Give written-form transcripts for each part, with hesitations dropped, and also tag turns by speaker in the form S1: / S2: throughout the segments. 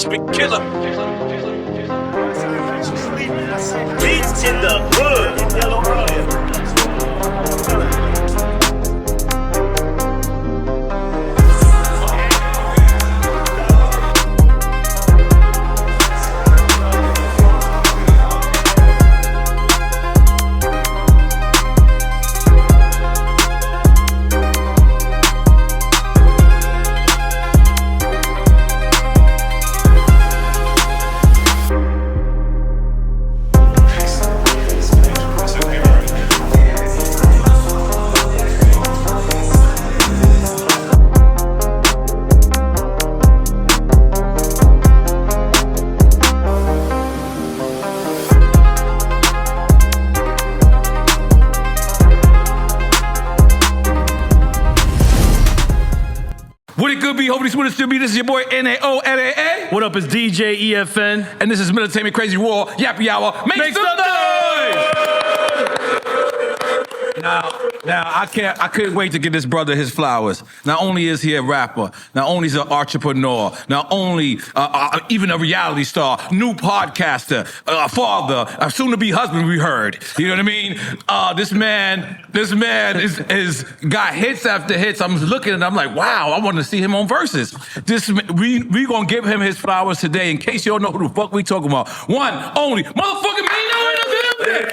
S1: we killer. Beats in the hood.
S2: What it could be, hopefully smooth it still be. This is your boy N.O.R.E.
S3: What up, it's DJ EFN.
S2: And this is Military Crazy Raw, Yappy Hour. Make some noise! Now, I couldn't wait to give this brother his flowers. Not only is he a rapper, not only is he an entrepreneur, not only even a reality star, new podcaster, a father, a soon-to-be husband, we heard. You know what I mean? This man is got hits after hits. I'm looking and I'm like, wow, I want to see him on Versus. We gonna give him his flowers today. In case you don't know who the fuck we talking about, one only motherfucking Maino in the building.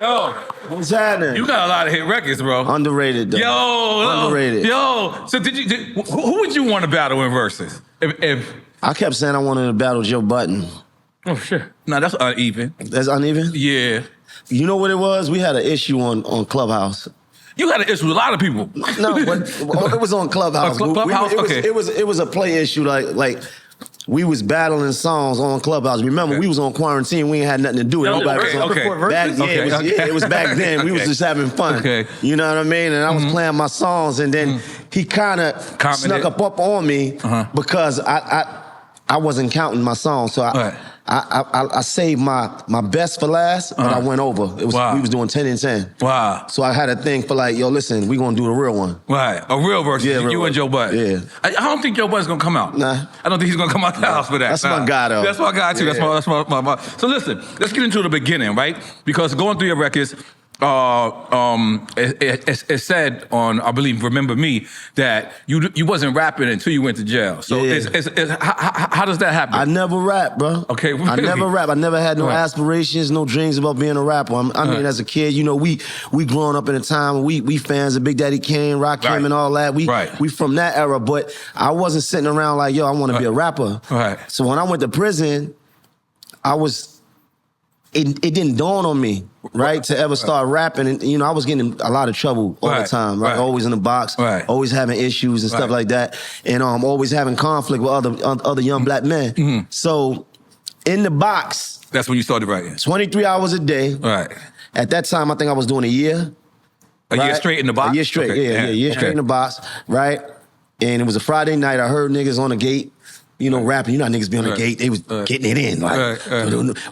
S2: Yo,
S4: what's happening?
S2: You got a lot of hit records, bro.
S4: Underrated, though. Underrated.
S2: Yo. So who would you want to battle in Versus? If
S4: I kept saying I wanted to battle Joe Budden.
S2: Oh shit. Nah, that's uneven.
S4: That's uneven?
S2: Yeah.
S4: You know what it was? We had an issue on Clubhouse.
S2: You had an issue with a lot of people.
S4: No, but it was on Clubhouse.
S2: Clubhouse?
S4: It was a play issue, like we was battling songs on Clubhouse. Remember, we was on quarantine. We ain't had nothing to do. Nobody was it was back then. We was just having fun.
S2: Okay.
S4: You know what I mean? And I was playing my songs, and then he kind of snuck up on me because I wasn't counting my songs. So I saved my best for last, but I went over. We was doing 10 and 10.
S2: Wow.
S4: So I had a thing for like, yo, listen, we gonna do the real one.
S2: Right. A real Versus.
S4: Yeah,
S2: you and Joe Budden.
S4: Yeah.
S2: I don't think Joe Budden's gonna come out.
S4: Nah.
S2: I don't think he's gonna come out the house for that.
S4: That's my guy, though.
S2: That's my guy too.
S4: Yeah.
S2: That's my. So listen, let's get into the beginning, right? Because going through your records, it said on, I believe, Remember Me, that you wasn't rapping until you went to jail. So how does that happen?
S4: I never rap, bro.
S2: Okay, really?
S4: I never rap. I never had no aspirations, no dreams about being a rapper. I mean, as a kid, you know, we growing up in a time when we fans of Big Daddy Kane, Rakim, and all that. We from that era, but I wasn't sitting around like, yo, I want to be a rapper.
S2: Right.
S4: So when I went to prison, it didn't dawn on me, right, to ever start rapping. And, you know, I was getting a lot of trouble all the time, right? Always in the box, always having issues and stuff like that. And always having conflict with other young black men. So in the box.
S2: That's when you started writing.
S4: 23 hours a day.
S2: Right.
S4: At that time, I think I was doing a year.
S2: A year straight in the box?
S4: A year straight, a year straight in the box, right? And it was a Friday night. I heard niggas on the gate, you know, rapping. You know how niggas be on the gate. They was getting it in. Like,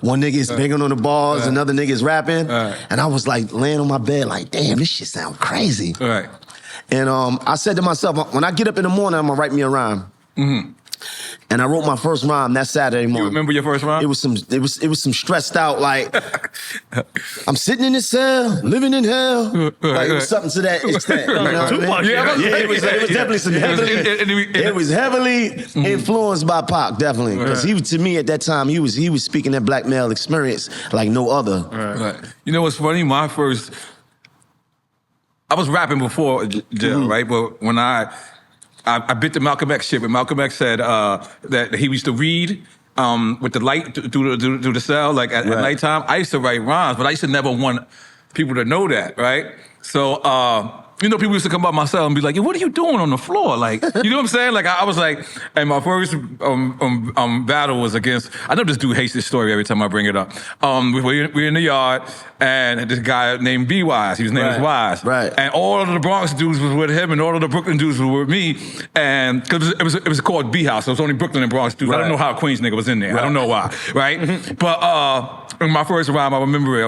S4: one nigga is banging on the bars, another nigga is rapping. And I was like laying on my bed like, damn, this shit sound crazy. And I said to myself, when I get up in the morning, I'm gonna write me a rhyme. And I wrote my first rhyme that Saturday morning.
S2: You remember your first rhyme?
S4: It was some stressed out, like, I'm sitting in this cell, living in hell. Like, it was something to that extent. You know what I mean? It was definitely some it was heavily influenced by Pac, definitely. Because he was, to me at that time, he was speaking that black male experience like no other.
S2: You know what's funny? I was rapping before jail, right? But when I bit the Malcolm X shit, but Malcolm X said that he used to read with the light through the cell, like at nighttime. I used to write rhymes, but I used to never want people to know that, right? So, you know, people used to come by my cell and be like, "Yo, what are you doing on the floor?" Like, you know what I'm saying? Like, I was like, and my first battle was against, I know this dude hates this story every time I bring it up. We're in the yard, and this guy named B Wise, his name was Wise. And all of the Bronx dudes was with him, and all of the Brooklyn dudes were with me. And because it was called B House, so it was only Brooklyn and Bronx dudes. I don't know how a Queens nigga was in there. I don't know why, right? But in my first rhyme, I remember it.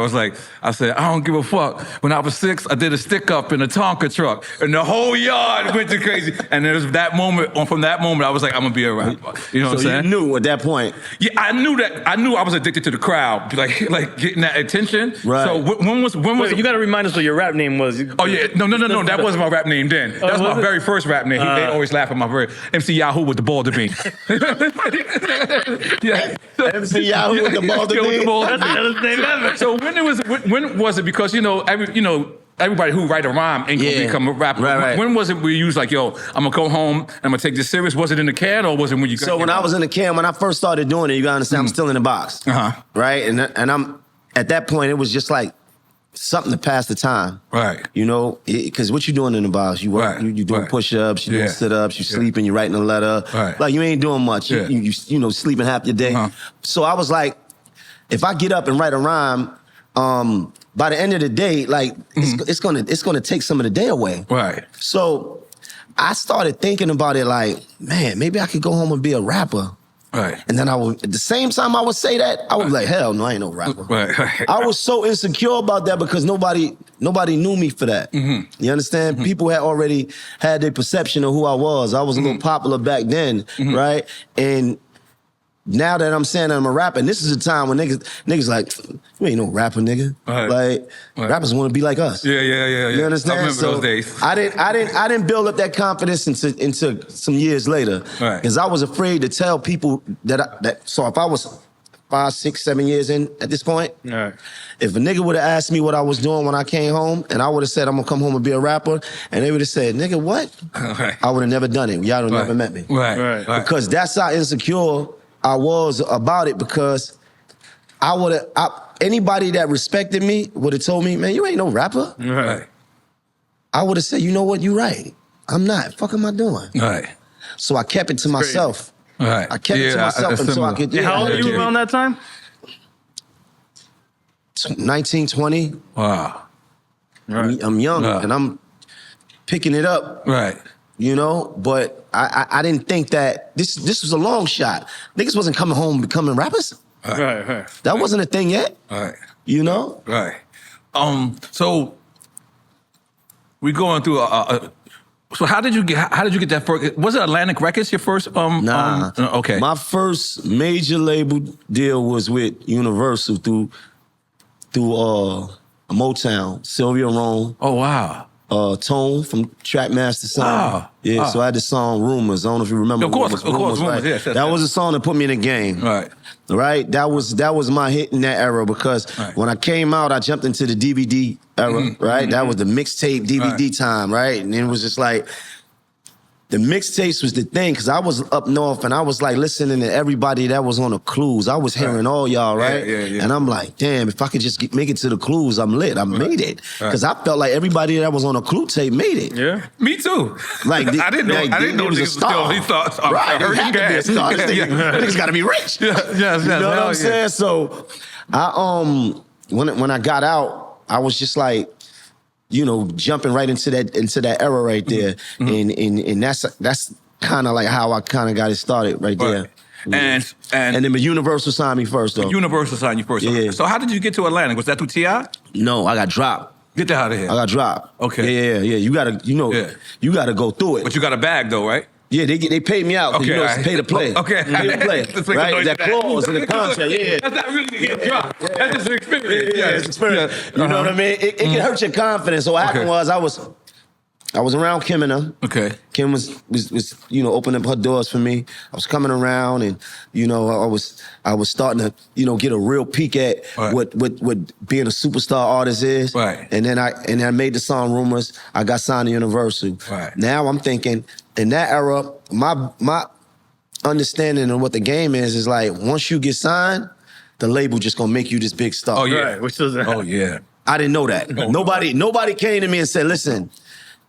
S2: I said, I don't give a fuck. When I was 6, I did a stick up in a Tonka truck, and the whole yard went to crazy. And there was that moment. From that moment, I was like, I'm gonna be a rapper. You know what I'm saying?
S4: You knew at that point.
S2: Yeah, I knew that. I knew I was addicted to the crowd, like getting that attention.
S4: Right.
S2: So when was?
S3: Wait, you got to remind us what your rap name was.
S2: Oh yeah, no. That wasn't my rap name then. That was my very first rap name. They always laugh at my very MC Yahoo with the ball to me. Yeah.
S4: MC Yahoo with the ball to me.
S3: That's the name ever.
S2: So when was it? Because everybody who write a rhyme ain't gonna become a rapper.
S4: Right.
S2: When was it where you was like, yo, I'm gonna go home and I'm gonna take this serious? Was it in the can or was it when you got
S4: So when I was in the can, when I first started doing it, you gotta understand, I'm still in the box. Right? And I'm at that point, it was just like something to pass the time.
S2: Right.
S4: You know, because what you doing in the box? You work, you doing push-ups, you doing sit-ups, you sleeping, you writing a letter.
S2: Right.
S4: Like you ain't doing much. You sleeping half your day. So I was like, if I get up and write a rhyme, by the end of the day, like it's gonna take some of the day away.
S2: Right.
S4: So I started thinking about it like, man, maybe I could go home and be a rapper.
S2: Right.
S4: And then at the same time I would say that, I would be like, hell no, I ain't no rapper.
S2: Right.
S4: I was so insecure about that because nobody knew me for that. You understand? People had already had their perception of who I was. I was a little popular back then, right? And now that I'm saying that I'm a rapper, and this is a time when niggas like, you ain't no rapper, nigga. Like, rappers want to be like us.
S2: Yeah.
S4: You understand?
S2: I remember those days.
S4: I didn't build up that confidence into some years later. Because I was afraid to tell people so if I was 5, 6, 7 years in at this point, if a nigga would have asked me what I was doing when I came home, and I would have said, I'm gonna come home and be a rapper, and they would have said, nigga, what? I would have never done it. Y'all would have never met me.
S2: Right.
S4: Because that's how insecure I was about it, because anybody that respected me would have told me, man, you ain't no rapper.
S2: Right.
S4: I would have said, you know what, you right. I'm not. Fuck am I doing?
S2: Right.
S4: So I kept it to myself.
S2: Right.
S4: I kept it to myself until I could.
S3: How old were you around that time?
S4: 19, 20.
S2: Wow.
S4: Right. I'm young and I'm picking it up.
S2: Right.
S4: You know, but I didn't think that this was a long shot. Niggas wasn't coming home becoming rappers.
S3: Right.
S4: That wasn't a thing yet.
S2: Right.
S4: You know?
S2: Right. So we going through so how did you get that first? Was it Atlantic Records your first?
S4: Nah.
S2: Okay.
S4: My first major label deal was with Universal through Motown, Sylvia Rome.
S2: Oh wow.
S4: Tone from Trackmaster Sound.
S2: Wow.
S4: Yeah, so I had the song Rumors. I don't know if you remember.
S2: Of course, Rumors,
S4: right?
S2: yes.
S4: That was a song that put me in the game. Right? That was my hit in that era, because when I came out, I jumped into the DVD era, right? That was the mixtape DVD time, right? And it was just like, the mixtapes was the thing, because I was up north and I was like listening to everybody that was on the Clues. I was hearing all y'all, right?
S2: Yeah.
S4: And I'm like, damn, if I could just make it to the Clues, I'm lit. I made it. Because I felt like everybody that was on a Clue tape made it.
S3: Yeah.
S2: Me too.
S4: Like,
S2: I didn't know
S4: he was a star.
S2: He thought,
S4: right, he had to be a star. Niggas gotta be rich.
S2: Yes.
S4: You know what I'm saying? So I when I got out, I was just like, you know, jumping right into that era right there. And that's kind of like how I kind of got it started right there.
S2: And
S4: then Universal signed me first, though.
S2: Universal signed you first.
S4: Yeah.
S2: So how did you get to Atlantic? Was that through T.I.?
S4: No, I got dropped.
S2: Get that out of here.
S4: I got dropped.
S2: Okay.
S4: Yeah. You gotta go through it.
S2: But you got a bag though, right?
S4: Yeah, they paid me out.
S2: Okay,
S4: It's pay to play.
S2: Okay.
S4: Pay to play. Right? That clause in the contract. Yeah.
S2: That's not really getting dropped. That's just an experience.
S4: Yeah, it's experience. You know what I mean? It can hurt your confidence. So what happened was I was around Kim and them.
S2: Okay.
S4: Kim was opening up her doors for me. I was coming around, and I was starting to get a real peek at what being a superstar artist is.
S2: Right.
S4: And then I made the song Rumors. I got signed to Universal.
S2: Right.
S4: Now I'm thinking, in that era, my understanding of what the game is like, once you get signed, the label just gonna make you this big star.
S2: Oh yeah.
S3: Right. Which was
S2: Oh yeah.
S4: I didn't know that. Nobody came to me and said, listen,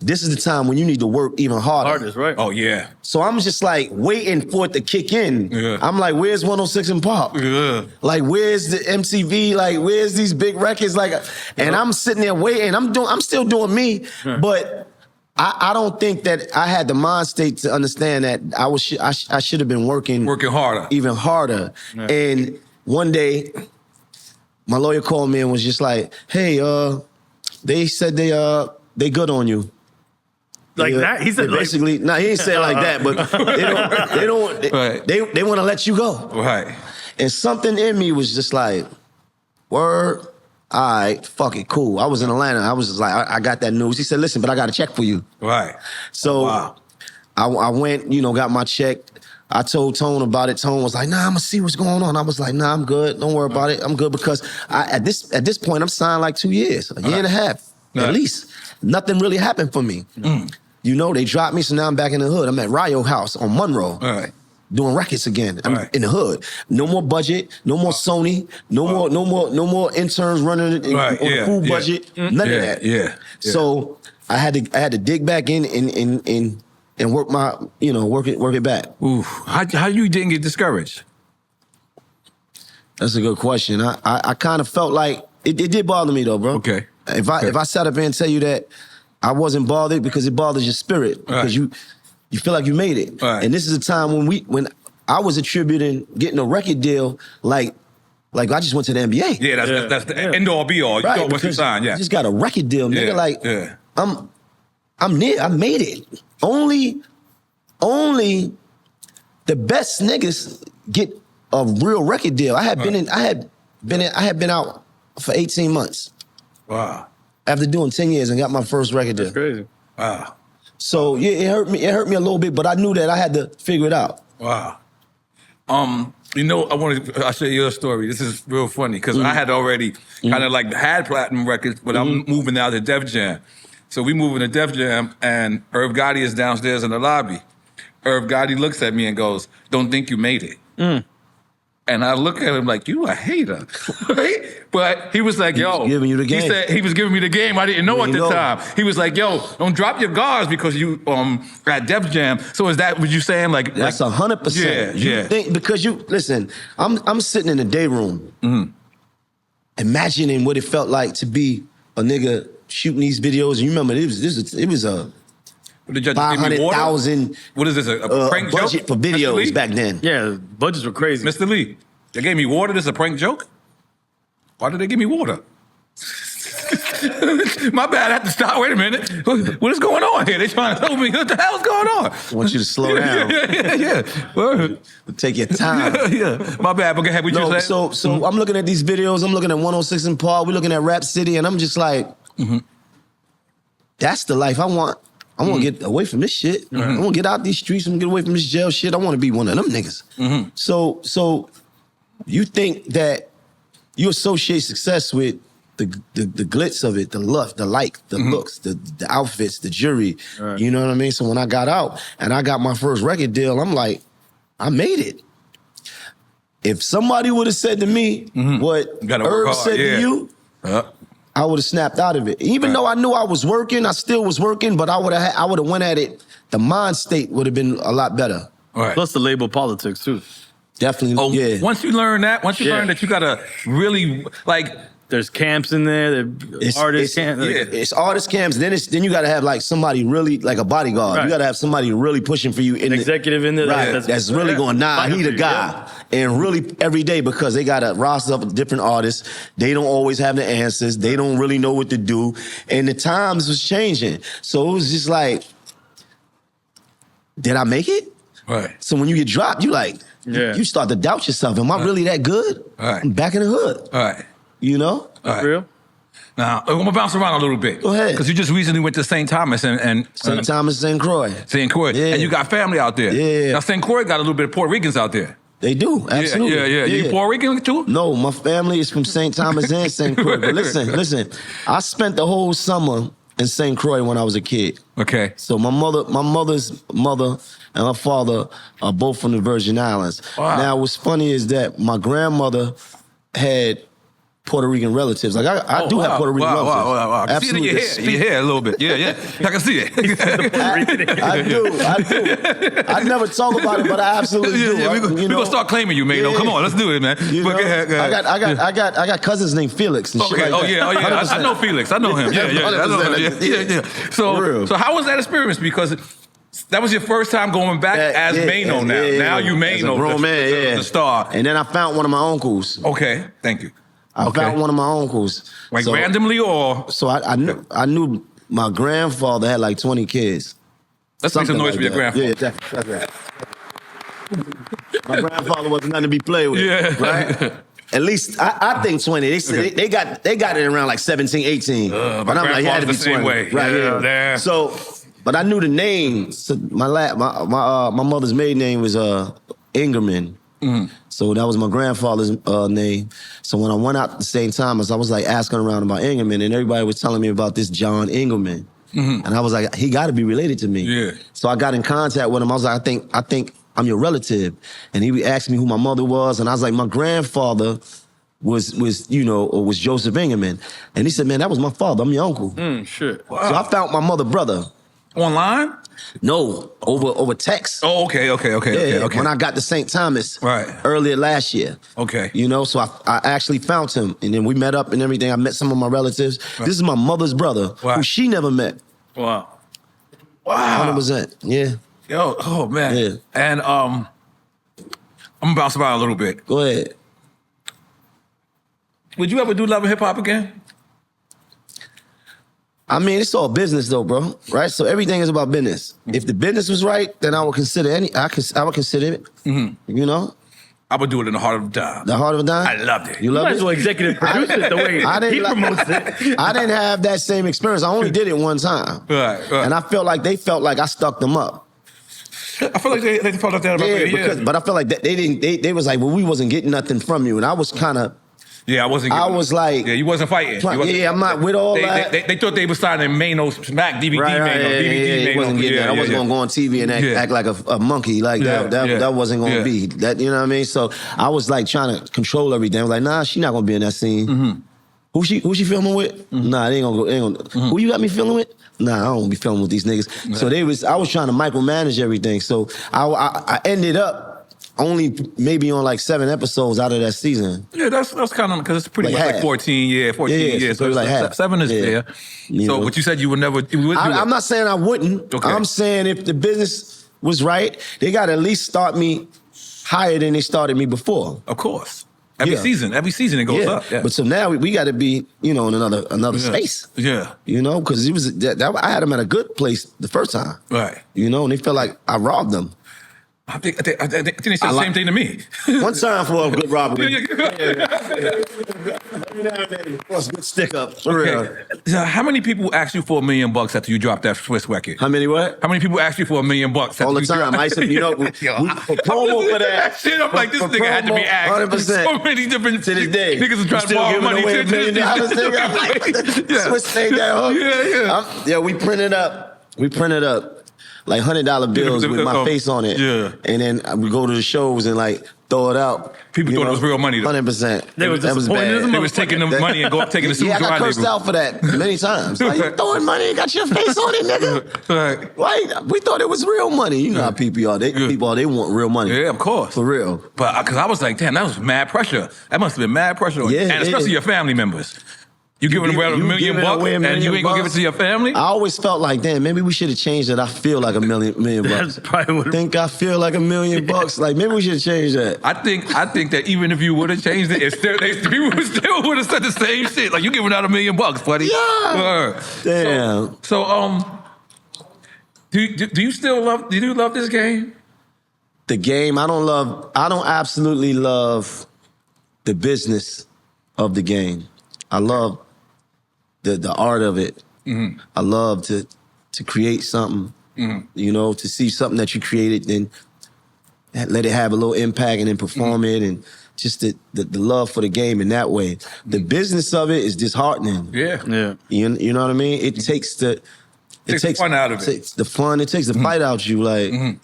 S4: this is the time when you need to work even harder.
S3: Artist, right?
S2: Oh yeah.
S4: So I'm just like waiting for it to kick in.
S2: Yeah.
S4: I'm like, where's 106 and Pop?
S2: Yeah.
S4: Like, where's the MTV? Like, where's these big records? Like, and I'm sitting there waiting. I'm still doing me, but I don't think that I had the mind state to understand that I should have been working
S2: harder,
S4: even harder. Yeah. And one day, my lawyer called me and was just like, "Hey, they said they good on you."
S3: Like that? He said
S4: basically. No, he didn't say it like that, but they want to let you go.
S2: Right.
S4: And something in me was just like, word. All right, fuck it, cool. I was in Atlanta. I was just like, I got that news. He said, listen, but I got a check for you.
S2: Right.
S4: So I went, got my check. I told Tone about it. Tone was like, nah, I'm gonna see what's going on. I was like, nah, I'm good. Don't worry about it. I'm good because at this point, I'm signed like 2 years, a year and a half, at least. Nothing really happened for me. They dropped me, so now I'm back in the hood. I'm at Rio House on Monroe. Doing records again. I'm in the hood. No more budget. No more Sony. No more interns running on the full budget. None of that. So I had to dig back in and work my work it back.
S2: Ooh, how you didn't get discouraged?
S4: That's a good question. I kind of felt like it did bother me though, bro.
S2: Okay.
S4: If I sat up here and tell you that I wasn't bothered because it bothers your spirit because you feel like you made it.
S2: Right.
S4: And this is a time when I was attributing getting a record deal like I just went to the NBA.
S2: Yeah, that's the N.O.R.E. be all. You
S4: Right,
S2: know what you signed,
S4: I just got a record deal, nigga. I'm near. I made it. Only the best niggas get a real record deal. I had been out for 18 months.
S2: Wow.
S4: After doing 10 years and got my first record deal.
S3: That's crazy.
S2: Wow.
S4: So yeah, it hurt me. It hurt me a little bit, but I knew that I had to figure it out.
S2: Wow. I'll share your story. This is real funny because I had already kind of like had platinum records, but I'm moving out to Def Jam. So we moving to Def Jam, and Irv Gotti is downstairs in the lobby. Irv Gotti looks at me and goes, "Don't think you made it." And I look at him like, "You a hater," right? But he was like, "Yo,"
S4: giving you the game.
S2: He said he was giving me the game. I didn't know at the time. He was like, "Yo, don't drop your guards because you at Def Jam." So is that what you saying? Like
S4: that's 100%.
S2: Yeah.
S4: Because you listen. I'm sitting in the day room, imagining what it felt like to be a nigga shooting these videos. And you remember it was a 500,000.
S2: What is this? A prank joke?
S4: Budget for videos back then.
S3: Yeah, budgets were crazy.
S2: Mr. Lee, they gave me water. This is a prank joke? Why did they give me water? My bad, I have to stop. Wait a minute. What is going on here? They trying to tell me what the hell's going on?
S4: I want you to slow down.
S2: Yeah.
S4: Take your time.
S2: Yeah. My bad, but go ahead. What you saying?
S4: So I'm looking at these videos. I'm looking at 106 in Park. We're looking at Rap City, and I'm just like, that's the life I want. I want to get away from this shit. I want to get out these streets and get away from this jail shit. I want to be one of them niggas. So you think that you associate success with the glitz of it, the love, the the looks, the outfits, the jury. Right. You know what I mean? So when I got out and I got my first record deal, I'm like, I made it. If somebody would have said to me what Irv said to you, I would have snapped out of it. Even though I knew I was working, I still was working, but I would have went at it. The mind state would have been a lot better.
S2: Right.
S3: Plus the label politics too.
S4: Definitely. Yeah.
S2: Once you learn that, learn that you gotta really like.
S3: There's camps in there. There's artist camps.
S4: It's artist camps. Then you got to have like somebody really like a bodyguard. Right. You got to have somebody really pushing for you.
S3: Executive in there.
S4: Right. That's really going, nah, he the guy. And really every day because they got to roster up different artists. They don't always have the answers. They don't really know what to do. And the times was changing. So it was just like, did I make it?
S2: Right.
S4: So when you get dropped, you like, you start to doubt yourself. Am I really that good?
S2: Right.
S4: I'm back in the hood.
S2: Right.
S4: You know?
S2: Right.
S3: Real?
S2: Now, I'm going to bounce around a little bit.
S4: Go ahead.
S2: Because you just recently went to St. Thomas and
S4: St. Thomas, St. Croix.
S2: St. Croix.
S4: Yeah.
S2: And you got family out there.
S4: Yeah.
S2: Now, St. Croix got a little bit of Puerto Ricans out there.
S4: They do, absolutely.
S2: Yeah. You Puerto Rican too?
S4: No, my family is from St. Thomas and St. Croix. But listen, I spent the whole summer in St. Croix when I was a kid.
S2: Okay.
S4: So my mother's mother and her father are both from the Virgin Islands.
S2: Wow.
S4: Now, what's funny is that my grandmother had Puerto Rican relatives. Like I do have Puerto Rican relatives.
S2: Wow. I can
S4: Absolutely.
S2: see it in your hair a little bit. Yeah. I can see it.
S4: I do. I never talk about it, but I absolutely do.
S2: We're gonna start claiming you, Maino. Come on, let's do it, man.
S4: Go ahead. I got cousins named Felix and shit like that.
S2: Yeah. I know Felix. I know him. Yeah. So how was that experience? Because that was your first time going back as Maino now. Now you Maino,
S4: the star.
S2: the star.
S4: And then I found one of my uncles.
S2: Okay, thank you.
S4: I found one of my uncles.
S2: Like randomly or?
S4: So I knew my grandfather had like 20 kids.
S2: Let's make some noise for your grandfather.
S4: Yeah, that's right. My grandfather was nothing to be played with.
S2: Yeah.
S4: Right? At least I think 20. They said they got it around like 17, 18.
S2: But
S4: I'm like, he had to be
S2: the same
S4: 20.
S2: way.
S4: Right, yeah. So, but I knew the name. So my mother's maiden name was Ingerman. So that was my grandfather's name. So when I went out at the same time, I was like asking around about Ingerman, and everybody was telling me about this John Ingerman. And I was like, he got to be related to me.
S2: Yeah.
S4: So I got in contact with him. I was like, I think I'm your relative. And he asked me who my mother was, and I was like, my grandfather was Joseph Ingerman. And he said, man, that was my father. I'm your uncle.
S3: Shit.
S2: Wow.
S4: So I found my mother brother.
S2: Online?
S4: No, over text.
S2: Oh, okay.
S4: When I got to St. Thomas earlier last year.
S2: Okay.
S4: So I actually found him, and then we met up and everything. I met some of my relatives. Right. This is my mother's brother, who she never met.
S3: Wow.
S4: 100%. Yeah.
S2: Yo, oh man.
S4: Yeah.
S2: And I'm gonna bounce about a little bit.
S4: Go ahead.
S2: Would you ever do Love and Hip Hop again?
S4: I mean, it's all business though, bro. Right? So everything is about business. If the business was right, then I would consider I would consider it. You know?
S2: I would do it in the heart of the dime.
S4: The heart of a dime?
S2: I loved it.
S4: You loved
S3: might
S4: it?
S3: as well executive produce it the way he promotes it.
S4: I didn't have that same experience. I only did it one time.
S2: Right.
S4: And I felt like they felt like I stuck them up.
S2: I feel like they felt like that about me.
S4: But I felt like they was like, well, we wasn't getting nothing from you. And I was kind of,
S2: I was like, you wasn't fighting.
S4: I'm not with all that.
S2: They thought they were signing Maino Smack DVD Maino.
S4: DVD wasn't getting that. I wasn't gonna go on TV and act like a monkey. Like that wasn't gonna be that. You know what I mean? So I was like trying to control everything. I was like, nah, she not gonna be in that scene. Who she filming with? Nah, they ain't gonna go. Who you got me filming with? Nah, I don't be filming with these niggas. So I was trying to micromanage everything. So I ended up only maybe on like 7 episodes out of that season.
S2: Yeah, that's kind of, because it's pretty much like 14 years.
S4: So
S2: like half. 7 is fair. So, but you said you would never.
S4: I'm not saying I wouldn't. Okay. I'm saying if the business was right, they got to at least start me higher than they started me before.
S2: Of course. Every season it goes up. Yeah.
S4: But so now we got to be, in another space.
S2: Yeah.
S4: Because it was I had them at a good place the first time.
S2: Right.
S4: And they felt like I robbed them.
S2: I think they said the same thing to me.
S4: One time for a good robbery. That's a good stick up. For real.
S2: So how many people asked you for $1 million after you dropped that Swiss record?
S4: How many what?
S2: How many people asked you for $1 million after
S4: all the time? I used to, for promo for that.
S2: Shit, I'm like, this nigga had to be asked.
S4: 100%.
S2: So many different
S4: to this day.
S2: Niggas are trying to borrow money.
S4: $1 million. Swiss made that. Yeah, we printed up like $100 bills with my face on it. Yeah. And then we go to the shows and like throw it out.
S2: People thought it was real money though.
S4: 100%.
S3: That was bad.
S2: They was taking the money and taking the suit to
S4: I got cursed out for that many times. Like, you throwing money and got your face on it, nigga.
S2: Right.
S4: Why? We thought it was real money. You know how people are. They want real money.
S2: Yeah, of course.
S4: For real.
S2: But because I was like, damn, that was mad pressure. That must have been mad pressure on you. And especially your family members. You giving away $1 million and you ain't gonna give it to your family?
S4: I always felt like, damn, maybe we should have changed it. I feel like $1 million bucks. I feel like $1 million bucks. Like maybe we should have changed that.
S2: I think that even if you would have changed it, people still would have said the same shit. Like you giving out $1 million bucks, buddy.
S4: Yeah. Damn.
S2: So do you love this game?
S4: The game, I don't absolutely love the business of the game. I love the art of it. I love to create something, to see something that you created and let it have a little impact and then perform it, and just the love for the game in that way. The business of it is disheartening.
S2: Yeah.
S4: You know what I mean? It takes the
S2: fun out of it.
S4: It takes the fun. It takes the fight out you.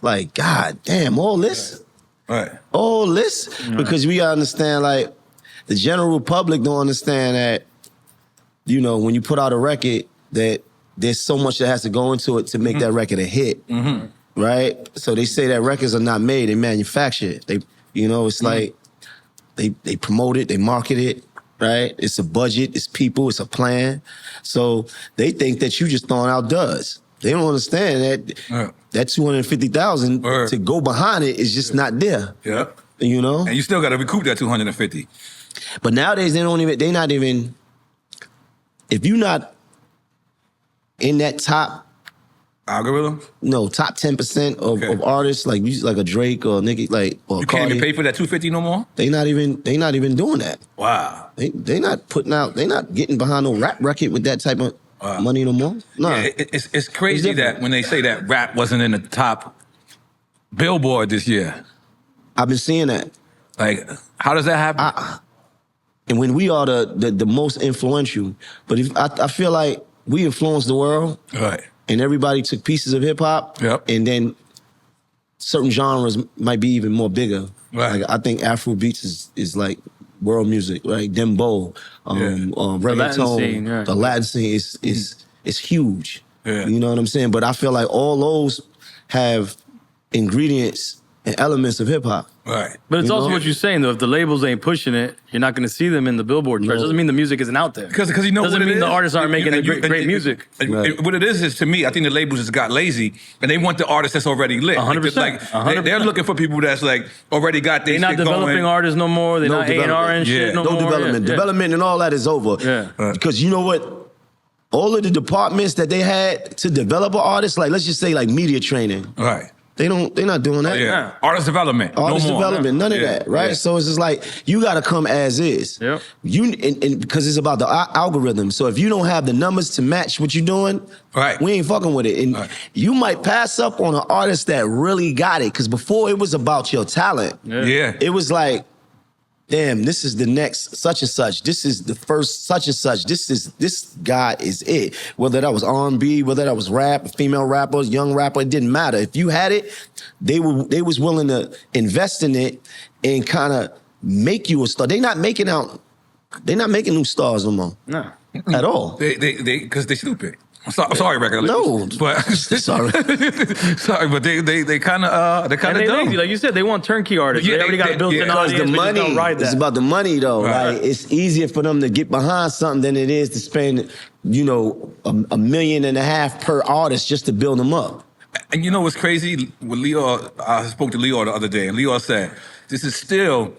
S4: Like God damn, all this,
S2: right?
S4: All this, because we gotta understand, like, the general public don't understand that, when you put out a record, that there's so much that has to go into it to make that record a hit, right? So they say that records are not made, they manufacture it. It's like they promote it, they market it, right? It's a budget, it's people, it's a plan. So they think that you just throwing out duds. They don't understand that $250,000 to go behind it is just not there.
S2: Yeah.
S4: And
S2: you still got to recoup that $250.
S4: But nowadays they not even. If you're not in that top
S2: algorithm,
S4: top 10% of artists like a Drake or Nicki, like or
S2: you
S4: Cardi,
S2: can't even pay for that $250 no more.
S4: They not even doing that.
S2: Wow.
S4: They not putting out. They not getting behind no rap record with that type of money no more. No,
S2: yeah, it's crazy that when they say that rap wasn't in the top Billboard this year.
S4: I've been seeing that.
S2: Like, how does that happen?
S4: And when we are the most influential, but I feel like we influenced the world,
S2: right?
S4: And everybody took pieces of hip hop, and then certain genres might be even more bigger.
S2: Right.
S4: Like I think Afro beats is like world music, right? Dembow, reggaeton, the Latin scene is huge.
S2: Yeah.
S4: You know what I'm saying? But I feel like all those have ingredients and elements of hip hop.
S2: Right.
S3: But it's also what you're saying though. If the labels ain't pushing it, you're not going to see them in the Billboard charts. Doesn't mean the music isn't out there.
S2: Because you know
S3: doesn't
S2: what
S3: mean the artists aren't making great music.
S2: What it is to me, I think the labels just got lazy and they want the artists that's already lit.
S3: 100%.
S2: Like 100%. They're looking for people that's like already got their shit going.
S3: They're not developing artists no more. They're not A&R and shit no more.
S4: No development. Development and all that is over.
S3: Yeah.
S4: Because you know what? All of the departments that they had to develop an artist, like let's just say like media training.
S2: Right.
S4: They're not doing that.
S2: Yeah. Artist development.
S4: Artist
S2: no more.
S4: development, none of that, right?
S2: Yeah.
S4: So it's just like you gotta come as is.
S3: Yep.
S4: And because it's about the algorithm. So if you don't have the numbers to match what you're doing,
S2: right,
S4: we ain't fucking with it. And you might pass up on an artist that really got it. Because before it was about your talent.
S2: Yeah.
S4: It was like, damn, this is the next such and such. This is the first such and such. This guy is it. Whether that was R&B, whether that was rap, female rappers, young rapper, it didn't matter. If you had it, they was willing to invest in it and kind of make you a star. They're not making new stars no more.
S3: No.
S4: At all.
S2: Because they stupid. Sorry, record.
S4: No,
S2: but
S4: sorry,
S2: but they kind of dumb.
S3: Lazy. Like you said, they want turnkey artists. Yeah, they already got a built-in audience.
S4: The money, it's about the money though.
S2: Right.
S4: Like it's easier for them to get behind something than it is to spend, $1.5 million per artist just to build them up.
S2: And you know what's crazy? With Leo, I spoke to Leo the other day, and Leo said, "This is still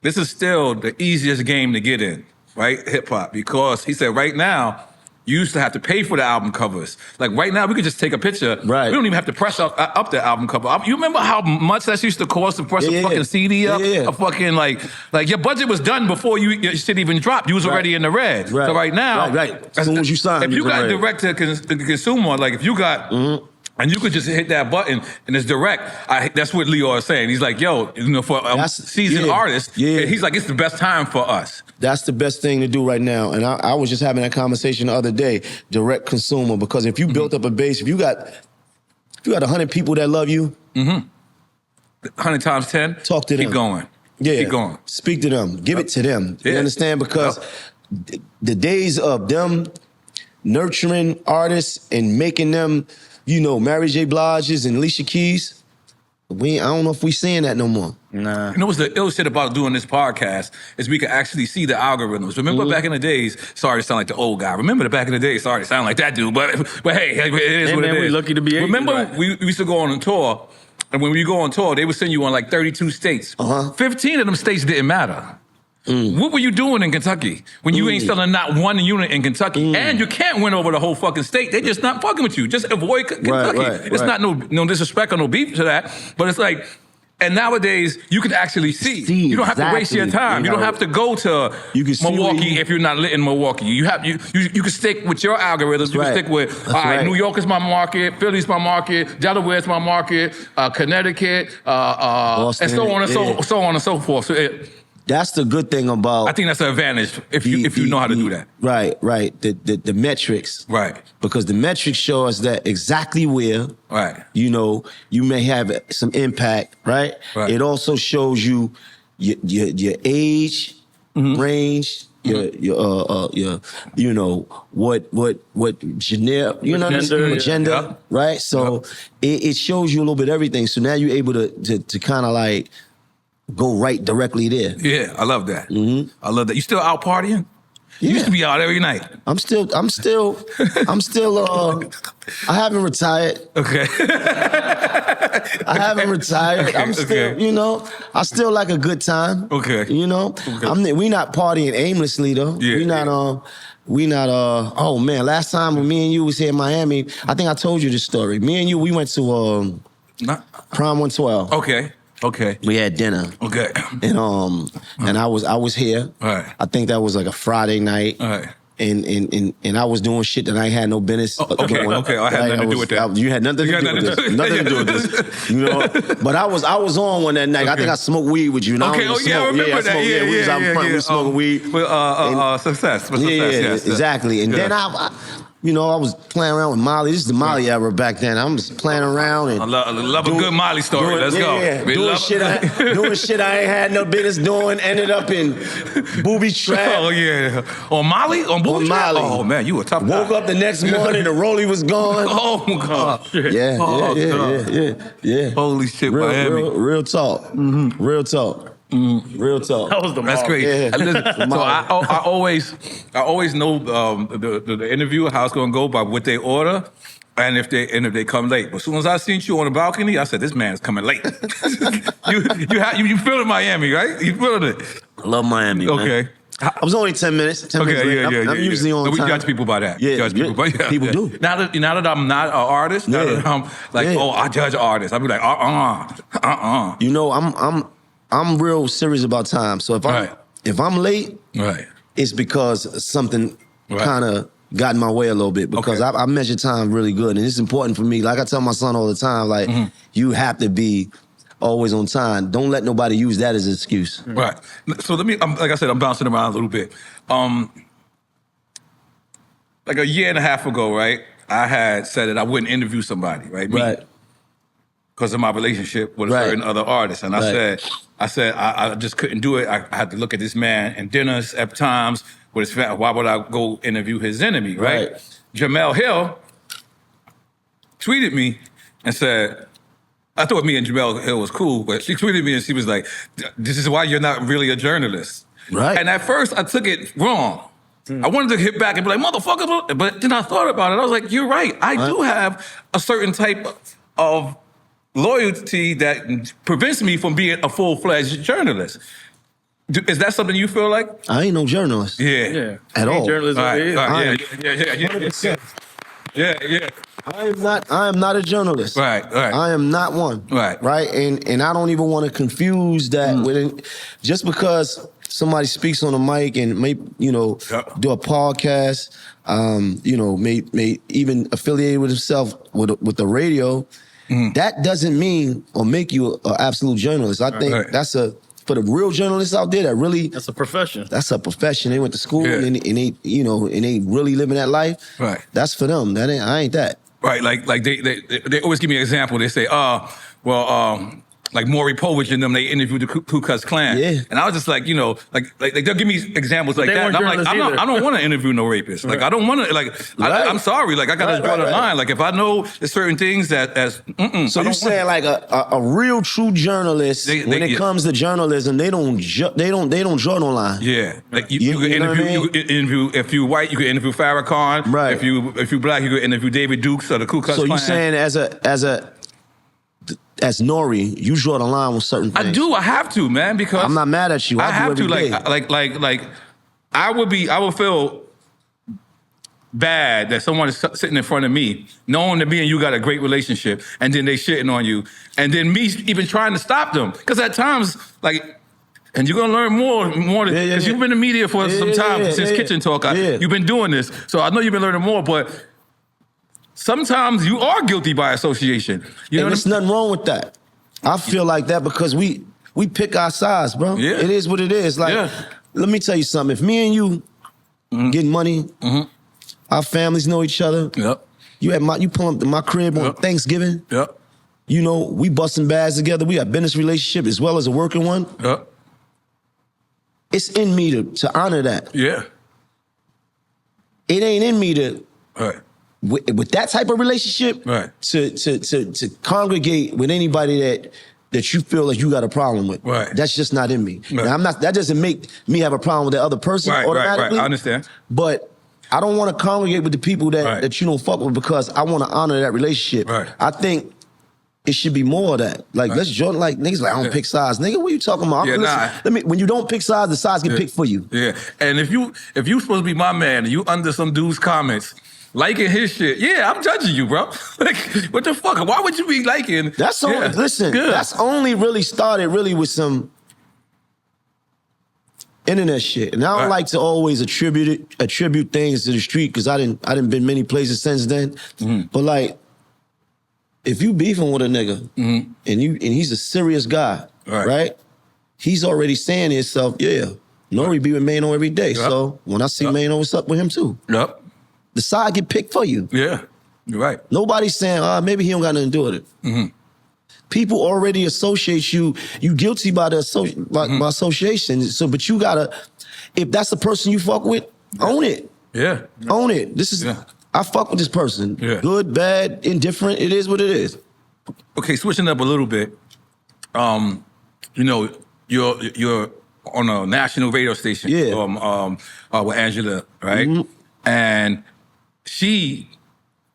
S2: the easiest game to get in, right? Hip hop, because he said right now." You used to have to pay for the album covers. Like right now, we could just take a picture.
S4: Right.
S2: We don't even have to press up the album cover. You remember how much that used to cost to press a fucking CD up? A fucking like your budget was done before your shit even dropped. You was already in the red.
S4: Right.
S2: So right now,
S4: as soon as you sign,
S2: if you got direct to consumer, like if you got. And you could just hit that button and it's direct. That's what Leo is saying. He's like, for a seasoned artist, he's like, it's the best time for us.
S4: That's the best thing to do right now. And I was just having that conversation the other day, direct consumer, because if you built up a base, if you got 100 people that love you,
S2: 100 times 10,
S4: talk to them.
S2: Keep going.
S4: Yeah.
S2: Keep going.
S4: Speak to them. Give it to them. You understand? Because the days of them nurturing artists and making them, Mary J. Blige's and Alicia Keys, I don't know if we seeing that no more.
S3: Nah.
S2: You know what's the ill shit about doing this podcast is we can actually see the algorithms. Remember back in the days, sorry to sound like the old guy. Remember back in the days, sorry to sound like that dude, but hey, it is what it is.
S3: We're lucky to be able.
S2: Remember we used to go on a tour, and when we go on tour, they would send you on like 32 states. 15 of them states didn't matter. What were you doing in Kentucky when you ain't selling not one unit in Kentucky? And you can't win over the whole fucking state. They just not fucking with you. Just avoid Kentucky. It's not no disrespect or no beef to that, but it's like, and nowadays you can actually see. You don't have to waste your time. You don't have to go to Milwaukee if you're not lit in Milwaukee. You can stick with your algorithms. You can stick with, all right, New York is my market, Philly's my market, Delaware's my market, Connecticut, Boston, and so on and so forth. So
S4: that's the good thing about.
S2: I think that's an advantage if you know how to do that.
S4: Right. The metrics.
S2: Right.
S4: Because the metrics show us that exactly where.
S2: Right.
S4: You may have some impact. Right. It also shows you your age, range. Your what gender, right? So it shows you a little bit of everything. So now you're able to kind of like go right directly there.
S2: Yeah, I love that. I love that. You still out partying? You used to be out every night.
S4: I'm still I haven't retired.
S2: Okay.
S4: I haven't retired. I'm still, you know, I still like a good time.
S2: Okay.
S4: You know, we not partying aimlessly though.
S2: Yeah,
S4: we not oh man, last time when me and you was here in Miami, I think I told you this story. Me and you, we went to Prom 112.
S2: Okay.
S4: We had dinner.
S2: Okay.
S4: And I was here.
S2: Right.
S4: I think that was like a Friday night.
S2: Right.
S4: And I was doing shit that I had no business.
S2: Okay. I had nothing to do with that.
S4: You had nothing to do with this. Nothing to do with this. You know. But I was on one that night.
S2: Okay.
S4: I think I smoked weed with you. And
S2: Okay. I remember that.
S4: We was out in front. We was smoking weed.
S2: Success.
S4: Yes. Exactly. And then I was playing around with Molly. This is the Molly era back then. I'm just playing around and
S2: I love a good Molly story. Let's go.
S4: Doing shit I ain't had no business doing. Ended up in booby trap.
S2: Oh yeah. On Molly? On booby trap?
S4: Molly.
S2: Oh man, you a tough guy.
S4: Woke up the next morning, the rollie was gone.
S2: Oh God.
S4: Yeah.
S2: Holy shit, Miami.
S4: Real talk. Mm-hmm. Real talk. Real talk.
S3: That was the
S2: That's great.
S4: Yeah.
S2: So I always know the interview how it's gonna go by what they order. And if they come late, but as soon as I seen you on the balcony, I said, "This man is coming late." you feel it, Miami, right? You feel it.
S4: I love Miami.
S2: Okay.
S4: Man. I was only 10 minutes. 10 minutes late. I'm usually on time.
S2: We judge people by that.
S4: Yeah, people do.
S2: Now that I'm not an artist, now that I'm like, I judge artists. I'll be like,
S4: You know, I'm real serious about time. So if I'm late, it's because something kind of got in my way a little bit, because I measure time really good, and it's important for me. Like I tell my son all the time, like you have to be always on time. Don't let nobody use that as an excuse.
S2: Right. So let me, like I said, I'm bouncing around a little bit. Like a year and a half ago, right, I had said that I wouldn't interview somebody, right? Because of my relationship with a certain other artist. And I said I just couldn't do it. I had to look at this man in dinners at times with his family. Why would I go interview his enemy, right? Jamel Hill tweeted me and said, I thought me and Jamel Hill was cool, but she tweeted me and she was like, "This is why you're not really a journalist."
S4: Right.
S2: And at first I took it wrong. I wanted to hit back and be like, "Motherfucker," but then I thought about it. I was like, "You're right. I do have a certain type of loyalty that prevents me from being a full-fledged journalist." Is that something you feel like?
S4: I ain't no journalist.
S2: Yeah.
S4: At all.
S3: Journalism.
S2: Yeah.
S4: I am not a journalist.
S2: Right.
S4: I am not one.
S2: Right.
S4: And I don't even want to confuse that with just because somebody speaks on a mic and may do a podcast, may even affiliate with himself with the radio. That doesn't mean or make you an absolute journalist. I think that's for the real journalists out there that really...
S3: That's a profession.
S4: That's a profession. They went to school and they really living that life.
S2: Right.
S4: That's for them. I ain't that.
S2: Right. Like they always give me an example. They say, like N.O.R.E. Povich and them, they interviewed the Ku Klux Klan.
S4: Yeah.
S2: And I was just like, like they'll give me examples like that. And I'm like, I don't want to interview no rapist. Like, I don't want to, I'm sorry. Like, I got to draw the line. Like, if I know there's certain things
S4: So you're saying like a real true journalist, when it comes to journalism, they don't draw no line.
S2: Yeah. Like you can interview, if you're white, you can interview Farrakhan.
S4: Right.
S2: If you black, you can interview David Dukes or the Ku Klux Klan.
S4: So you're saying as N.O.R.E, you draw the line with certain things.
S2: I do. I have to, man, because
S4: I'm not mad at you.
S2: I have to.
S4: Like
S2: I would feel bad that someone is sitting in front of me, knowing that me and you got a great relationship, and then they shitting on you, and then me even trying to stop them. Because at times, and you're gonna learn more because you've been in the media for some time since Kitchen Talk. You've been doing this, so I know you've been learning more, but. Sometimes you are guilty by association.
S4: There's nothing wrong with that. I feel like that because we pick our sides, bro.
S2: Yeah.
S4: It is what it is. Like, let me tell you something. If me and you getting money, our families know each other.
S2: Yep.
S4: You pull up to my crib on Thanksgiving.
S2: Yep.
S4: We busting bags together. We got business relationship as well as a working one.
S2: Yep.
S4: It's in me to honor that.
S2: Yeah.
S4: It ain't in me to.
S2: Right.
S4: With that type of relationship, to congregate with anybody that you feel like you got a problem with, that's just not in me. Now, that doesn't make me have a problem with the other person automatically.
S2: Right. I understand.
S4: But I don't want to congregate with the people that you don't fuck with because I want to honor that relationship.
S2: Right.
S4: I think it should be more of that. Like, let's join, like, niggas like, I don't pick sides. Nigga, what you talking about?
S2: Yeah,
S4: when you don't pick sides, the sides get picked for you.
S2: Yeah, and if you supposed to be my man and you under some dude's comments, liking his shit, yeah, I'm judging you, bro. Like, what the fuck? Why would you be liking?
S4: That's only, listen, that's only really started really with some internet shit. And I don't like to always attribute things to the street because I didn't been many places since then. But like, if you beefing with a nigga and he's a serious guy, right? He's already saying to himself, N.O.R.E be with Maino every day. So when I see Maino, what's up with him too? The side get picked for you.
S2: Yeah, you're right. Nobody's
S4: saying, maybe he don't got nothing to do with it. People already associate you guilty by the by association. So, but you gotta, if that's the person you fuck with, own it.
S2: Yeah.
S4: Own it. This is, I fuck with this person. Good, bad, indifferent, it is what it is.
S2: Okay, switching up a little bit. You know, you're on a national radio station with Angela, right? And she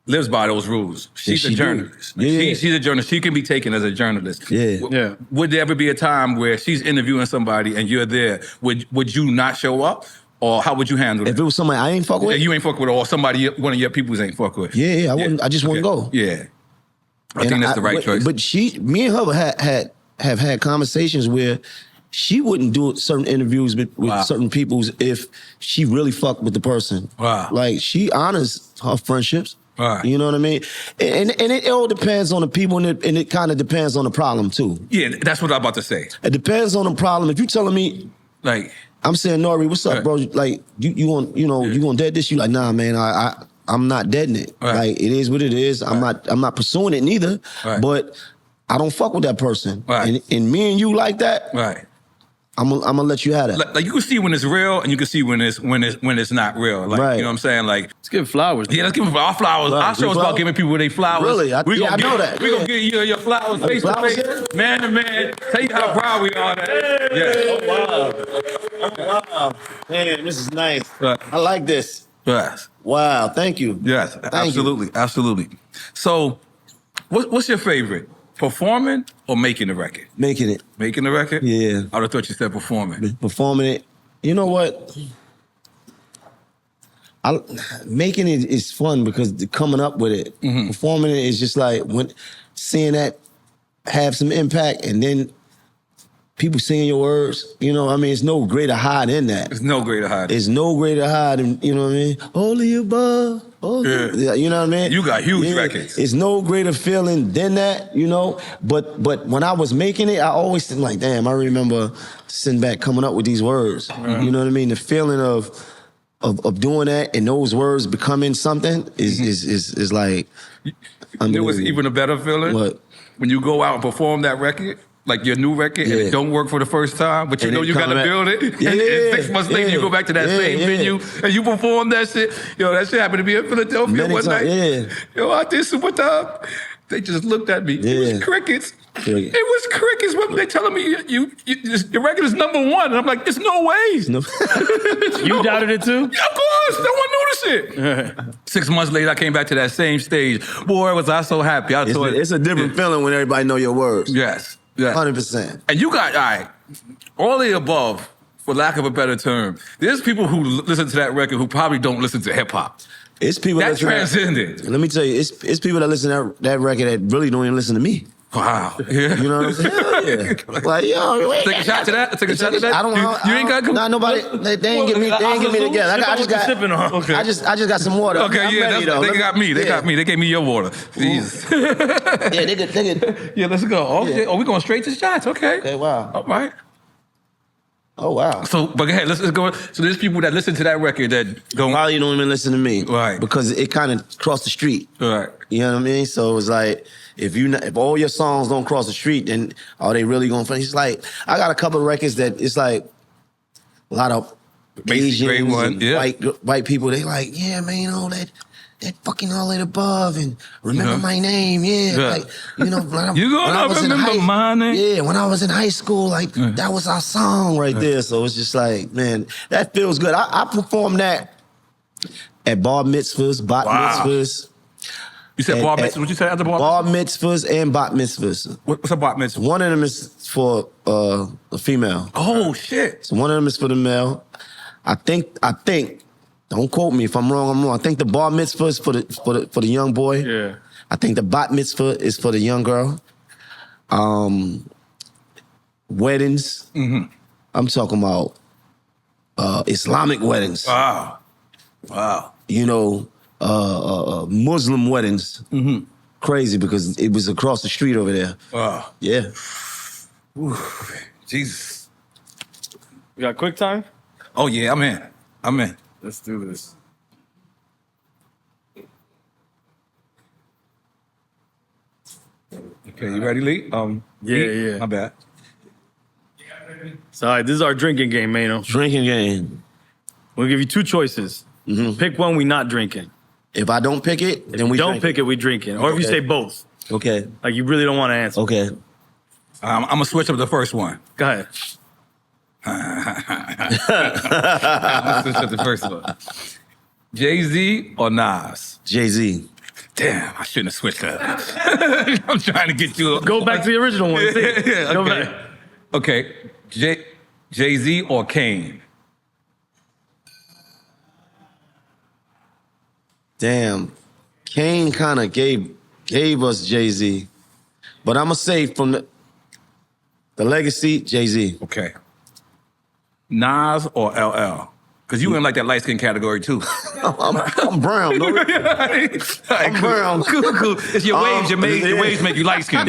S2: lives by those rules. She's a journalist. She's a journalist. She can be taken as a journalist. Would there ever be a time where she's interviewing somebody and you're there? Would you not show up? Or how would you handle it?
S4: If it was somebody I ain't fuck with?
S2: You ain't fuck with, or somebody, one of your peoples ain't fuck with.
S4: I wouldn't. I just wouldn't go.
S2: I think that's the right choice.
S4: But me and her have had conversations where she wouldn't do certain interviews with certain peoples if she really fucked with the person. Like, she honors her friendships. You know what I mean? And it all depends on the people, and it kind of depends on the problem too.
S2: Yeah, that's what I'm about to say.
S4: It depends on the problem. If you telling me,
S2: like,
S4: I'm saying, N.O.R.E, what's up, bro? Like, you want, you gonna dead this? You like, nah, man, I'm not deading it. Like, it is what it is. I'm not pursuing it neither. But I don't fuck with that person. And me and you like that. I'm gonna let you have that.
S2: Like, you can see when it's real, and you can see when it's not real. Like, you know what I'm saying? Like,
S3: let's give flowers.
S2: Yeah, let's give them our flowers. Our show's about giving people their flowers.
S4: Really? I know that.
S2: We're gonna give you your flowers face to face, man to man. Tell you how proud we are.
S4: Oh, wow. Man, this is nice. I like this.
S2: Yes.
S4: Wow, thank you.
S2: Yes, absolutely. So, what's your favorite? Performing or making the record?
S4: Making it.
S2: Making the record?
S4: Yeah.
S2: I would have thought you said performing.
S4: Performing it. You know what? Making it is fun because coming up with it. Performing it is just like seeing that have some impact, and then people singing your words. You know, I mean, it's no greater high than that.
S2: There's no greater high.
S4: There's no greater high than, you know what I mean? Holy above. You know what I mean?
S2: You got huge records.
S4: It's no greater feeling than that, you know? But when I was making it, I always think like, damn, I remember sitting back coming up with these words. You know what I mean? The feeling of doing that and those words becoming something is like,
S2: there was even a better feeling.
S4: What?
S2: When you go out and perform that record, like your new record, and it don't work for the first time, but you know you gotta build it. And 6 months later, you go back to that same venue and you perform that shit. Yo, that shit happened to be in Philadelphia one night. Yo, I did some, what the? They just looked at me. It was crickets. It was crickets. When they telling me your record is #1, and I'm like, there's no way.
S3: You doubted it too?
S2: Yeah, of course. No one noticed it. 6 months later, I came back to that same stage. Boy, was I so happy.
S4: It's a different feeling when everybody know your words.
S2: Yes.
S4: 100%.
S2: And you got, all the above, for lack of a better term. There's people who listen to that record who probably don't listen to hip hop.
S4: It's people
S2: that transcended.
S4: Let me tell you, it's people that listen to that record that really don't even listen to me.
S2: Wow. Yeah.
S4: You know what I'm saying? Like, yo, wait.
S2: Take a shot to that? Take a shot to that?
S4: I don't know.
S2: You ain't got to...
S4: Nah, nobody, they ain't get me together. I just got some water.
S2: Okay, they got me. They gave me your water. Jesus.
S4: They could.
S2: Yeah, let's go. Okay. Oh, we going straight to shots. Okay.
S4: Okay, wow.
S2: All right.
S4: Oh, wow.
S2: So, but go ahead, let's go. So there's people that listen to that record that don't...
S4: Probably don't even listen to me.
S2: Right.
S4: Because it kind of crossed the street.
S2: Right.
S4: You know what I mean? So it's like, if all your songs don't cross the street, then are they really going to... It's like, I got a couple of records that it's like a lot of Asians and white people, they like, yeah, man, you know, that fucking all it above and remember my name, like, you know,
S2: you gonna remember my name?
S4: Yeah, when I was in high school, like, that was our song right there. So it's just like, man, that feels good. I performed that at bar mitzvahs, bat mitzvahs.
S2: You said bar mitzvahs. What you said after bar mitzvahs?
S4: Bar mitzvahs and bat mitzvahs.
S2: What's a bar mitzvah?
S4: One of them is for a female.
S2: Oh shit!
S4: So one of them is for the male. I think. Don't quote me if I'm wrong. I'm wrong. I think the bar mitzvah is for the young boy.
S3: Yeah.
S4: I think the bat mitzvah is for the young girl. Weddings. Mm-hmm. I'm talking about Islamic weddings.
S2: Wow.
S4: You know, Muslim weddings. Mm-hmm. Crazy because it was across the street over there.
S2: Wow.
S4: Yeah.
S2: Ooh, Jesus.
S3: We got quick time?
S2: Oh yeah, I'm in.
S3: Let's do this.
S2: Okay, you ready, Lee?
S3: Yeah.
S2: My bad.
S3: So, all right, this is our drinking game, Maino.
S4: Drinking game.
S3: We'll give you two choices. Mm-hmm. Pick one, we not drinking.
S4: If I don't pick it, then we
S3: don't pick it, we drinking. Or if you say both.
S4: Okay.
S3: Like you really don't want to answer.
S4: Okay.
S2: I'm gonna switch up the first one.
S3: Go ahead.
S2: I'm gonna switch up the first one. Jay-Z or Nas?
S4: Jay-Z.
S2: Damn, I shouldn't have switched that. I'm trying to get you.
S3: Go back to the original one.
S2: Yeah,
S3: Go
S2: okay.
S3: back.
S2: Okay, Jay-Z or Kane?
S4: Damn. Kane kind of gave us Jay-Z. But I'm going to say from the legacy, Jay-Z.
S2: Okay. Nas or LL? Because you in like that light skin category too.
S4: I'm brown, though. I'm brown.
S2: Cool. It's your waves. Your waves make you light skinned.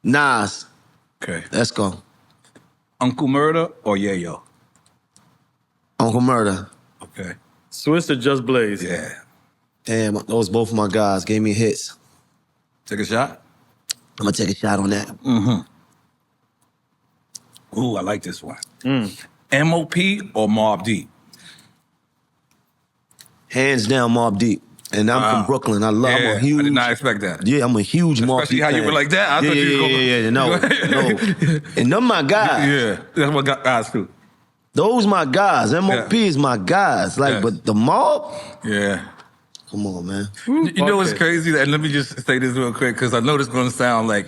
S4: Nas.
S2: Okay.
S4: Let's go.
S2: Uncle Murder or Yayo?
S4: Uncle Murder.
S2: Okay.
S3: Swiss or Just Blaze?
S2: Yeah.
S4: Damn, those both of my guys gave me hits.
S2: Take a shot?
S4: I'm going to take a shot on that.
S2: Mm-hmm. Ooh, I like this one. M.O.P. or Mobb Deep?
S4: Hands down, Mobb Deep. And I'm from Brooklyn. I'm a huge...
S2: I did not expect that.
S4: Yeah, I'm a huge Mobb
S2: Especially
S4: Deep
S2: how
S4: fan.
S2: you were like that. I thought you were going...
S4: No. And them my guys.
S2: Yeah, that's what guys do.
S4: Those my guys. M.O.P. is my guys. Like, but the Mobb...
S2: Yeah.
S4: Come on, man.
S2: You know what's crazy? And let me just say this real quick, because I know this is going to sound like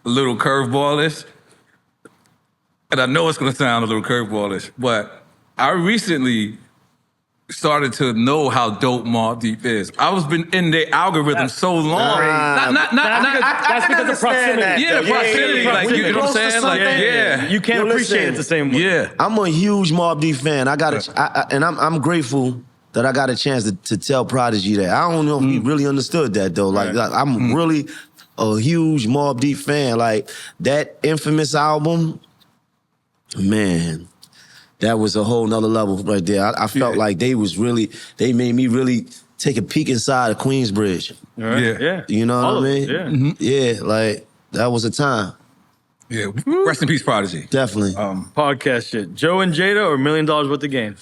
S2: a little curveballish. And I know it's going to sound a little curveballish, but I recently started to know how dope Mobb Deep is. I was been in their algorithm so long.
S3: That's because of proximity.
S2: Yeah, the proximity. Like, you know what I'm saying? Like, yeah.
S3: You can't appreciate it the same way.
S2: Yeah.
S4: I'm a huge Mobb Deep fan. I'm grateful that I got a chance to tell Prodigy that. I don't know if he really understood that though. Like I'm really a huge Mobb Deep fan. Like that infamous album, man, that was a whole nother level right there. I felt like they made me really take a peek inside of Queensbridge.
S3: Right. Yeah.
S4: You know what I mean?
S3: Yeah.
S4: Mm-hmm. Yeah, like that was a time.
S2: Yeah. Rest in peace, Prodigy.
S4: Definitely.
S3: Podcast shit. Joe and Jada or $1 Million Worth of Game?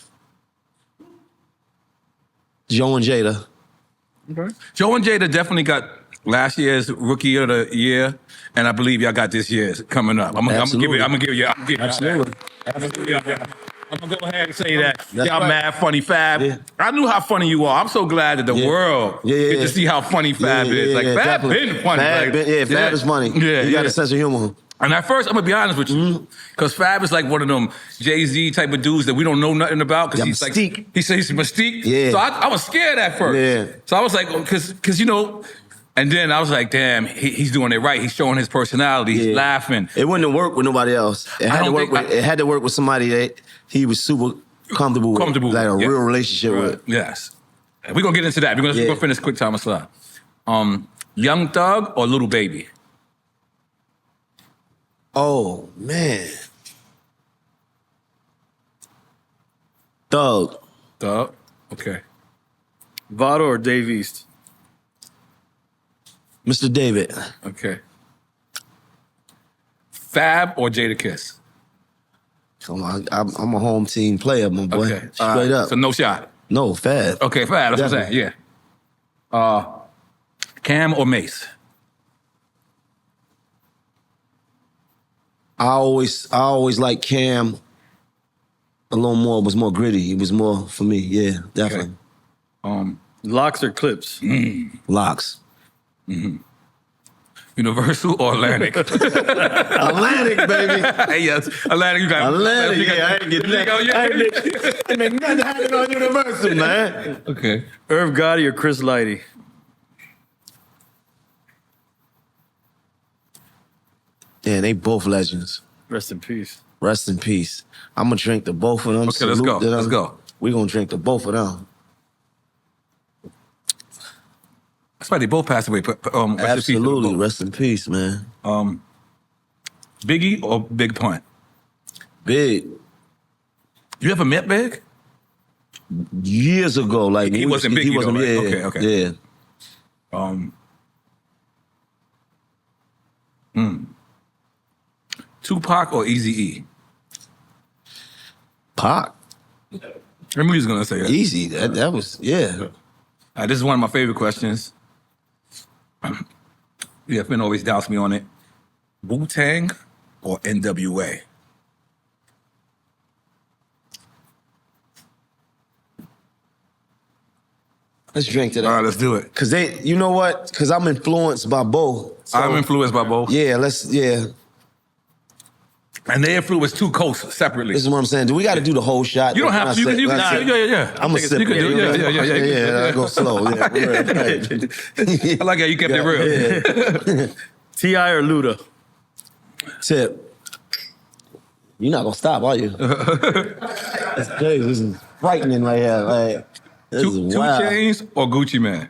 S4: Joe and Jada.
S2: Okay. Joe and Jada definitely got last year's Rookie of the Year, and I believe y'all got this year's coming up. I'm gonna give you.
S4: Absolutely.
S2: I'm gonna go ahead and say that. Y'all mad funny Fab. Yeah. I knew how funny you are. I'm so glad that the world get to see how funny Fab is. Like Fab been funny.
S4: Fab is funny.
S2: Yeah,
S4: he got a sense of humor.
S2: And at first, I'm gonna be honest with you, because Fab is like one of them Jay-Z type of dudes that we don't know nothing about. Because he's
S4: mystique.
S2: Like, he says he's mystique.
S4: Yeah.
S2: So I was scared at first.
S4: Yeah.
S2: So I was like, because you know, and then I was like, damn, he's doing it right. He's showing his personality. He's laughing.
S4: It wouldn't have worked with nobody else. It had to work with somebody that he was super comfortable with, like a real relationship with.
S2: Yes. We're gonna get into that. We're gonna finish quick time slide. Young Thug or Little Baby?
S4: Oh, man. Thug.
S2: Okay.
S3: Vado or Dave East?
S4: Mr. David.
S2: Okay. Fab or Jadakiss?
S4: Come on, I'm a home team player, my boy.
S2: Okay.
S4: Straight up.
S2: So no shot?
S4: No, Fab.
S2: Okay, Fab, that's what I'm saying, yeah. Cam or Mace?
S4: I always liked Cam a little more. It was more gritty. It was more for me. Yeah, definitely.
S3: Locks or clips?
S4: Locks.
S2: Universal or Atlantic?
S4: Atlantic, baby.
S2: Hey, yes, Atlantic. You got
S4: Atlantic.
S2: You got,
S4: Yeah, I ain't get that. I ain't make nothing happen on Universal, man.
S2: Okay.
S3: Irv Gotti or Chris Lighty?
S4: Yeah, they both legends.
S3: Rest in peace.
S4: Rest in peace. I'm gonna drink to both of them.
S2: Okay, let's go. Let's go.
S4: We're gonna drink to both of them.
S2: That's why they both passed away.
S4: Absolutely. Rest in peace, man.
S2: Biggie or Big Pun?
S4: Big.
S2: You ever met Big?
S4: Years ago, like
S2: He wasn't Biggie,
S4: He wasn't.
S2: though, right?
S4: Yeah,
S2: Okay.
S4: Yeah.
S2: Tupac or Eazy-E?
S4: Pac.
S2: I knew he was gonna say that.
S4: Easy. That was yeah.
S2: This is one of my favorite questions. EFN always doubts me on it. Wu-Tang or NWA?
S4: Let's drink to that.
S2: All right, let's do it.
S4: Cause you know what? Cause I'm influenced by both. So,
S2: I'm influenced by both.
S4: Yeah,
S2: And they influence two coasts separately.
S4: This is what I'm saying. Do we got to do the whole shot?
S2: You don't have to. You can yeah.
S4: I'm a sip.
S2: You can do it. Yeah.
S4: I go slow. Yeah, right.
S2: I like how you kept it real.
S4: Yeah.
S3: T.I. or Luda?
S4: Tip. You're not gonna stop, are you? That's crazy. This is frightening right here. Like, this is
S2: Two
S4: wild.
S2: Chainz or Gucci Man?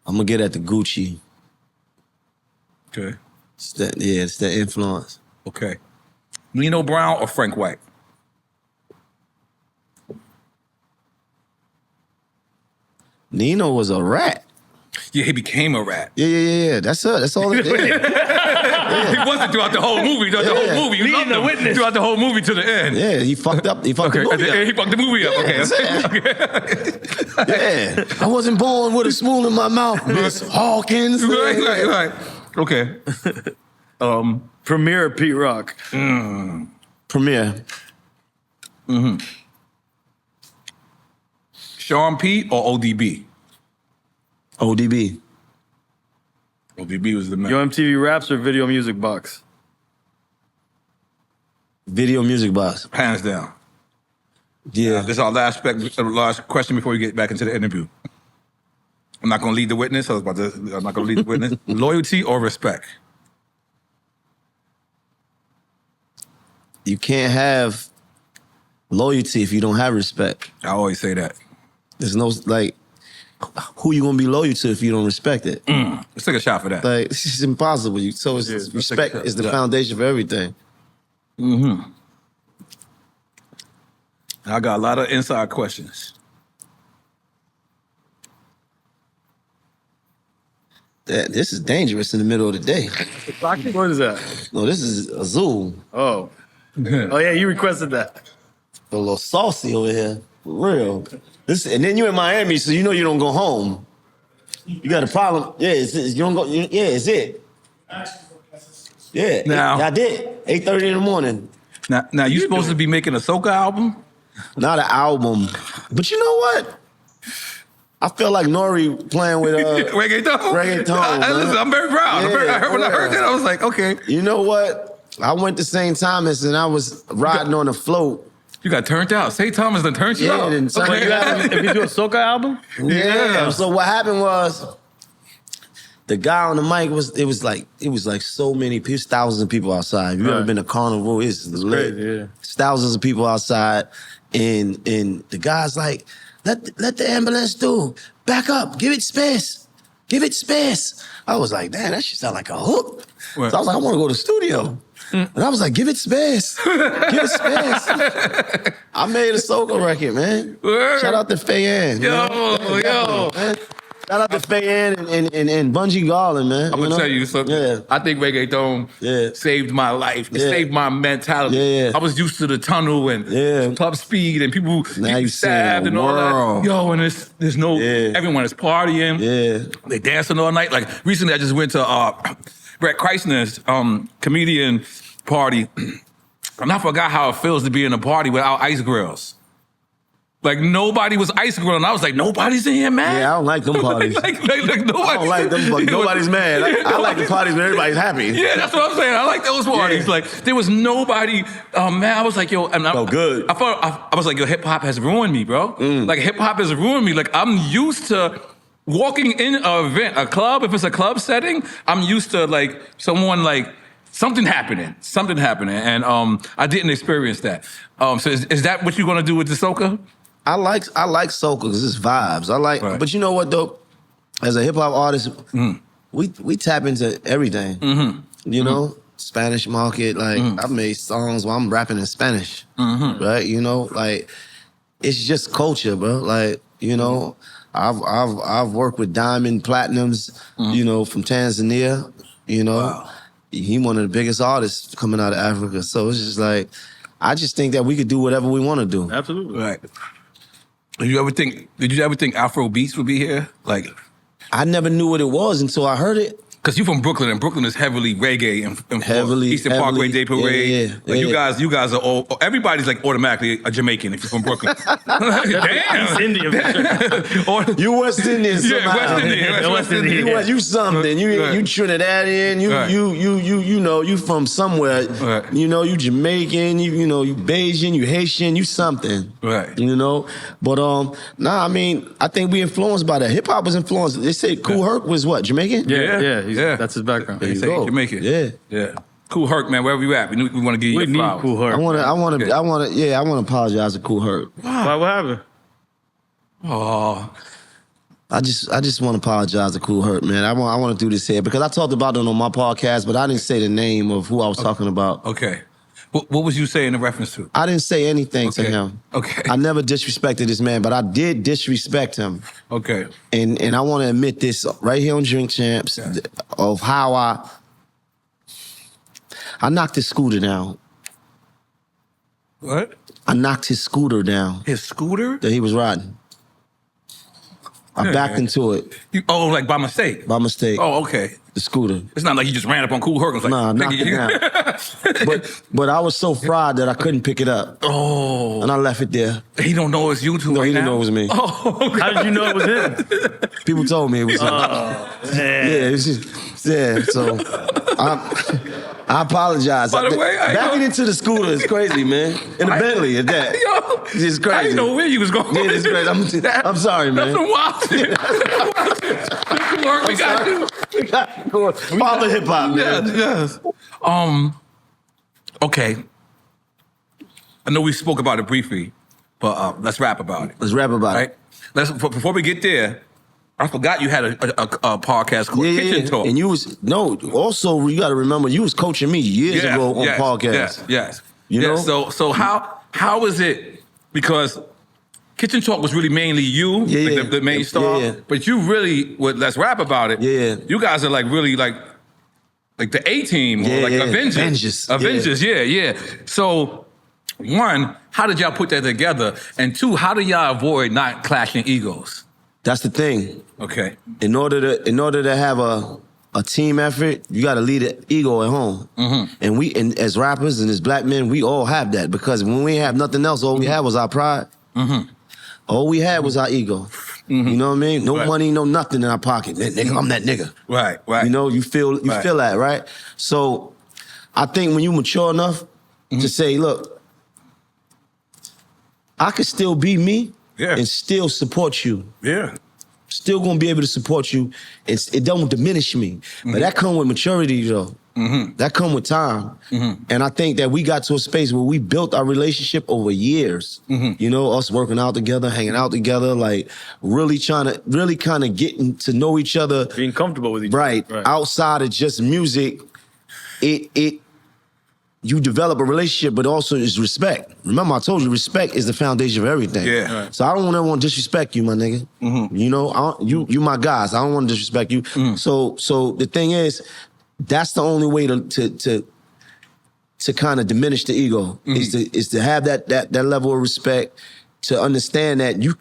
S4: I'm gonna get at the Gucci.
S2: Okay.
S4: It's that influence.
S2: Okay. Nino Brown or Frank White?
S4: Nino was a rat.
S2: Yeah, he became a rat.
S4: Yeah. That's it. That's all it did.
S2: He wasn't throughout the whole movie. Throughout the whole movie. You loved him.
S3: witness.
S2: Throughout the whole movie to the end.
S4: Yeah, he fucked up. He fucked
S2: Okay,
S4: the
S2: at
S4: movie
S2: the end,
S4: up.
S2: he fucked the movie up. Okay.
S4: Yeah. I wasn't born with a spoon in my mouth, Miss Hawkins.
S2: Right. Okay.
S3: Premier or Pete Rock?
S4: Premier.
S2: Sean P or ODB?
S4: ODB.
S2: ODB was the man.
S3: Yo MTV Raps or Video Music Box?
S4: Video music box.
S2: Hands down.
S4: Yeah.
S2: This is our last question before we get back into the interview. I'm not going to lead the witness. I'm not going to lead the witness. Loyalty or respect?
S4: You can't have loyalty if you don't have respect.
S2: I always say that.
S4: There's no, like, who you gonna be loyal to if you don't respect it?
S2: Let's take a shot for that.
S4: Like, it's impossible. Respect is the foundation for everything.
S2: I got a lot of inside questions.
S4: This is dangerous in the middle of the day.
S3: What is that?
S4: No, this is a zoo.
S3: Oh. Oh, yeah, you requested that.
S4: A little saucy over here. For real. And then you in Miami, so you know you don't go home. You got a problem. Yeah, you don't go. It's it. Yeah,
S2: Now-
S4: I did. 8:30 in the morning.
S2: Now you supposed to be making a soca album?
S4: Not an album. But you know what? I feel like N.O.R.E. playing with
S2: Reggaeton?
S4: Reggaeton, man.
S2: Listen, I'm very proud.
S4: Yeah,
S2: When I heard that, I was like, okay.
S4: You know what? I went to St. Thomas and I was riding on a float.
S2: You got turned out. St. Thomas done turned you out.
S4: And
S3: But you have, if you do a soca album?
S4: Yeah. So what happened was the guy on the mic it was like so many people, thousands of people outside. You ever been to Carnival? It's lit.
S3: Great, yeah.
S4: It's thousands of people outside. And the guy's like, let the ambulance through. Back up. Give it space. Give it space. I was like, damn, that shit sound like a hook.
S2: What?
S4: So I was like, I want to go to the studio. And I was like, give it space. Give it space. I made a soca record, man.
S2: Word.
S4: Shout out to Faye Ann.
S2: Yo.
S4: Man. Shout out to Faye Ann and Bungie Garland, man.
S2: I'm going to tell you something.
S4: Yeah.
S2: I think reggaeton saved my life. It
S4: Yeah.
S2: saved my mentality.
S4: Yeah.
S2: I was used to the tunnel and club speed and people
S4: Now you
S2: stabbed
S4: seeing
S2: and
S4: the
S2: all
S4: world.
S2: that. Yo, and there's no, everyone is partying.
S4: Yeah.
S2: They dancing all night. Like recently I just went to Brett Kreisner's comedian party. And I forgot how it feels to be in a party without ice grills. Like nobody was icicling, and I was like, nobody's in here, man.
S4: Yeah, I don't like them parties.
S2: like nobody.
S4: I don't like them. Nobody's mad. I like the parties where everybody's happy.
S2: Yeah, that's what I'm saying. I like those parties.
S4: Yeah.
S2: Like there was nobody. Man, I was like, yo, and
S4: good.
S2: I was like, yo, hip hop has ruined me, bro. Like hip hop has ruined me. Like I'm used to walking in an event, a club. If it's a club setting, I'm used to like someone like. Something happening, and I didn't experience that. So is that what you're gonna do with the soca?
S4: I like soca because it's vibes.
S2: Right.
S4: But you know what though? As a hip hop artist, we tap into everything. You know, Spanish market. Like I made songs where I'm rapping in Spanish, right? You know, like it's just culture, bro. Like you know, I've worked with Diamond Platinums, you know, from Tanzania. You know. Wow. He one of the biggest artists coming out of Africa. So it's just like, I just think that we could do whatever we want to do.
S3: Absolutely.
S2: Right. Did you ever think Afro beats would be here? Like,
S4: I never knew what it was until I heard it.
S2: Because you're from Brooklyn, and Brooklyn is heavily reggae and
S4: heavily
S2: Eastern Parkway Day Parade.
S4: Yeah.
S2: Like you guys are all, everybody's like automatically a Jamaican if you're from Brooklyn. Damn.
S3: East Indian.
S4: You West Indian somehow.
S2: Yeah, West Indian.
S4: You something. You Trinidadian. You know, you from somewhere.
S2: Right.
S4: You know, you Jamaican. You know, you Bayesian. You Haitian. You something.
S2: Right.
S4: You know, but nah. I mean, I think we influenced by that. Hip hop was influenced. They say Kool Herc was what, Jamaican?
S3: Yeah. That's his background.
S2: There you go. Jamaican.
S4: Yeah.
S2: Kool Herc, man, wherever you at, we want to give you flowers.
S3: Kool Herc.
S4: I want to apologize to Kool Herc.
S3: Why? What happened?
S2: Oh.
S4: I just want to apologize to Kool Herc, man. I want to do this here because I talked about it on my podcast, but I didn't say the name of who I was talking about.
S2: Okay. What was you saying in reference to?
S4: I didn't say anything to him.
S2: Okay.
S4: I never disrespected this man, but I did disrespect him.
S2: Okay.
S4: And I want to admit this right here on Drink Champs of how I knocked his scooter down.
S2: What?
S4: I knocked his scooter down.
S2: His scooter?
S4: That he was riding. I backed into it.
S2: Like by mistake?
S4: By mistake.
S2: Oh, okay.
S4: The scooter.
S2: It's not like you just ran up on Kool Herc and was like,
S4: nah, knocked it down. But I was so fried that I couldn't pick it up.
S2: Oh.
S4: And I left it there.
S2: He don't know it's you two
S4: No,
S2: right
S4: he didn't
S2: now?
S4: know it was me.
S2: Oh,
S3: How did you know it was him?
S4: People told me it was him. Yeah, it's just, so I apologize.
S2: By the way,
S4: backing into the scooter is crazy, man. In the Bentley at that.
S2: Yo,
S4: It's just crazy.
S2: I didn't know where you was going.
S4: Yeah, it's crazy. I'm sorry, man.
S2: That's some wild shit. Kool Herc, we got you.
S4: Father hip hop, man.
S2: Yes. Okay. I know we spoke about it briefly, but let's rap about it.
S4: Let's rap about
S2: right?
S4: it.
S2: Before we get there, I forgot you had a podcast called Kitchen Talk.
S4: And you was also you got to remember you was coaching me years ago on podcasts.
S2: Yes.
S4: You know?
S2: So how is it? Because Kitchen Talk was really mainly you, the main star.
S4: Yeah.
S2: But you really, Let's Rap About It.
S4: Yeah.
S2: You guys are like really like the A-team or like Avengers. Avengers, yeah. So, one, how did y'all put that together? And two, how do y'all avoid not clashing egos?
S4: That's the thing.
S2: Okay.
S4: In order to have a team effort, you got to lead an ego at home. Mm-hmm. And as rappers and as black men, we all have that because when we have nothing else, all we had was our pride. Mm-hmm. All we had was our ego. Mm-hmm. You know what I mean? No money, no nothing in our pocket. Nigga, I'm that nigga.
S2: Right.
S4: You know, you feel that, right? So I think when you mature enough to say, look, I could still be me and still support you.
S2: Yeah.
S4: Still gonna be able to support you. It don't diminish me. But that come with maturity though. Mm-hmm. That come with time. Mm-hmm. And I think that we got to a space where we built our relationship over years. Mm-hmm. You know, us working out together, hanging out together, like really kind of getting to know each other.
S3: Being comfortable with each other.
S4: Right. Outside of just music, you develop a relationship, but also is respect. Remember, I told you, respect is the foundation of everything.
S2: Yeah.
S4: Right. So I don't ever want to disrespect you, my nigga. Mm-hmm. You know, you my guys. I don't want to disrespect you. Mm-hmm. So the thing is, that's the only way to kind of diminish the ego is to have that level of respect, to understand that you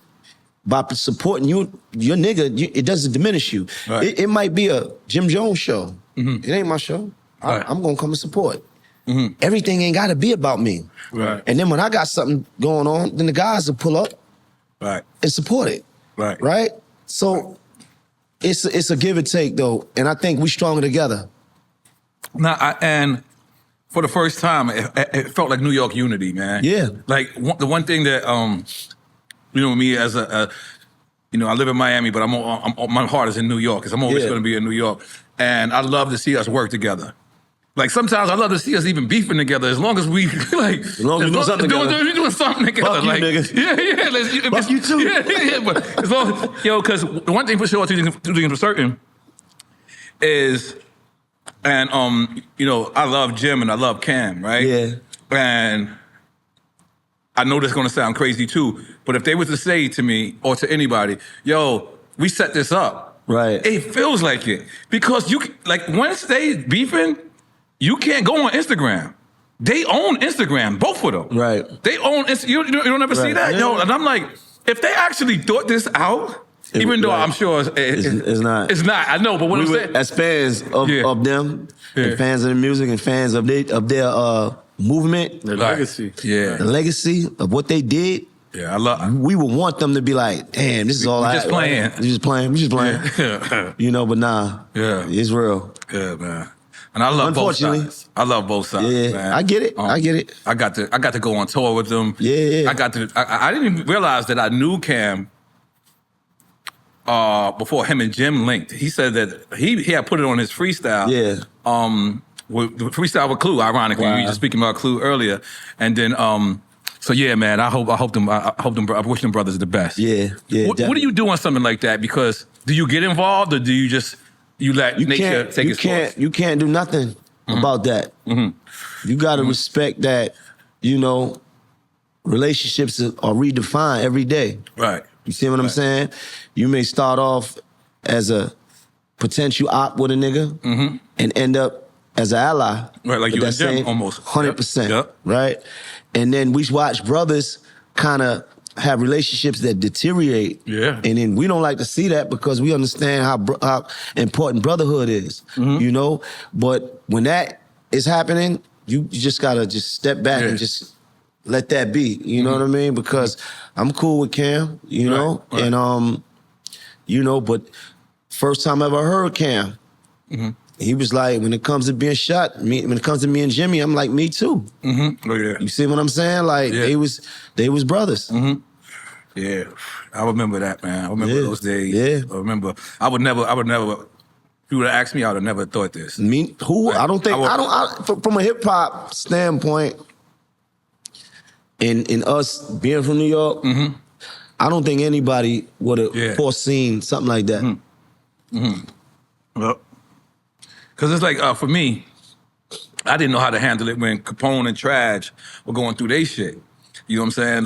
S4: by supporting your nigga, it doesn't diminish you. Right. It might be a Jim Jones show. Mm-hmm. It ain't my show. Right. I'm gonna come and support. Mm-hmm. Everything ain't gotta be about me.
S2: Right.
S4: And then when I got something going on, then the guys will pull up
S2: Right.
S4: and support it.
S2: Right.
S4: Right? So it's a give and take though, and I think we stronger together.
S2: And for the first time, it felt like New York unity, man.
S4: Yeah.
S2: Like the one thing that me as a I live in Miami, but my heart is in New York because I'm always going to be in New York, and I love to see us work together. Like sometimes I love to see us even beefing together as long as we like.
S4: As long as we doing something together.
S2: Fuck
S4: like,
S2: you, niggas. Yeah.
S4: Fuck you too.
S2: Yeah. But as long because the one thing for sure, two things for certain, is, and I love Jim and I love Cam, right?
S4: Yeah.
S2: And I know this is gonna sound crazy too, but if they was to say to me or to anybody, yo, we set this up.
S4: Right.
S2: It feels like it. Because once they beefing, you can't go on Instagram. They own Instagram, both of them.
S4: Right.
S2: They own you don't ever see that?
S4: Yeah.
S2: Yo, and I'm like, if they actually thought this out, even though I'm sure
S4: it's not.
S2: It's not, I know, but what I'm saying.
S4: As fans of them, and fans of the music, and fans of their movement,
S3: Their legacy.
S2: Yeah.
S4: the legacy of what they did.
S2: Yeah,
S4: we would want them to be like, damn, this is all
S2: we
S4: I
S2: just playing.
S4: We just playing.
S2: Yeah.
S4: But nah.
S2: Yeah.
S4: It's real.
S2: Yeah, man. And I love both sides. I love both sides,
S4: Yeah,
S2: man.
S4: I get it. I get it.
S2: I got to go on tour with them.
S4: Yeah.
S2: I didn't even realize that I knew Cam before him and Jim linked. He said that he had put it on his freestyle.
S4: Yeah.
S2: With freestyle with Clue, ironically.
S4: Wow.
S2: We were just speaking about Clue earlier. And then so yeah, man, I wish them brothers the best.
S4: Yeah.
S2: What do you do on something like that? Because do you get involved or do you just let nature take its course?
S4: You can't do nothing about that. You got to respect that, relationships are redefined every day.
S2: Right.
S4: You see what I'm saying? You may start off as a potential op with a nigga and end up as an ally.
S2: Right, like you and Jim almost.
S4: 100%.
S2: Yep.
S4: Right? And then we watch brothers kind of have relationships that deteriorate.
S2: Yeah.
S4: And then we don't like to see that because we understand how important brotherhood is, But when that is happening, you just got to just step back and just let that be. You know what I mean? Because I'm cool with Cam, know?
S2: Right.
S4: And, but first time I ever heard Cam, he was like, when it comes to being shot, when it comes to me and Jimmy, I'm like, me too.
S2: Oh, yeah.
S4: You see what I'm saying? Like, they was brothers.
S2: Yeah, I remember that, man. I remember those days.
S4: Yeah.
S2: I remember. I would never. If you would have asked me, I would have never thought this.
S4: Me, who?
S2: Right.
S4: I don't think. From a hip hop standpoint, in us being from New York, I don't think anybody would have foreseen something like that.
S2: Well, because it's like for me, I didn't know how to handle it when Capone and Traj were going through their shit. You know what I'm saying?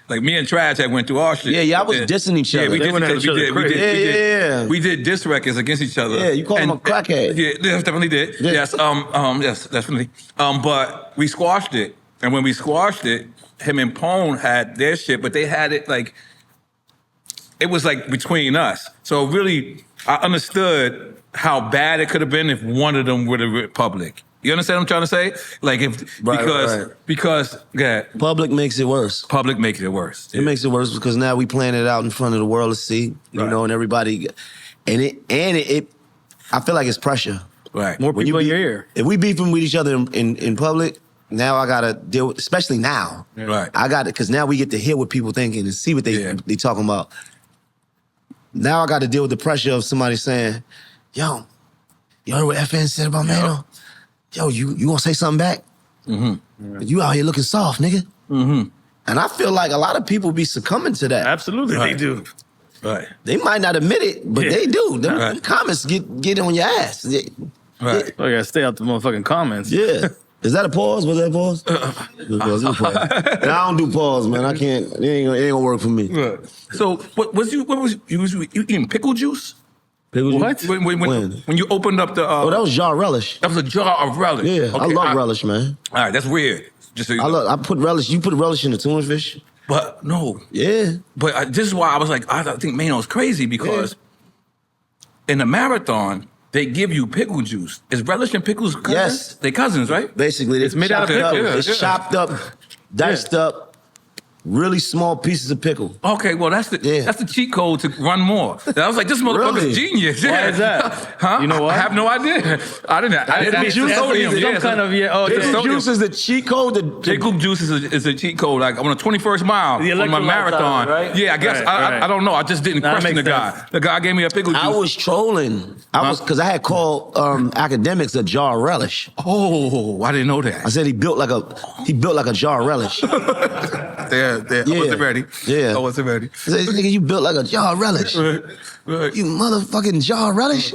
S2: Like me and Traj had went through our shit.
S4: Yeah, y'all was dissing each other.
S2: Yeah, we did each other. We did diss records against each other.
S4: Yeah, you called him a crackhead.
S2: Yeah, definitely did.
S4: Yeah.
S2: Yes, yes, definitely. But we squashed it, and when we squashed it, him and Pone had their shit, but they had it like it was like between us. So really, I understood how bad it could have been if one of them would have went public. You understand what I'm trying to say? Like because
S4: public makes it worse.
S2: Public makes it worse.
S4: It makes it worse because now we playing it out in front of the world to see, and everybody, and it I feel like it's pressure.
S2: Right.
S3: More people in your ear.
S4: If we beefing with each other in public, now I gotta deal with, especially now.
S2: Right.
S4: I got it because now we get to hear what people thinking and see what they talking about. Now I got to deal with the pressure of somebody saying, "Yo, you heard what FN said about Maino? Yo, you gonna say something back? You out here looking soft, nigga." And I feel like a lot of people be succumbing to that.
S3: Absolutely, they do.
S2: Right.
S4: They might not admit it, but they do. Them comments get on your ass.
S2: Right.
S3: Oh, you gotta stay out the motherfucking comments.
S4: Yeah. Is that a pause? Was that a pause? And I don't do pause, man. I can't. It ain't gonna work for me.
S2: Right. So what was you eating pickle juice?
S4: Pickle
S3: What?
S4: juice?
S2: When you opened up the
S4: that was jar relish.
S2: that was a jar of relish.
S4: Yeah,
S2: Okay,
S4: I love relish, man.
S2: All right, that's weird. Just so you know.
S4: I put relish. You put relish in the tuna fish?
S2: But no.
S4: Yeah.
S2: But this is why I was like, I think Maino's crazy because in the marathon, they give you pickle juice. Is relish and pickles cousins?
S4: Yes.
S2: They cousins, right?
S4: Basically,
S3: It's made out of
S4: chopped up.
S3: pickles.
S4: It's chopped up, diced up really small pieces of pickle.
S2: Okay, well that's the cheat code to run more. And I was like, this motherfucker's
S4: Really?
S2: genius.
S3: Why
S2: Yeah.
S3: is that?
S2: Huh?
S3: You know why?
S2: I have no idea. I didn't.
S3: Juice
S2: Sodium,
S3: is some
S2: yeah,
S3: kind of
S4: Pickle juice is the cheat code.
S2: Pickle juice is a cheat code. Like on the 21st mile
S3: The
S2: on my
S3: electrolyte
S2: marathon.
S3: side, right?
S2: Yeah, I guess
S3: Right.
S2: I don't know. I just didn't
S3: That
S2: question the
S3: makes
S2: guy.
S3: sense.
S2: The guy gave me a pickle juice.
S4: I was trolling. Because I had called academics a jar relish.
S2: Oh, I didn't know that.
S4: I said he built like a jar relish.
S2: Yeah. I wasn't ready.
S4: Yeah.
S2: I wasn't ready.
S4: I said, nigga, you built like a jar relish.
S2: Right.
S4: You motherfucking jar relish.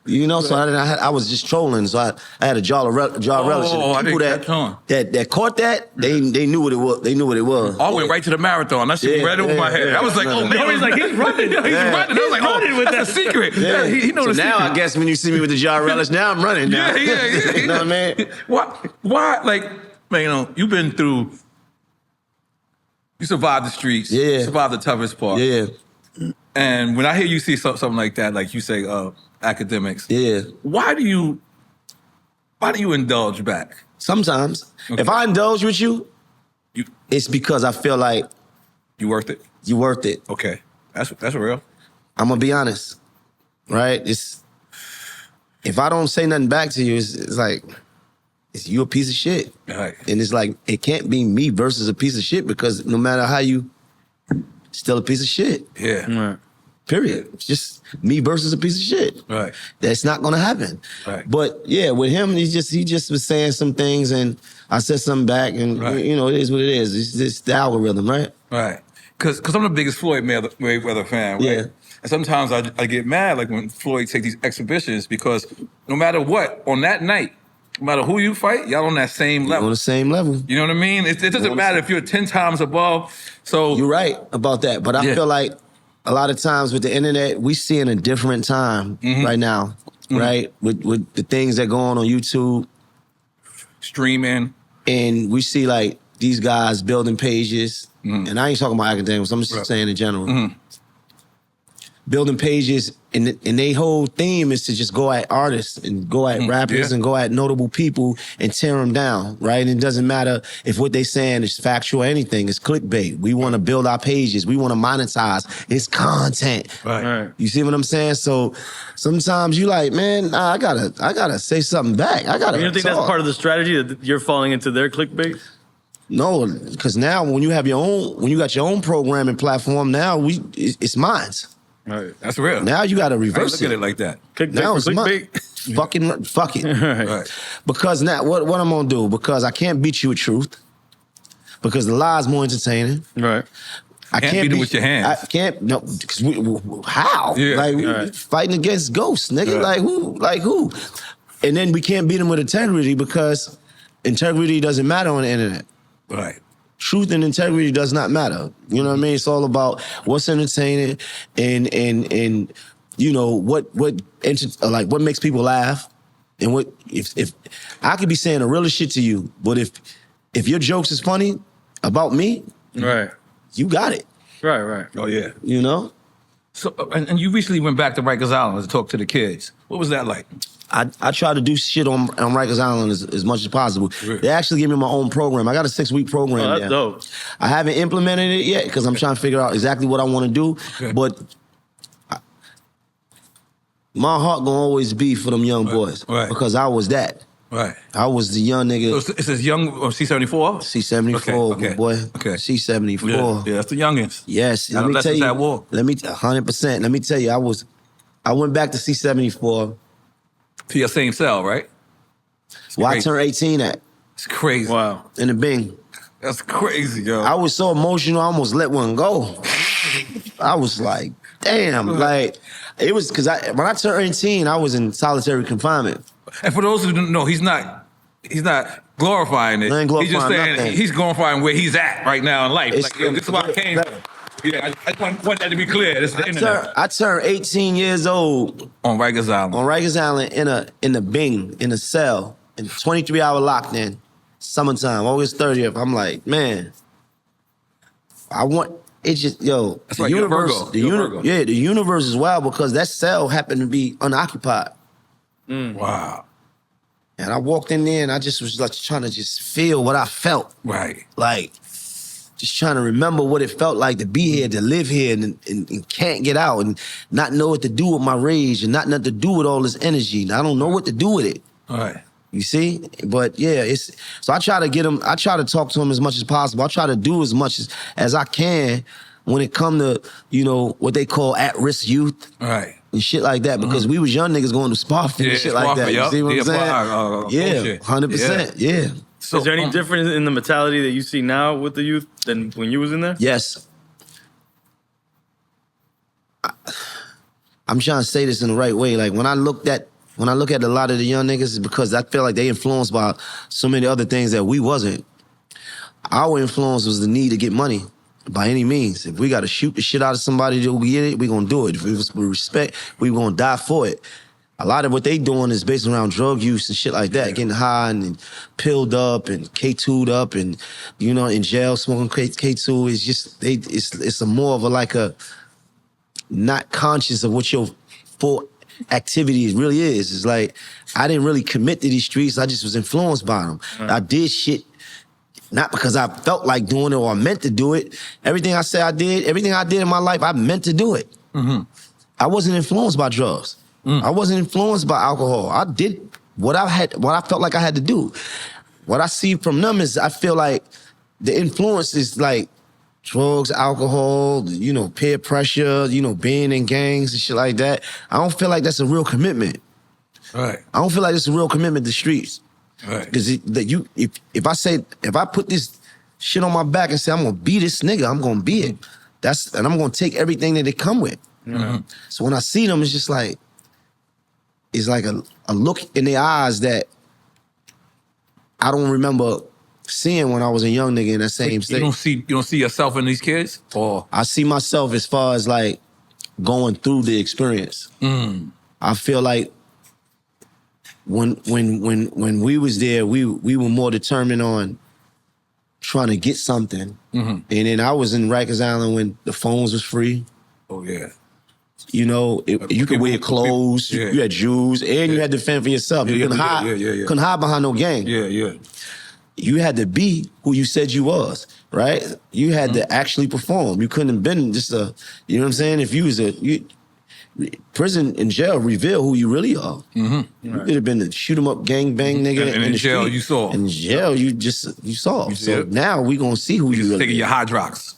S4: You know, so I was just trolling. So I had a jar relish. And the
S2: I
S4: people
S2: didn't catch on.
S4: that caught that, they knew what it was. They knew what it was.
S2: I went right to the marathon. That shit right over my head. I was like, oh man,
S3: He's like, he's running.
S2: he's running. I was like,
S3: running with
S2: that's a secret. Yeah, he knows
S4: So
S2: the
S4: now
S2: secret.
S4: I guess when you see me with the jar relish, now I'm running. Now.
S2: Yeah.
S4: You know what I mean?
S2: Why? Like, man, you know, you've been through. You survived the streets.
S4: Yeah.
S2: You survived the toughest part.
S4: Yeah.
S2: And when I hear you see something like that, like you say, academics.
S4: Yeah.
S2: Why do you indulge back?
S4: Sometimes.
S2: Okay.
S4: If I indulge with you,
S2: You
S4: it's because I feel like
S2: you worth it?
S4: you're worth it.
S2: Okay. That's real.
S4: I'm gonna be honest, right? If I don't say nothing back to you, it's like you a piece of shit,
S2: Right.
S4: and it's like it can't be me versus a piece of shit because no matter how you, still a piece of shit.
S2: Yeah.
S3: Right.
S4: Period. It's just me versus a piece of shit.
S2: Right.
S4: That's not gonna happen.
S2: Right.
S4: But yeah, with him, he just was saying some things, and I said something back, and
S2: Right.
S4: you know, it is what it is. It's the algorithm, right?
S2: Right. Because I'm the biggest Floyd Mayweather fan, right?
S4: Yeah.
S2: And sometimes I get mad like when Floyd take these exhibitions because no matter what, on that night, no matter who you fight, y'all on that same
S4: On
S2: level.
S4: the same level.
S2: You know what I mean? It doesn't matter if you're 10 times above. So
S4: You're right about that, but I
S2: Yeah.
S4: feel like a lot of times with the internet, we see in a different time right now, right? With the things that go on YouTube,
S2: streaming.
S4: and we see like these guys building pages, and I ain't talking about academics, I'm just saying in general. Building pages, and their whole theme is to just go at artists and go at rappers
S2: Yeah.
S4: and go at notable people and tear them down, right? And it doesn't matter if what they saying is factual or anything. It's clickbait. We want to build our pages. We want to monetize. It's content.
S2: Right.
S4: You see what I'm saying? So sometimes you like, man, nah, I gotta say something back. I gotta.
S3: You don't think that's
S4: talk.
S3: part of the strategy that you're falling into their clickbait?
S4: No, because now when you have when you got your own programming platform, now it's mine.
S2: Right. That's real.
S4: Now you got to
S2: I
S4: reverse
S2: look at it like that.
S3: Clickbait
S4: Now
S3: for
S4: it's mine.
S3: clickbait?
S4: Fuck it.
S2: Right.
S4: Because now, what I'm gonna do? Because I can't beat you with truth. Because the lie's more entertaining.
S3: Right.
S4: I
S2: Can't beat it with your hands.
S4: I can't. No, because how?
S2: Yeah,
S4: Like we
S3: right.
S4: fighting against ghosts, nigga.
S2: Right.
S4: Like who? And then we can't beat them with integrity because integrity doesn't matter on the internet.
S2: Right.
S4: Truth and integrity does not matter. You know what I mean? It's all about what's entertaining and you know what makes people laugh, and what if I could be saying the realest shit to you, but if your jokes is funny about me,
S3: Right.
S4: you got it.
S3: Right.
S2: Oh yeah.
S4: You know?
S2: So and you recently went back to Rikers Island to talk to the kids. What was that like?
S4: I try to do shit on Rikers Island as much as possible.
S2: Really?
S4: They actually gave me my own program. I got a 6-week program.
S3: Oh, that's
S4: there.
S3: dope.
S4: I haven't implemented it yet because I'm trying to figure out exactly what I want to do.
S2: Okay.
S4: But my heart gonna always be for them young boys.
S2: Right.
S4: Because I was that.
S2: Right.
S4: I was the young nigga.
S2: So it's this young C-74?
S4: C-74,
S2: Okay.
S4: my boy.
S2: Okay.
S4: C-74.
S2: Yeah, that's the youngins.
S4: Yes. Let me tell
S2: Lessons
S4: you.
S2: at war.
S4: 100%. Let me tell you, I went back to C-74.
S2: To your same cell, right?
S4: Well, I
S2: crazy.
S4: turned 18 at
S2: It's crazy.
S3: Wow.
S4: in the Bing.
S2: That's crazy, yo.
S4: I was so emotional, I almost let one go. I was like, damn. Like, it was because when I turned 18, I was in solitary confinement.
S2: And for those who don't know, he's not glorifying it.
S4: I ain't
S2: He's just
S4: glorifying
S2: saying
S4: nothing.
S2: he's glorifying where he's at right now in life.
S4: It's-
S2: Like, yo, this is where I came from. Yeah, I just want that to be clear. This is the internet.
S4: I turned 18 years old
S2: On Rikers Island.
S4: on Rikers Island in the Bing, in a cell, in 23-hour lockdown, summertime, August 30th. I'm like, man, it's just, yo,
S2: That's
S4: the
S2: right, you're a
S4: universe,
S2: Virgo. You're a Virgo.
S4: yeah, the universe is wild because that cell happened to be unoccupied.
S2: Wow.
S4: And I walked in there and I just was like trying to just feel what I felt.
S2: Right.
S4: Like, just trying to remember what it felt like to be here, to live here, and can't get out, and not know what to do with my rage, and not nothing to do with all this energy. And I don't know what to do with it.
S2: All right.
S4: You see? But yeah, so I try to get him, I try to talk to him as much as possible. I try to do as much as I can when it come to, you know, what they call at-risk youth.
S2: All right.
S4: And shit like that, because we was young niggas going to Spofford and shit like that. You see what I'm saying? Yeah, 100%. Yeah.
S3: So, is there any difference in the mentality that you see now with the youth than when you was in there?
S4: Yes. I'm trying to say this in the right way. Like when I look at a lot of the young niggas, it's because I feel like they influenced by so many other things that we wasn't. Our influence was the need to get money. By any means. If we got to shoot the shit out of somebody to get it, we going to do it. If it was with respect, we going to die for it. A lot of what they doing is based around drug use and shit like that, getting high and pilled up and K2'd up and, you know, in jail smoking K2. It's just, it's a more of a not conscious of what your full activity really is. It's like, I didn't really commit to these streets. I just was influenced by them. Right. I did shit not because I felt like doing it or I meant to do it. Everything I said I did, everything I did in my life, I meant to do it. Mm-hmm. I wasn't influenced by drugs. I wasn't influenced by alcohol. I did what I felt like I had to do. What I see from them is I feel like the influence is like drugs, alcohol, you know, peer pressure, you know, being in gangs and shit like that. I don't feel like that's a real commitment.
S2: Right.
S4: I don't feel like it's a real commitment to streets.
S2: Right.
S4: Because if I put this shit on my back and say I'm gonna be this nigga, I'm gonna be it. And I'm gonna take everything that they come with. Mm-hmm. So when I see them, it's just like it's like a look in their eyes that I don't remember seeing when I was a young nigga in that same state.
S2: You don't see yourself in these kids? Or
S4: I see myself as far as like going through the experience. I feel like when we was there, we were more determined on trying to get something. Mm-hmm. And then I was in Rikers Island when the phones was free.
S2: Oh yeah.
S4: You know, you could wear clothes, you had Jews, and you had to fend for yourself. You couldn't hide behind no gang.
S2: Yeah.
S4: You had to be who you said you was, right? You had to actually perform. You couldn't have been just you know what I'm saying? If you was prison and jail reveal who you really are. Mm-hmm. You could have been the shoot 'em up gang bang nigga.
S2: And in jail
S4: street.
S2: you saw.
S4: In jail you saw. So now we gonna see who you really
S2: taking
S4: are.
S2: your Hydrox.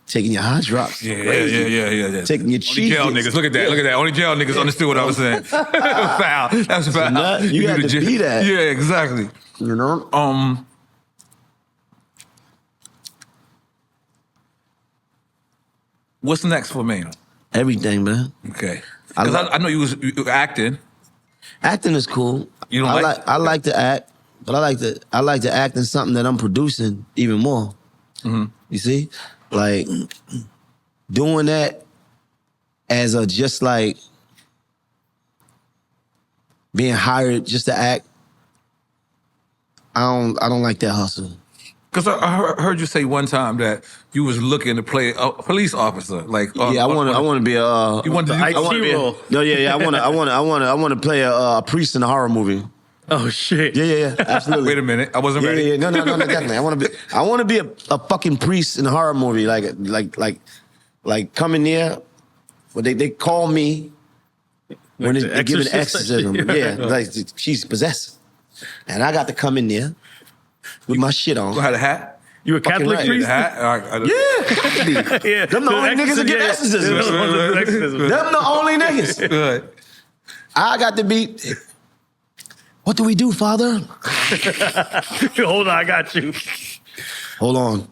S4: Taking your Hydrox.
S2: Yeah.
S4: Taking your cheese.
S2: Only jail niggas. Look at that. Only jail niggas understood what I was saying. Foul. That's foul.
S4: So you had to be that.
S2: Yeah, exactly.
S4: You know?
S2: What's next for Maino?
S4: Everything, man.
S2: Okay. Because I know you were acting.
S4: Acting is cool.
S2: You don't
S4: I like to act, but I like to act in something that I'm producing even more. Mm-hmm. You see? Like doing that as a just like being hired just to act. I don't like that hustle.
S2: Because I heard you say one time that you was looking to play a police officer. Like
S4: I want to be a.
S2: You want the IT
S3: role?
S4: No, yeah. I want to play a priest in a horror movie.
S3: Oh shit!
S4: Yeah, absolutely.
S2: Wait a minute, I wasn't ready.
S4: Yeah, no, definitely. I want to be a fucking priest in a horror movie, like coming there, but they call me when they give an exorcism. Yeah, like she's possessed, and I got to come in there with my shit on.
S2: You had a hat?
S3: You a Catholic priest?
S4: Yeah, yeah. Them the only niggas that get exorcisms. Them the only niggas.
S2: Good.
S4: I got to be. What do we do, Father?
S3: Hold on, I got you.
S4: Hold on.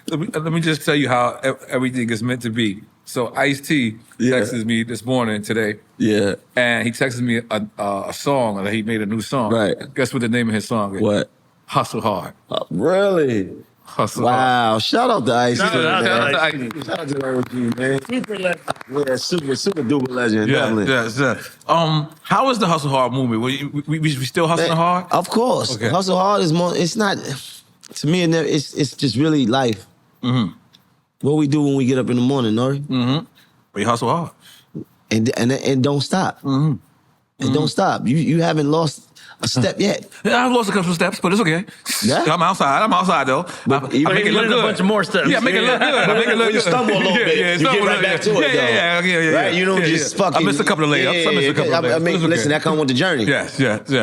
S2: Let me just tell you how everything is meant to be. So Ice-T texted me this morning today.
S4: Yeah.
S2: And he texted me a song, and he made a new song.
S4: Right.
S2: Guess what the name of his song is?
S4: What?
S2: Hustle Hard.
S4: Really?
S2: Hustle Hard.
S4: Wow. Shout out to Ice-T.
S3: Shout out to
S4: Ice-T. Shout out to OG, man.
S3: Super legend.
S4: Yeah, super duper legend. Definitely.
S2: Yeah. How is the Hustle Hard movement? We still hustling hard?
S4: Of course. Okay. Hustle hard is more, it's not, to me, it's just really life. Mm-hmm. What we do when we get up in the morning, N.O.R.E?
S2: Mm-hmm. We hustle hard.
S4: And don't stop. Mm-hmm. And don't stop. You haven't lost a step yet.
S2: Yeah, I lost a couple of steps, but it's okay.
S4: Yeah?
S2: I'm outside though.
S4: But
S2: I make it look
S3: a
S2: good.
S3: bunch of more steps.
S2: Yeah, make it look good. I make it look
S4: When you
S2: good.
S4: stumble a little bit, you get right back to it, though. Right? You don't just fucking...
S2: I missed a couple of layups. I missed a couple of layups.
S4: I mean, listen, that come with the journey.
S2: Yes.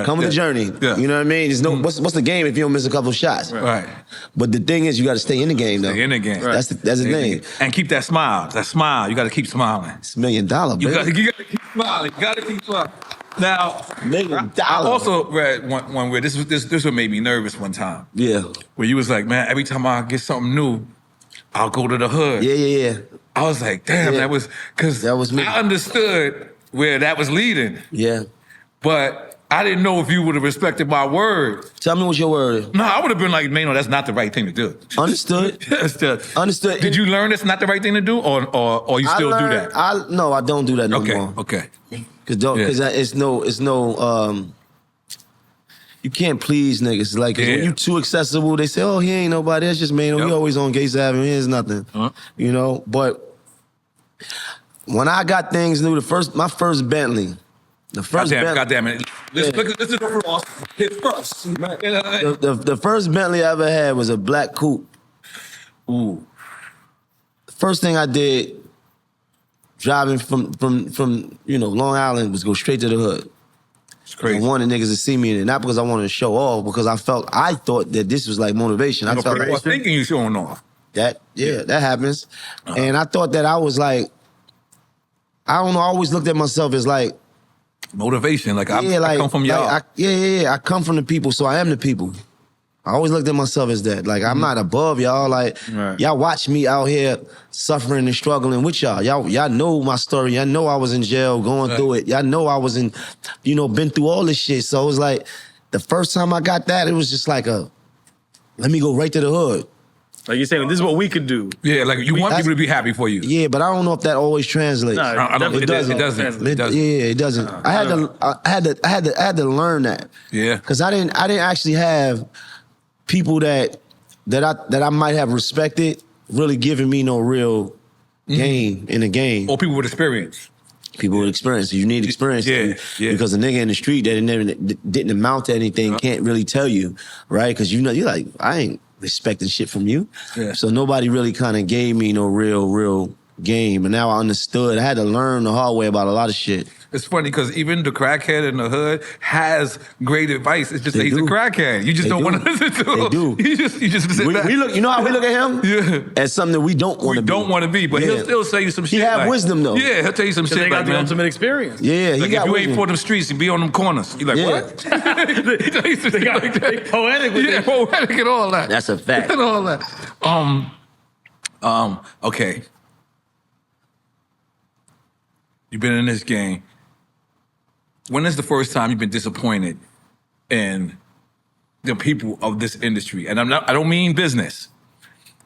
S4: Come with the journey.
S2: Yeah.
S4: You know what I mean? There's no... What's the game if you don't miss a couple of shots?
S2: Right.
S4: But the thing is, you got to stay in the game, though.
S2: Stay in the game.
S4: That's the thing.
S2: And keep that smile. That smile. You got to keep smiling.
S4: It's $1 million, baby.
S2: You got to keep smiling. You got to keep smiling. Now,
S4: $1 million.
S2: I also read one where this one made me nervous one time.
S4: Yeah.
S2: Where you was like, man, every time I get something new, I'll go to the hood.
S4: Yeah.
S2: I was like, damn, that was me. I understood where that was leading.
S4: Yeah.
S2: But I didn't know if you would have respected my word.
S4: Tell me what your word is.
S2: No, I would have been like, Maino, that's not the right thing to do.
S4: Understood. Understood.
S2: Did you learn it's not the right thing to do, or you still do that?
S4: No, I don't do that no more.
S2: Okay.
S4: Because it's no. You can't please niggas. Like, when you too accessible, they say, oh, he ain't nobody. That's just Maino. He always on Gates Avenue. Here's nothing. You know? But when I got things new, my first Bentley.
S2: Goddamn it. Let's go for hit first.
S4: The first Bentley I ever had was a black coupe.
S2: Ooh.
S4: The first thing I did driving from Long Island was go straight to the hood.
S2: It's crazy.
S4: I wanted niggas to see me in it, not because I wanted to show off, because I thought that this was like motivation. I was
S2: thinking you showing off.
S4: That happens. And I thought that I was like, I don't know, I always looked at myself as like,
S2: motivation, I come from y'all.
S4: I come from the people, so I am the people. I always looked at myself as that. Like, I'm not above y'all. Like, y'all watch me out here suffering and struggling with y'all. Y'all know my story. Y'all know I was in jail going through it. Y'all know I was in, been through all this shit. So it was like, the first time I got that, it was just like let me go right to the hood.
S3: Like you're saying, this is what we could do.
S2: Yeah, like you want people to be happy for you.
S4: Yeah, but I don't know if that always translates.
S2: No, it doesn't.
S4: Yeah, it doesn't. I had to learn that.
S2: Yeah,
S4: because I didn't actually have people that I might have respected really giving me no real game in the game.
S2: Or people with experience.
S4: People with experience. You need experience.
S2: Yeah.
S4: Because a nigga in the street that didn't amount to anything can't really tell you, right? Because you're like, I ain't expecting shit from you.
S2: Yeah.
S4: So nobody really kind of gave me no real game. And now I understood. I had to learn the hard way about a lot of shit.
S2: It's funny because even the crackhead in the hood has great advice. It's just that he's a crackhead. You just don't want to listen to him.
S4: They do.
S2: You just sit back.
S4: We look. You know how we look at him?
S2: Yeah.
S4: As something that we don't want to be.
S2: We don't want to be, but he'll still say you some shit.
S4: He have wisdom though.
S2: Yeah, he'll tell you some shit.
S3: They got the
S2: man,
S3: ultimate experience.
S4: Yeah, he
S2: like
S4: got
S2: if you
S4: wisdom.
S2: ain't for them streets, you be on them corners. You like what? He tell you some shit like that.
S3: They poetic with it.
S2: Poetic and all that.
S4: That's a fact.
S2: And all that. Okay. You've been in this game. When is the first time you've been disappointed in the people of this industry? And I don't mean business.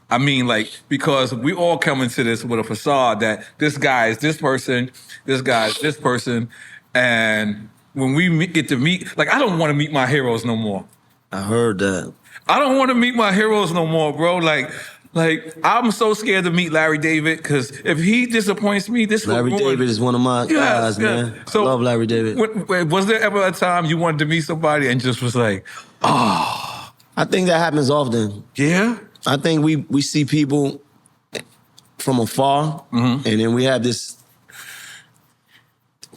S2: I mean because we all come into this with a facade that this guy is this person, this guy is this person. And when we get to meet, I don't want to meet my heroes no more.
S4: I heard that.
S2: I don't want to meet my heroes no more, bro. I'm so scared to meet Larry David because if he disappoints me,
S4: Larry David is one of my guys, man. So, I love Larry David.
S2: Was there ever a time you wanted to meet somebody and just was like, oh?
S4: I think that happens often.
S2: Yeah?
S4: I think we see people from afar, and then we have this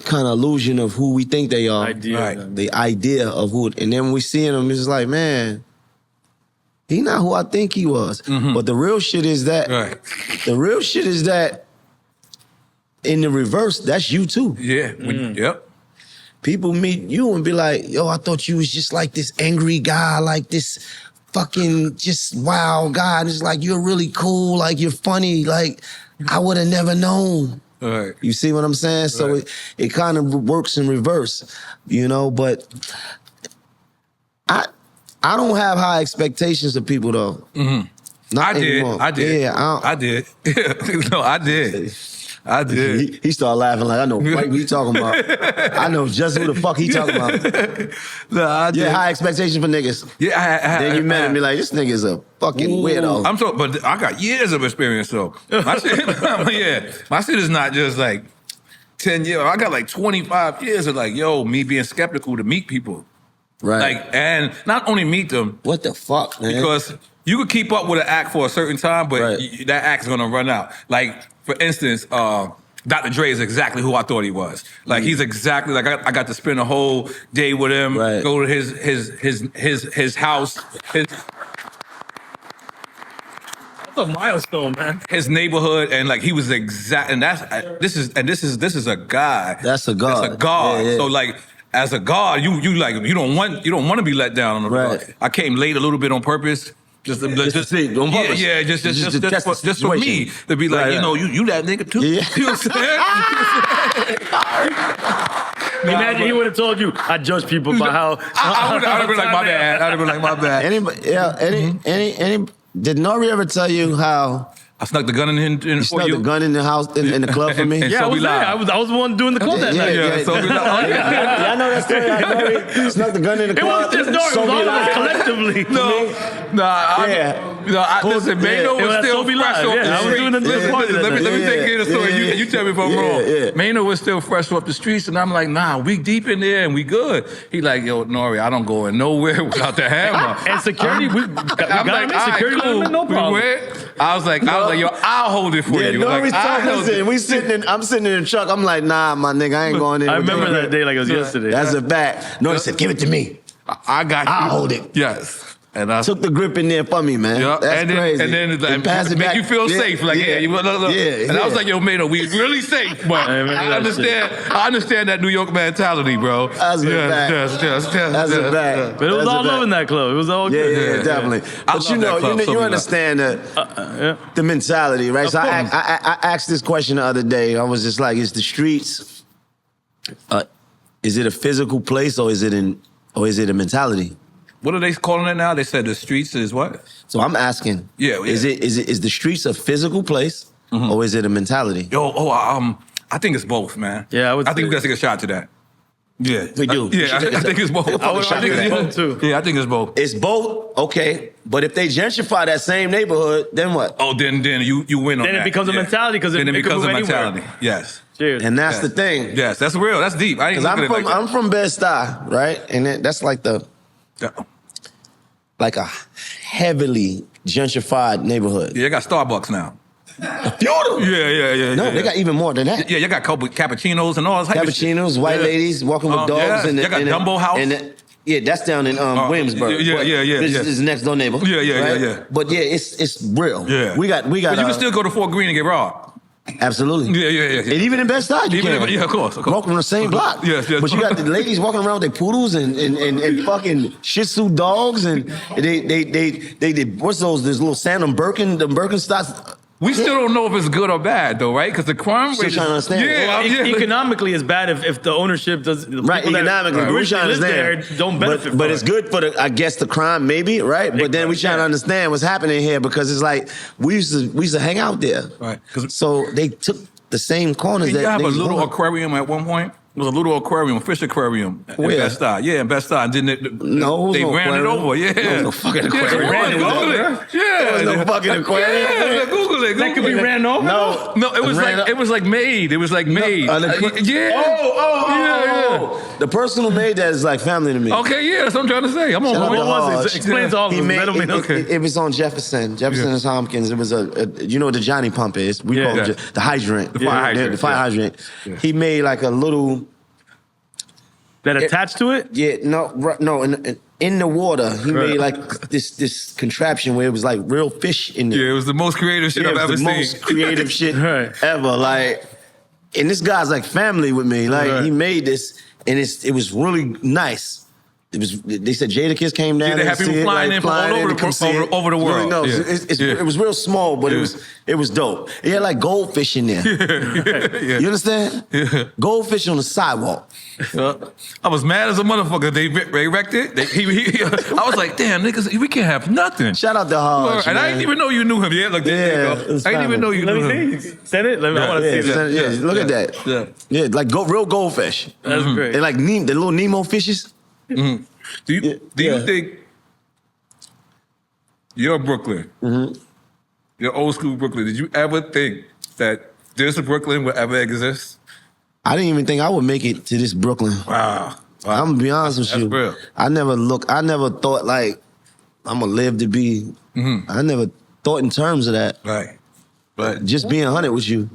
S4: kind of illusion of who we think they are. The idea of who, and then when we see them, it's like, man, he not who I think he was. But the real shit is that, in the reverse, that's you too.
S2: Yeah. Yep.
S4: People meet you and be like, yo, I thought you was just like this angry guy, like this fucking just wild guy. And it's like, you're really cool, like you're funny, like I would have never known.
S2: Right.
S4: You see what I'm saying? So it kind of works in reverse, but I don't have high expectations of people though. Not anymore.
S2: I did.
S4: Yeah,
S2: I did. No, I did. I did.
S4: He started laughing like, I know what he talking about. I know just who the fuck he talking about.
S2: No, I did.
S4: Yeah, high expectations for niggas.
S2: Yeah,
S4: then you met him and be like, this nigga's a fucking weirdo.
S2: But I got years of experience though. My shit, my shit is not just 10 years. I got 25 years of me being skeptical to meet people.
S4: Right.
S2: Like, and not only meet them.
S4: What the fuck, man?
S2: Because you could keep up with an act for a certain time, but that act's gonna run out. Like, for instance, Dr. Dre is exactly who I thought he was. Like, he's exactly like I got to spend a whole day with him, go to his house,
S3: That's a milestone, man.
S2: his neighborhood, and like he was exact. And this is a god.
S4: That's a god.
S2: That's a god.
S4: Yeah, yeah.
S2: So like, as a god, you don't want to be let down on the road. I came late a little bit on purpose. Just for me to be like, you that nigga too.
S4: Yeah.
S2: You know what I'm saying?
S3: Imagine he would have told you, I judge people by how.
S2: I would have been like, my bad. I'd have been like, my bad.
S4: Any did N.O.R.E. ever tell you how
S2: I snuck the gun in
S4: you
S2: for
S4: snuck
S2: you?
S4: the gun in the house in the club for me?
S2: And
S3: Yeah,
S2: so
S3: I was
S2: we
S3: there.
S2: live.
S3: I was the one doing the club that night.
S2: Yeah, so we live.
S4: Yeah, I know that story. N.O.R.E. snuck the gun in the
S3: It
S4: club.
S3: wasn't just N.O.R.E. It was all of us collectively.
S2: Listen, Maino was still fresh off the
S3: I was doing the party.
S2: Let me take care of the story. You tell me if I'm wrong.
S4: Yeah.
S2: Maino was still fresh off the streets, and I'm like, nah, we deep in there and we good. He like, yo, N.O.R.E., I don't go in nowhere without the hammer.
S3: And security, we got
S2: I'm like,
S3: him. Security,
S2: cool.
S3: no problem.
S2: We went. I was like, yo, I'll hold it for you.
S4: N.O.R.E.
S2: Like,
S4: I'm sitting in the truck. I'm like, nah, my nigga, I ain't going in.
S3: I remember that day like it was yesterday.
S4: That's a fact. N.O.R.E. said, give it to me.
S2: I got you.
S4: I'll hold it.
S2: Yes. And I
S4: Took the grip in there for me, man.
S2: yeah,
S4: That's crazy.
S2: And then
S4: pass it
S2: make
S4: back.
S2: you feel safe. Like, and I was like, yo, Maino, we really safe, but I understand that New York mentality, bro.
S4: That's a fact. That's a fact.
S3: But it was all love in that club. It was all good.
S4: Yeah, definitely. But you understand the mentality, right? So I asked this question the other day. I was just like, is the streets, is it a physical place or is it a mentality?
S2: What are they calling it now? They said the streets is what?
S4: So I'm asking, is the streets a physical place or is it a mentality?
S2: I think it's both, man.
S3: Yeah,
S2: I think we gotta take a shot to that. Yeah,
S4: we do.
S2: I think it's both.
S4: I think it's both
S3: too.
S2: Yeah, I think it's both.
S4: It's both, okay. But if they gentrify that same neighborhood, then what?
S2: Oh, then you win on that.
S3: Then it becomes a mentality because
S2: then it becomes a
S3: mentality.
S2: mentality. Yes.
S3: Cheers.
S4: And that's the thing.
S2: Yes, that's real. That's deep. I ain't looking at it like that.
S4: I'm from Bed-Stuy, right? And that's like like a heavily gentrified neighborhood.
S2: Yeah, they got Starbucks now.
S4: Beautiful.
S2: Yeah.
S4: No, they got even more than that.
S2: Yeah, you got cappuccinos and all that type of shit.
S4: Cappuccinos, white ladies walking with dogs.
S2: Yeah. You got Dumbo House.
S4: Yeah, that's down in Williamsburg.
S2: Yeah.
S4: This is the next door neighbor.
S2: Yeah.
S4: But yeah, it's real.
S2: Yeah.
S4: We got.
S2: But you can still go to Fort Greene and get robbed.
S4: Absolutely.
S2: Yeah.
S4: And even in Bed-Stuy, you can.
S2: Yeah, of course.
S4: Walking on the same block.
S2: Yes.
S4: But you got the ladies walking around with their poodles and fucking Shih Tzu dogs and they what's those? There's little Sam Birkenstocks.
S2: We still don't know if it's good or bad, though, right? Because the crime rate.
S4: Still trying to understand.
S3: Well, economically, it's bad if the ownership does.
S4: Right, economically, we're trying to understand.
S3: Don't benefit.
S4: But it's good for the crime, maybe, right? But then we trying to understand what's happening here because it's like we used to hang out there,
S2: right?
S4: So they took the same corners.
S2: Did you have a little aquarium at one point? It was a little aquarium, fish aquarium in Bed-Stuy. Yeah, in Bed-Stuy. And then they ran it over. Yeah.
S4: There was no fucking aquarium.
S2: Google it. Yeah.
S4: There was no fucking aquarium.
S2: Yeah, Google it.
S3: That could be ran over?
S2: No, it was like made. It was like made. Yeah.
S4: Oh. The person who made that is like family to me.
S2: Okay, yeah, that's what I'm trying to say. I'm on
S3: What was it? Explains all of them.
S4: It was on Jefferson and Tompkins. It was you know what the Johnny Pump is? We call it the hydrant. The fire hydrant. He made like a little...
S3: That attached to it?
S4: Yeah, no. In the water, he made like this contraption where it was like real fish in there.
S2: Yeah, it was the most creative shit I've ever seen.
S4: The most creative shit ever. Like, and this guy's like family with me. Like, he made this, and it was really nice. They said Jadakiss came down.
S2: Yeah, they had people flying in from all over the world.
S4: No, it was real small, but it was dope. It had like goldfish in there. You understand?
S2: Yeah.
S4: Goldfish on the sidewalk.
S2: I was mad as a motherfucker. They wrecked it. I was like, damn, niggas, we can't have nothing.
S4: Shout out to Hodge,
S2: and I didn't even know you knew him. Yeah, look, I didn't even know you knew him.
S3: Send it. I want to see that.
S4: Yeah, look at that. Yeah, like real goldfish.
S3: That's great.
S4: And like the little Nemo fishes.
S2: Mm-hmm. Do you think you're Brooklyn? Mm-hmm. You're old school Brooklyn. Did you ever think that this Brooklyn would ever exist?
S4: I didn't even think I would make it to this Brooklyn.
S2: Wow. Wow.
S4: I'm gonna be honest with you.
S2: Real.
S4: I never thought like I'm gonna live to be. I never thought in terms of that.
S2: Right. But
S4: Just being 100 with you.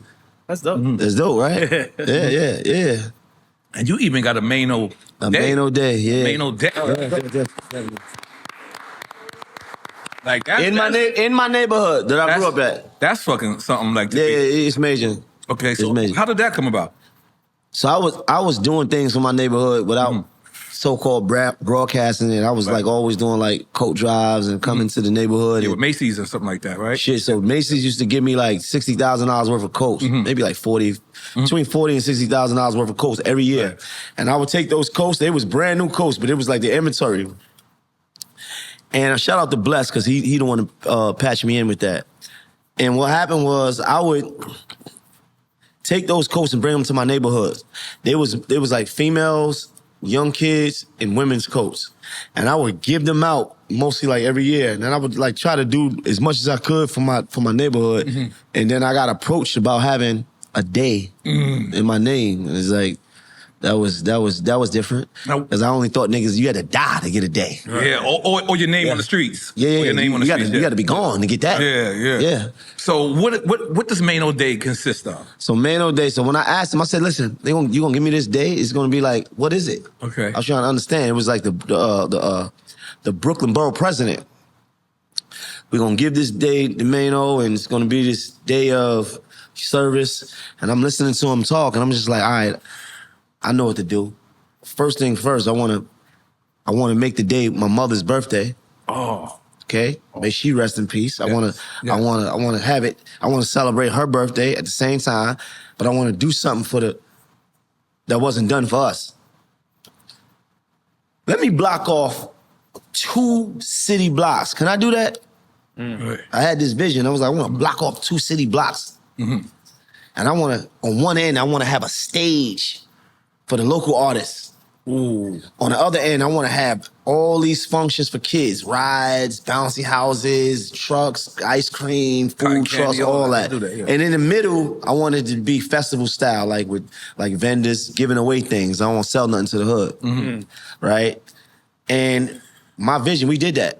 S3: That's dope.
S4: That's dope, right? yeah.
S2: and you even got a Maino
S4: A
S2: day.
S4: Maino day, yeah.
S2: Maino day. Like that's,
S4: In my neighborhood that I grew up at.
S2: That's fucking something like
S4: Yeah,
S2: that.
S4: it's major.
S2: Okay, so
S4: It's major.
S2: how did that come about?
S4: So I was doing things for my neighborhood without so-called broadcasting it. I was like always doing like coat drives and coming to the neighborhood.
S2: Yeah,
S4: and
S2: with Macy's and something like that, right?
S4: shit. So Macy's used to give me like $60,000 worth of coats, maybe like 40, between $40 and $60,000 worth of coats every year.
S2: Right.
S4: And I would take those coats. They was brand new coats, but it was like the inventory. And shout out to Bless because he don't want to patch me in with that. And what happened was I would take those coats and bring them to my neighborhoods. There was like females, young kids, and women's coats. And I would give them out mostly like every year. And then I would like try to do as much as I could for my neighborhood. And then I got approached about having a day in my name. And it's like that was different. Because I only thought niggas you had to die to get a day.
S2: Yeah, or your name on the streets.
S4: Yeah,
S2: Or your name on the streets.
S4: You got to be gone to get that.
S2: Yeah. So what does Maino Day consist of?
S4: So Maino Day. So when I asked him, I said, "Listen, you gonna give me this day? It's gonna be like, what is it?"
S2: Okay.
S4: I was trying to understand. It was like the Brooklyn Borough president. We're gonna give this day to Maino, and it's gonna be this day of service. And I'm listening to him talk, and I'm just like, all right, I know what to do. First thing first, I wanna make the day my mother's birthday.
S2: Oh.
S4: Okay, may she rest in peace. I wanna have it. I wanna celebrate her birthday at the same time, but I wanna do something that wasn't done for us. Let me block off 2 city blocks. Can I do that?
S2: Right.
S4: I had this vision. I was like, I wanna block off 2 city blocks. And I wanna, on one end, I wanna have a stage for the local artists.
S2: Ooh.
S4: On the other end, I want to have all these functions for kids: rides, bouncy houses, trucks, ice cream, food trucks, all that.
S2: Yeah.
S4: And in the middle, I wanted it to be festival style, like with like vendors giving away things. I don't want to sell nothing to the hood, right? And my vision, we did that.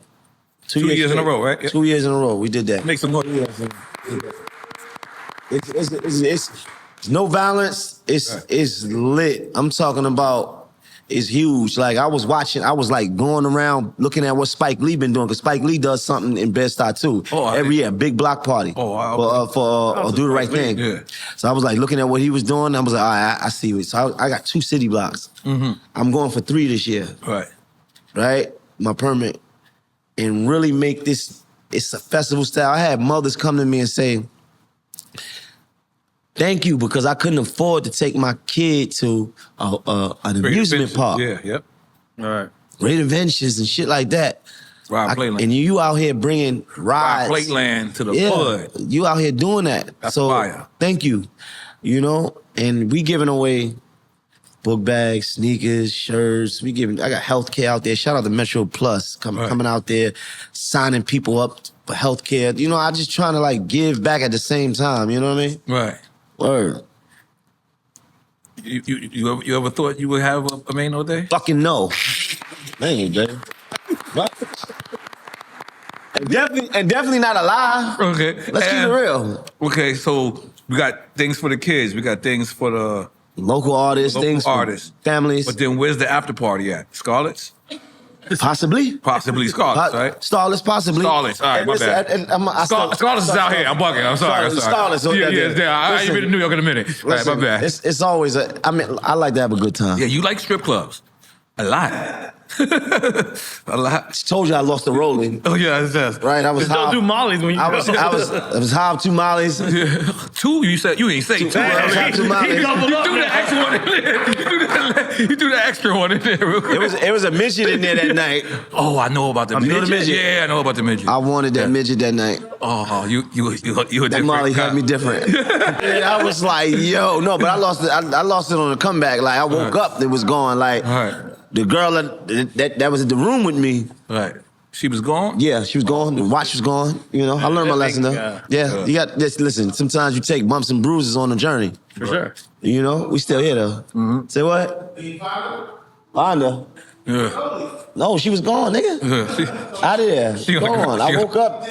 S2: 2 years in a row, right?
S4: 2 years in a row, we did that.
S2: Make some more.
S4: It's no violence. It's lit. I'm talking about. Is huge. Like I was like going around looking at what Spike Lee been doing, because Spike Lee does something in Bed-Stuy too. Every year, big block party. For Do the Right Thing.
S2: Yeah.
S4: So I was like looking at what he was doing. I was like, all right, I see it. So I got 2 city blocks. I'm going for 3 this year. Right? My permit. And really make this, it's a festival style. I had mothers come to me and say, thank you, because I couldn't afford to take my kid to an amusement park.
S2: Yeah, yep.
S3: All right.
S4: Great Adventures and shit like that.
S2: Ride Playland.
S4: And you out here bringing rides.
S2: Ride Playland to the hood.
S4: You out here doing that.
S2: That's
S4: so
S2: fire.
S4: Thank you. You know, and we giving away book bags, sneakers, shirts. I got healthcare out there. Shout out to Metro Plus coming out there, signing people up for healthcare. You know, I just trying to like give back at the same time. You know what I mean?
S2: Right.
S4: Word.
S2: You ever thought you would have a Maino Day?
S4: Fucking no. Man, baby. What? And definitely not a lie.
S2: Okay.
S4: Let's keep it real.
S2: Okay, so we got things for the kids. We got things for the
S4: local artists, things for families.
S2: But then where's the after party at? Scarlett's?
S4: Possibly.
S2: Possibly Scarlett's, right?
S4: Starlett's, possibly.
S2: Starlett's, all right, my bad. Scarlett's is out here. I'm bugging. I'm sorry.
S4: Starlett's.
S2: Yeah. I ain't been to New York in a minute. Right, my bad.
S4: It's always I like to have a good time.
S2: Yeah, you like strip clubs. A lot. A lot.
S4: Told you I lost the rolling.
S2: Oh yeah, it does.
S4: Right, I was high.
S3: Don't do mollies when you
S4: I was high of 2 mollies.
S2: 2? You said you ain't say 2.
S4: I was high of 2 mollies.
S2: You threw the extra one in there. You threw the extra one in there real quick.
S4: It was a midget in there that night.
S2: Oh, I know about the midget.
S4: You know the midget?
S2: Yeah, I know about the midget.
S4: I wanted that midget that night.
S2: Oh, you a different
S4: That Molly
S2: guy.
S4: had me different. And I was like, yo, no, but I lost it. I lost it on the comeback. Like I woke up, it was gone. Like the girl that was in the room with me.
S2: Right. She was gone?
S4: Yeah, she was gone. The watch was gone. You know, I learned my lesson though. Yeah, you got this. Listen, sometimes you take bumps and bruises on the journey.
S3: For sure.
S4: You know, we still here though. Say what? Wanda.
S2: Yeah.
S4: No, she was gone, nigga.
S2: Yeah.
S4: Out of there.
S2: She
S4: Gone. I woke up.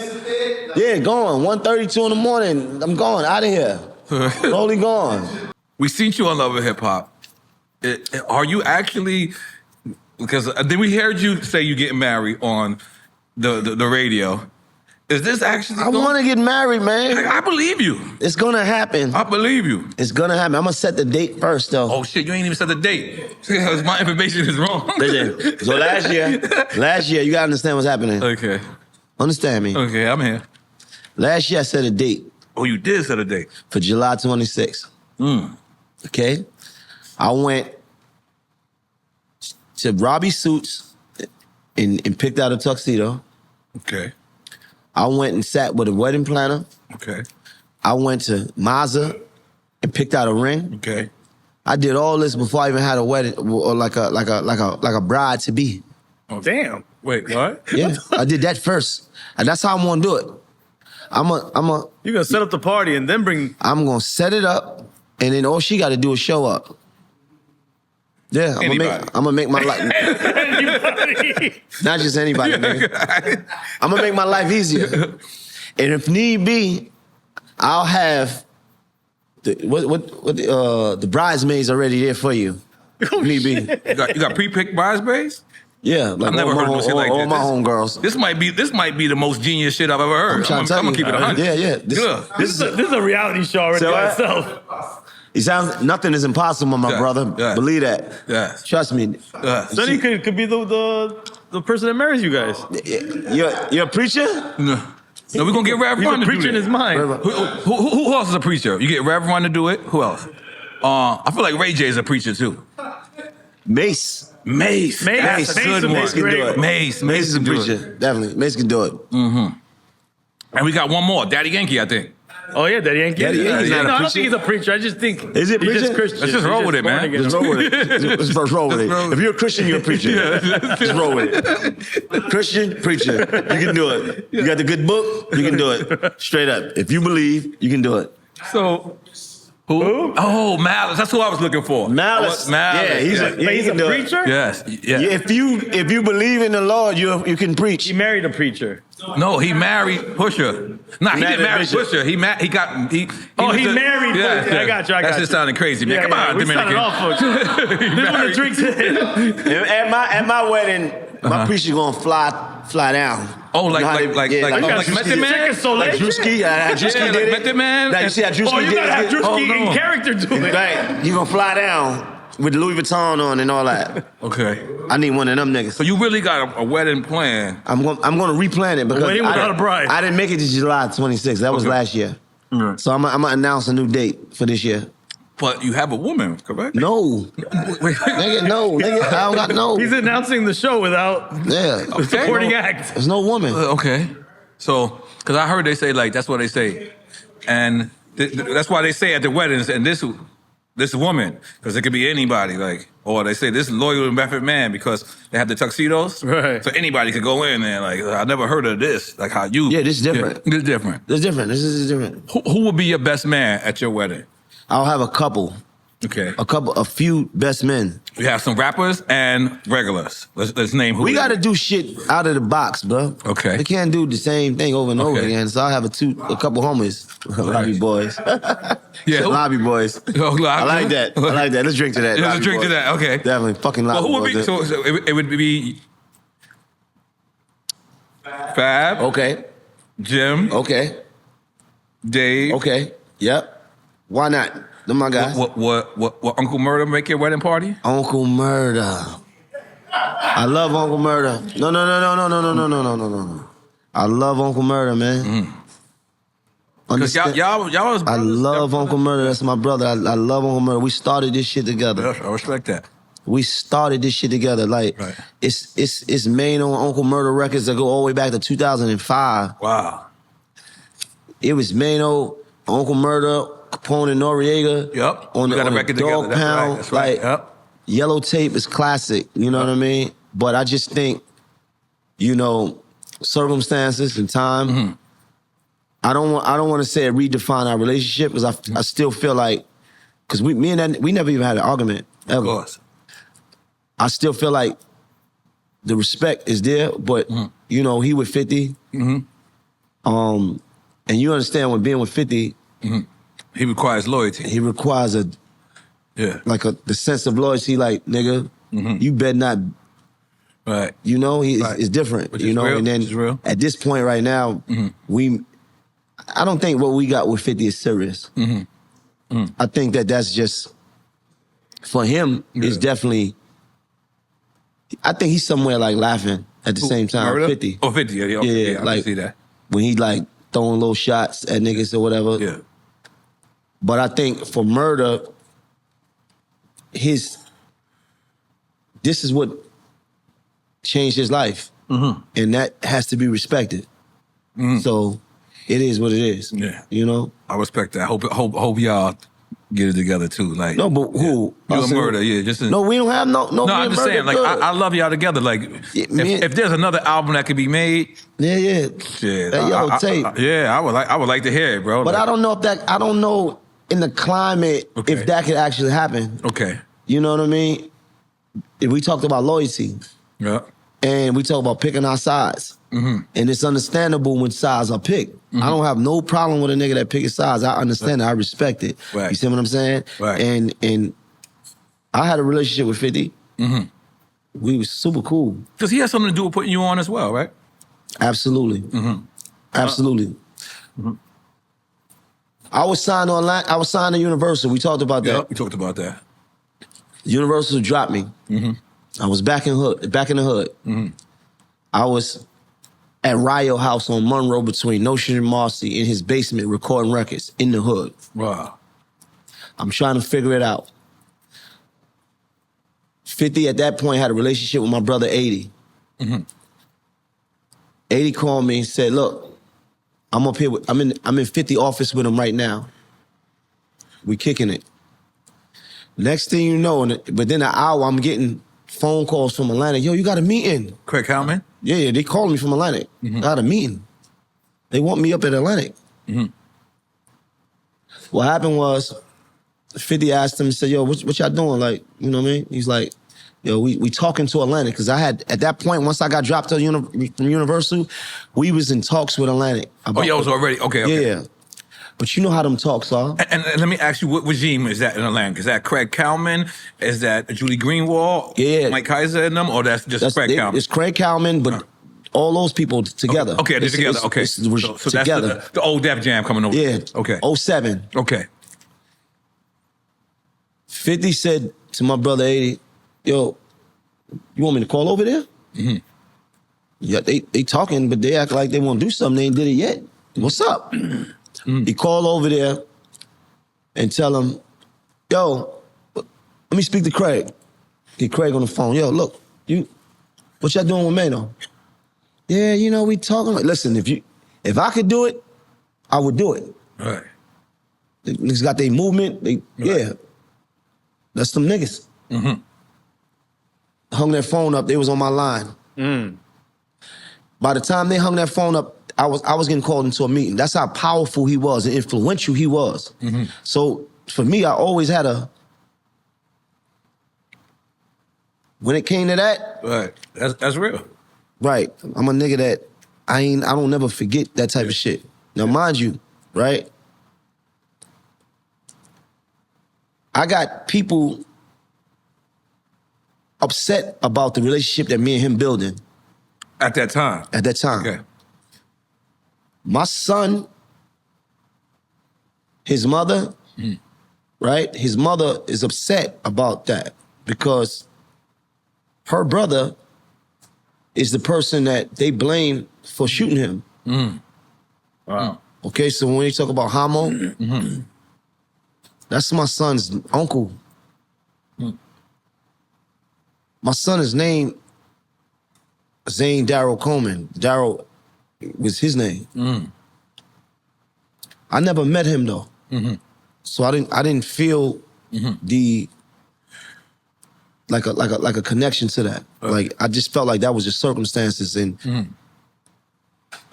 S4: Yeah, gone. 1:32 in the morning. I'm gone. Out of here. Totally gone.
S2: We seen you on Love and Hip Hop. Are you actually? Because then we heard you say you getting married on the radio. Is this actually?
S4: I want to get married, man.
S2: I believe you.
S4: It's gonna happen.
S2: I believe you.
S4: It's gonna happen. I'm gonna set the date first, though.
S2: Oh shit! You ain't even set the date. Because my information is wrong.
S4: Listen. So last year, you gotta understand what's happening.
S2: Okay.
S4: Understand me?
S2: Okay, I'm here.
S4: Last year I set a date
S2: Oh, you did set a date.
S4: for July 26th. Okay, I went to Robbie Suits and picked out a tuxedo.
S2: Okay.
S4: I went and sat with a wedding planner.
S2: Okay.
S4: I went to Mazda and picked out a ring.
S2: Okay.
S4: I did all this before I even had a wedding or like a bride to be.
S3: Oh, damn.
S2: Wait, what?
S4: Yeah, I did that first, and that's how I'm gonna do it.
S3: You're gonna set up the party and then bring.
S4: I'm gonna set it up, and then all she got to do is show up. Yeah, I'm gonna make my life. Not just anybody, nigga. I'm gonna make my life easier, and if need be, I'll have the bridesmaids already there for you. If need be.
S2: You got pre-picked bridesmaids?
S4: Yeah, like
S2: I've never heard of shit like
S4: all
S2: this.
S4: my homegirls.
S2: This might be the most genius shit I've ever heard. I'm gonna keep it 100.
S4: Yeah.
S3: This is a reality show already by itself.
S4: It sounds nothing is impossible, my brother.
S2: Yeah.
S4: Believe that.
S2: Yeah.
S4: Trust me.
S3: Sonny could be the person that marries you guys.
S4: You're a preacher?
S2: No, we're gonna get Rev
S3: He's
S2: Run
S3: a
S2: to do
S3: preacher in
S2: that.
S3: his mind.
S2: Who else is a preacher? You get Rev Run to do it? Who else? I feel like Ray J is a preacher too.
S4: Mace.
S2: Mace. That's a good one.
S4: Mace can do it.
S2: Mace
S4: is a
S2: can do it.
S4: preacher. Definitely. Mace can do it.
S2: And we got one more. Daddy Yankee, I think.
S3: Oh yeah, Daddy Yankee.
S4: Daddy Yankee's not a
S3: I don't
S4: preacher.
S3: think he's a preacher. I just think
S4: Is it
S3: he's
S4: preacher?
S3: just Christian.
S2: Let's just roll with it, man.
S4: Just roll with it. Just roll with it. If you're a Christian, you're a preacher. Just roll with it. Christian, preacher. You can do it. You got the good book, you can do it. Straight up. If you believe, you can do it.
S2: So, who? Oh, Malice. That's who I was looking for.
S4: Malice.
S2: Malice.
S4: Yeah,
S3: He's a preacher?
S2: Yes. Yeah.
S4: If you believe in the Lord, you can preach.
S3: He married a preacher.
S2: No, he married Pusha. Nah, he didn't marry
S4: Bishop.
S2: Pusha. He married
S3: married Pusha. I got you.
S2: That's just sounding crazy, man. Come on,
S3: we
S2: Dominican.
S3: off, folks. This one the drinks.
S4: At my wedding, my preacher gonna fly down.
S2: Oh, like
S4: Drewski
S2: Method Man?
S4: Like Drewski, Drewski did it.
S2: Method Man?
S4: Like, you see how Drewski did it?
S3: You gotta have Drewski
S2: no.
S3: in character do it.
S4: Right, you gonna fly down with Louis Vuitton on and all that.
S2: Okay.
S4: I need one of them niggas.
S2: So you really got a wedding plan.
S4: I'm gonna replan it because
S3: wedding without a bride.
S4: I didn't make it to July 26th. That was last year. So I'm gonna announce a new date for this year.
S2: But you have a woman, correct?
S4: No. Nigga, no. Nigga, I don't got no.
S3: He's announcing the show without
S4: Yeah.
S3: supporting act.
S4: There's no woman.
S2: Okay. So, because I heard they say, like, that's what they say. And that's why they say at the weddings, and this woman, because it could be anybody, like, or they say this loyal and Method Man because they have the tuxedos.
S3: Right.
S2: So anybody could go in there, like, I never heard of this. Like how you.
S4: Yeah, this is different.
S2: Yeah, this is different.
S4: This is different. This is different.
S2: Who would be your best man at your wedding?
S4: I'll have a couple.
S2: Okay.
S4: A few best men.
S2: We have some rappers and regulars. Let's name who.
S4: We got to do shit out of the box, bro.
S2: Okay.
S4: We can't do the same thing over and over
S2: Okay.
S4: again. So I'll have a couple homies. Lobby boys.
S2: Yeah.
S4: Lobby boys.
S2: Oh,
S4: I like that. Let's drink to that.
S2: Let's
S4: Lobby
S2: drink to
S4: boys.
S2: that. Okay.
S4: Definitely. Fucking lobby
S2: Well, who would be?
S4: boys.
S2: So it would be Fab.
S4: Okay.
S2: Jim.
S4: Okay.
S2: Dave.
S4: Okay. Yep. Why not? Them my guys.
S2: What Uncle Murder make your wedding party?
S4: Uncle Murder. I love Uncle Murder. No. I love Uncle Murder, man.
S2: Because y'all was.
S4: I love Uncle Murder. That's my brother. I love Uncle Murder. We started this shit together.
S2: I respect that.
S4: We started this shit together. Like
S2: Right.
S4: it's Maino and Uncle Murder records that go all the way back to 2005.
S2: Wow.
S4: It was Maino, Uncle Murder, Capone and N.O.R.E.
S2: Yep.
S4: On
S2: We got a
S4: the
S2: record
S4: Dog
S2: together.
S4: Pound.
S2: That's right.
S4: Like
S2: Yep.
S4: Yellow Tape is classic. You know what I mean? But I just think, circumstances and time.
S2: Mm-hmm.
S4: I don't want to say it redefined our relationship because I still feel like, because we never even had an argument ever.
S2: Of course.
S4: I still feel like the respect is there, but you know, he with 50. And you understand when being with 50,
S2: he requires loyalty.
S4: He requires the sense of loyalty. Like, nigga, you better not.
S2: Right.
S4: You know, it's different.
S2: Which
S4: you
S2: is
S4: know,
S2: real.
S4: and then at this point right now, I don't think what we got with 50 is serious. I think that's just for him. It's definitely. I think he's somewhere like laughing at the same time.
S2: Murder?
S4: 50.
S2: Oh, 50. Yeah, I
S4: like
S2: can see that.
S4: when he like throwing little shots at niggas or whatever.
S2: Yeah.
S4: But I think for murder, this is what changed his life. And that has to be respected. So it is what it is.
S2: Yeah.
S4: You know?
S2: I respect that. Hope y'all get it together too. Like,
S4: no, but who?
S2: You and Murder, yeah.
S4: No, we don't have no.
S2: No, I'm just saying, like, I love y'all together. Like, if there's another album that could be made,
S4: yeah. Hey, yo, tape.
S2: I would like to hear it, bro.
S4: But
S2: like,
S4: I don't know I don't know in the climate if that could actually happen.
S2: Okay.
S4: You know what I mean? If we talked about loyalty.
S2: Yeah.
S4: And we talk about picking our sides. And it's understandable when sides are picked. I don't have no problem with a nigga that pick his sides. I understand it. I respect it.
S2: Right.
S4: You see what I'm saying?
S2: Right.
S4: And I had a relationship with 50. We was super cool.
S2: Because he has something to do with putting you on as well, right?
S4: Absolutely. Absolutely. I was signed to Universal. We talked about that.
S2: Yeah, we talked about that.
S4: Universal dropped me. I was back in the hood. I was at Rio House on Monroe between Notion and Marcy in his basement recording records in the hood.
S2: Wow.
S4: I'm trying to figure it out. 50 at that point had a relationship with my brother 80. 80 called me and said, look, I'm up here I'm in 50 office with him right now. We kicking it. Next thing you know, within an hour, I'm getting phone calls from Atlanta. Yo, you got a meeting.
S2: Craig Howman?
S4: Yeah, they called me from Atlantic. I got a meeting. They want me up at Atlantic. What happened was, 50 asked him and said, yo, what y'all doing? Like, you know what I mean? He's like, yo, we talking to Atlantic. Because I had, at that point, once I got dropped from Universal, we was in talks with Atlantic.
S2: Oh, y'all was already, okay.
S4: Yeah. But you know how them talks are.
S2: And let me ask you, what regime is that in Atlanta? Is that Craig Cowman? Is that Julie Greenwald?
S4: Yeah.
S2: Mike Kaiser and them? Or that's Craig Cowman?
S4: It's Craig Cowman, but all those people together.
S2: Okay, they're together. Okay.
S4: So
S2: together. That's the old Def Jam coming over.
S4: Yeah.
S2: Okay.
S4: 07.
S2: Okay.
S4: 50 said to my brother 80, yo, you want me to call over there? Yeah, they talking, but they act like they want to do something. They ain't did it yet. What's up? He called over there and tell him, yo, let me speak to Craig. Get Craig on the phone. Yo, look, what y'all doing with Maino? Yeah, you know, we talking. Listen, if I could do it, I would do it.
S2: Right.
S4: The niggas got their movement. Yeah. That's them niggas. Hung their phone up. They was on my line. By the time they hung that phone up, I was getting called into a meeting. That's how powerful he was and influential he was. So for me, I always had when it came to that.
S2: Right. That's real.
S4: Right. I'm a nigga that I don't never forget that type of shit. Now, mind you, right? I got people upset about the relationship that me and him building.
S2: At that time?
S4: At that time.
S2: Okay.
S4: My son, his mother, right? His mother is upset about that because her brother is the person that they blame for shooting him.
S2: Wow.
S4: Okay, so when they talk about Hamo, that's my son's uncle. My son is named Zane Darrell Coleman. Darrell was his name. I never met him though. So I didn't feel the like a connection to that. Like I just felt like that was just circumstances and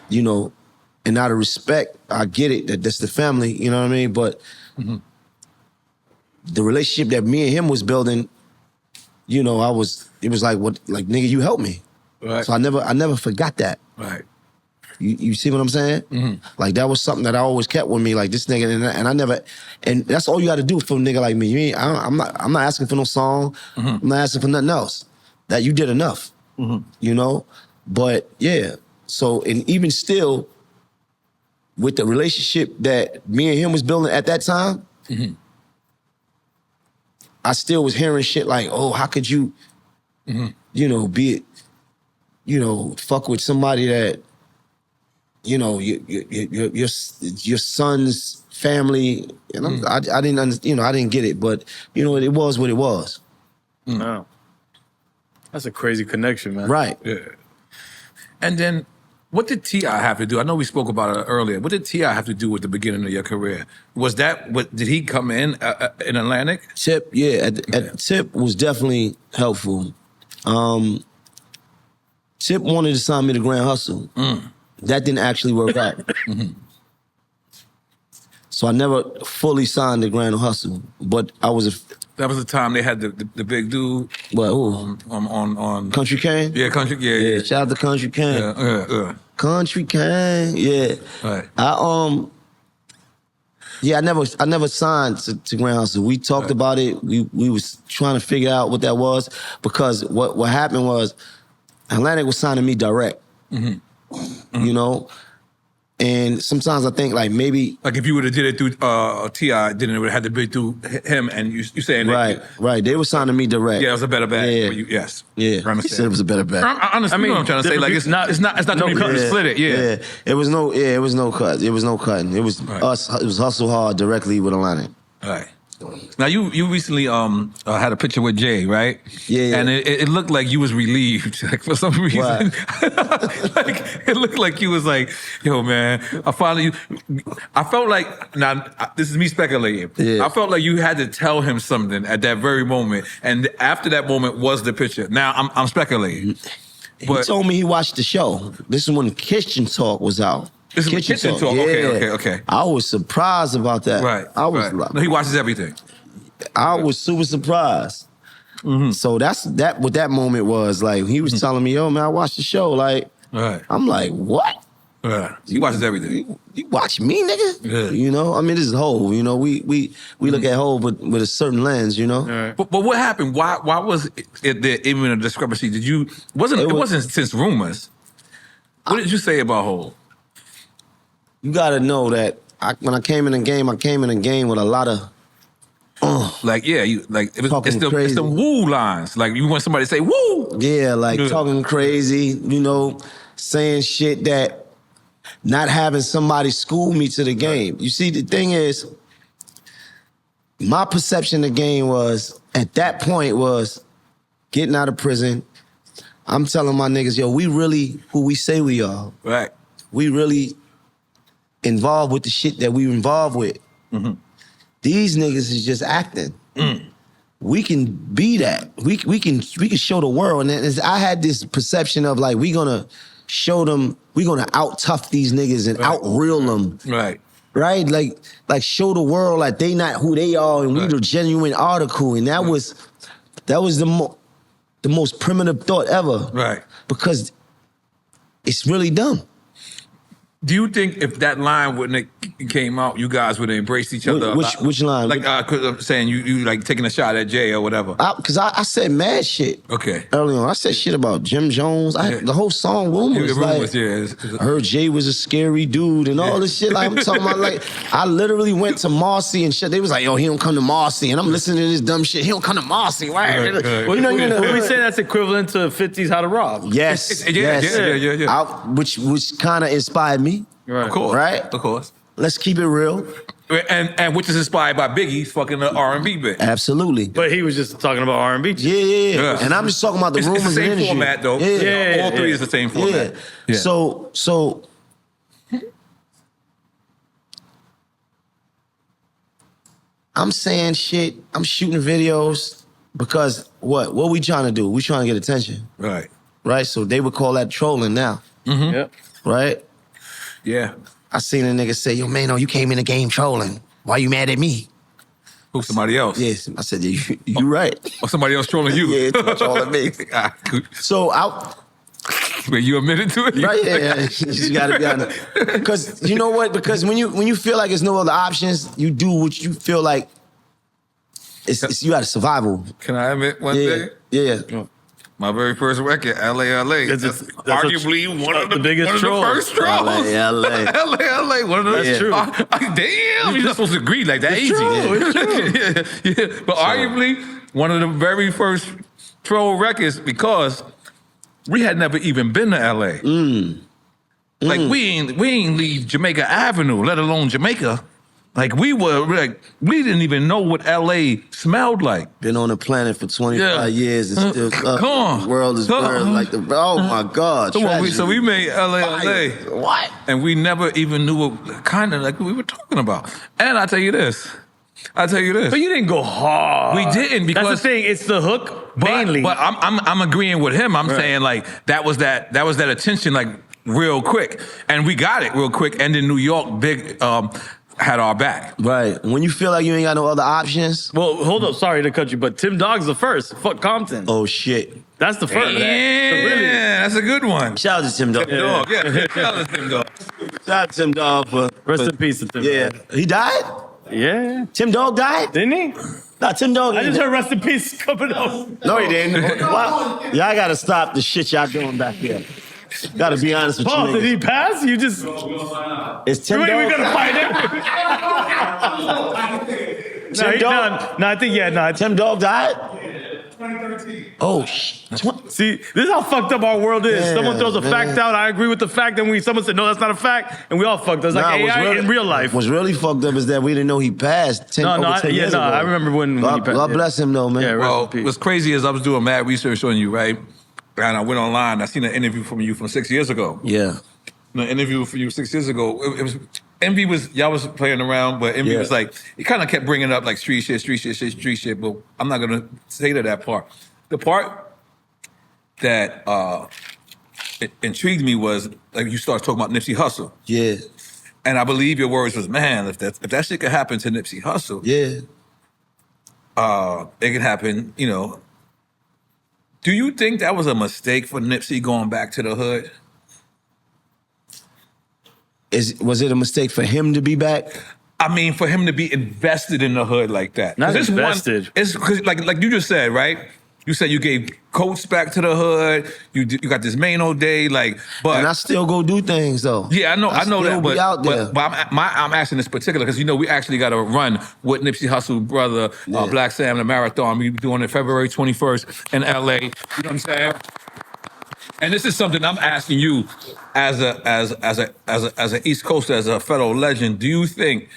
S4: you know, and out of respect, I get it that that's the family, you know what I mean? But the relationship that me and him was building, you know, it was like, what, like, nigga, you helped me.
S2: Right.
S4: So I never forgot that.
S2: Right.
S4: You see what I'm saying? Mm-hmm. Like, that was something that I always kept with me. Like, this nigga, and I never, and that's all you got to do for a nigga like me. I'm not asking for no song. Mm-hmm. I'm not asking for nothing else. That you did enough, you know? But yeah, so, and even still, with the relationship that me and him was building at that time, I still was hearing shit like, oh, how could you, you know, fuck with somebody that, you know, your son's family, and I didn't, you know, I didn't get it, but you know, it was what it was.
S3: No, that's a crazy connection, man.
S4: Right.
S2: Yeah. And then, what did T.I. have to do? I know we spoke about it earlier. What did T.I. have to do with the beginning of your career? Was that what? Did he come in Atlantic?
S4: Tip, yeah. Tip was definitely helpful. Tip wanted to sign me to Grand Hustle. That didn't actually work out. So I never fully signed the Grand Hustle, but I was
S2: That was the time they had the big dude.
S4: What? Who?
S2: On
S4: Country Kane.
S2: Yeah, Country. Yeah.
S4: Shout out to Country Kane.
S2: Yeah.
S4: Country Kane. Yeah.
S2: Right.
S4: I never signed to Grand Hustle. We talked about it. We was trying to figure out what that was, because what happened was Atlantic was signing me direct. You know? And sometimes I think like maybe
S2: like if you would have did it through T.I., then it would have had to be through him, and you saying
S4: right. They were signing me direct.
S2: Yeah, it was a better bet.
S4: Yeah.
S2: For you. Yes.
S4: Yeah. He said it was a better bet.
S2: I understand what I'm trying to say. Like it's not no cut to split it. Yeah.
S4: It was no cut. It was no cutting. It was us. It was hustle hard directly with Atlantic.
S2: All right. Now you recently had a picture with Jay, right? Yeah. And it looked like you was relieved, like for some reason. Like it looked like you was like, yo, man, I felt like, now this is me speculating. Yeah. I felt like you had to tell him something at that very moment, and after that moment was the picture. Now I'm speculating.
S4: He told me he watched the show. This is when Kitchen Talk was out.
S2: This is Kitchen Talk. Yeah. Okay.
S4: I was surprised about that.
S2: Right.
S4: I was
S2: like, no, he watches everything.
S4: I was super surprised. So that's what that moment was like. He was telling me, yo, man, I watched the show. Like, I'm like, what?
S2: He watches everything.
S4: You watch me, nigga?
S2: Yeah.
S4: You know, I mean, this is Hov. You know, we look at Hov with a certain lens. You know.
S2: But what happened? Why was there even a discrepancy? It wasn't since rumors. What did you say about Hov?
S4: You gotta know that when I came in the game, with a lot of
S2: like it's the woo lines. Like you want somebody to say woo.
S4: Yeah, like talking crazy, you know, saying shit that not having somebody school me to the game. You see, the thing is, my perception of the game was, at that point, was getting out of prison. I'm telling my niggas, yo, we really who we say we are.
S2: Right.
S4: We really involved with the shit that we involved with. These niggas is just acting. We can be that. We can show the world. And I had this perception of like, we gonna show them, we gonna out tough these niggas and out real them.
S2: Right.
S4: Like show the world like they not who they are, and we the genuine article. And that was the most primitive thought ever.
S2: Right.
S4: Because it's really dumb.
S2: Do you think if that line wouldn't have came out, you guys would have embraced each other?
S4: Which line?
S2: Like, I'm saying you like taking a shot at Jay or whatever.
S4: Because I said mad shit.
S2: Okay.
S4: Early on, I said shit about Jim Jones. The whole song Rumors. I heard Jay was a scary dude and all this shit. Like I'm talking about, like I literally went to Marcy and shit. They was like, yo, he don't come to Marcy, and I'm listening to this dumb shit. He don't come to Marcy. Right?
S3: Well, you know, we say that's equivalent to 50's How to Rob.
S4: Yes.
S2: Yeah.
S4: Which kind of inspired me.
S3: Right.
S2: Of course.
S4: Right?
S2: Of course.
S4: Let's keep it real.
S2: And which is inspired by Biggie's fucking R&B bit.
S4: Absolutely.
S3: But he was just talking about R&B.
S4: Yeah. And I'm just talking about the rumors and energy.
S2: It's the same format, though.
S4: Yeah.
S2: All three is the same format.
S4: Yeah. So I'm saying shit. I'm shooting videos because what we trying to do? We trying to get attention. Right. So they would call that trolling now.
S3: Yep.
S4: Right.
S2: Yeah.
S4: I seen a nigga say, yo, Maino, you came in the game trolling. Why you mad at me?
S2: Who, somebody else?
S4: Yes, I said, you right.
S2: Or somebody else trolling you?
S4: Yeah, it's all it makes. So
S2: Wait, you admitted to it?
S4: right, yeah. You just gotta be honest. Because you know what? Because when you feel like there's no other options, you do what you feel like. It's you got a survival.
S2: Can I admit one thing?
S4: Yeah.
S2: My very first record, LA. That's arguably one of the
S3: biggest
S2: one of the first trolls.
S4: LA.
S2: LA. One of the
S3: That's true.
S2: Damn, you're not supposed to agree like that.
S3: It's
S2: Easy.
S3: true.
S2: Yeah. But arguably one of the very first troll records because we had never even been to LA. Like we ain't leave Jamaica Avenue, let alone Jamaica. Like we didn't even know what LA smelled like.
S4: Been on the planet for 25 years and still
S2: come on.
S4: The world is burned like the oh my God.
S2: Come on, so we made LA.
S4: What?
S2: And we never even knew what kind of like we were talking about. And I tell you this.
S3: But you didn't go hard.
S2: We didn't because
S3: that's the thing. It's the hook mainly.
S2: But I'm agreeing with him. I'm saying like that was that attention like real quick, and we got it real quick. And in New York, big had our back.
S4: Right. When you feel like you ain't got no other options.
S3: Well, hold up. Sorry to cut you, but Tim Dogg's the first. Fuck Compton.
S4: Oh shit.
S3: That's the first.
S2: Yeah, that's a good one.
S4: Shout out to Tim Dog.
S2: Yeah. Shout out to Tim Dog.
S4: Shout out to Tim Dog for
S3: Rest in peace to Tim
S4: yeah.
S3: Dog.
S4: He died?
S3: Yeah.
S4: Tim Dog died?
S3: Didn't he?
S4: Nah, Tim Dog.
S3: I just heard rest in peace coming up.
S4: No, he didn't. Wow. Y'all gotta stop the shit y'all doing back there. Gotta be honest with you.
S3: Paul, did he pass? You just.
S4: It's Tim Dog.
S3: We're gonna fight him.
S4: Tim Dog.
S3: No, I think
S4: Tim Dog died? 2013. Oh, shit.
S3: See, this is how fucked up our world is.
S4: Yeah,
S3: Someone throws a fact out, I agree with the fact, and someone said, no, that's not a fact, and we all fucked up. It's like AI in real life.
S4: What's really fucked up is that we didn't know he passed 10 years ago.
S3: I remember when he passed.
S4: God bless him, though, man.
S3: Yeah,
S2: Well, what's crazy is I was doing mad research on you, right? And I went online. I seen an interview from you from 6 years ago.
S4: Yeah.
S2: An interview for you 6 years ago. It was Envy was y'all was playing around, but Envy was like he kind of kept bringing up like street shit. But I'm not gonna say that part. The part that it intrigued me was like you started talking about Nipsey Hussle.
S4: Yeah.
S2: And I believe your words was, man, if that shit could happen to Nipsey Hussle, it could happen, you know. Do you think that was a mistake for Nipsey going back to the hood?
S4: Was it a mistake for him to be back?
S2: I mean, for him to be invested in the hood like that.
S3: Not invested.
S2: It's because, like you just said, right? You said you gave coats back to the hood. You got this Maino day, like, but
S4: and I still go do things though.
S2: Yeah, I know that. But,
S4: out there.
S2: but I'm asking this particular because you know we actually got to run with Nipsey Hussle brother Black Sam the marathon. We doing it February 21st in LA. You know what I'm saying? And this is something I'm asking you as an East Coaster, as a fellow legend. Do you think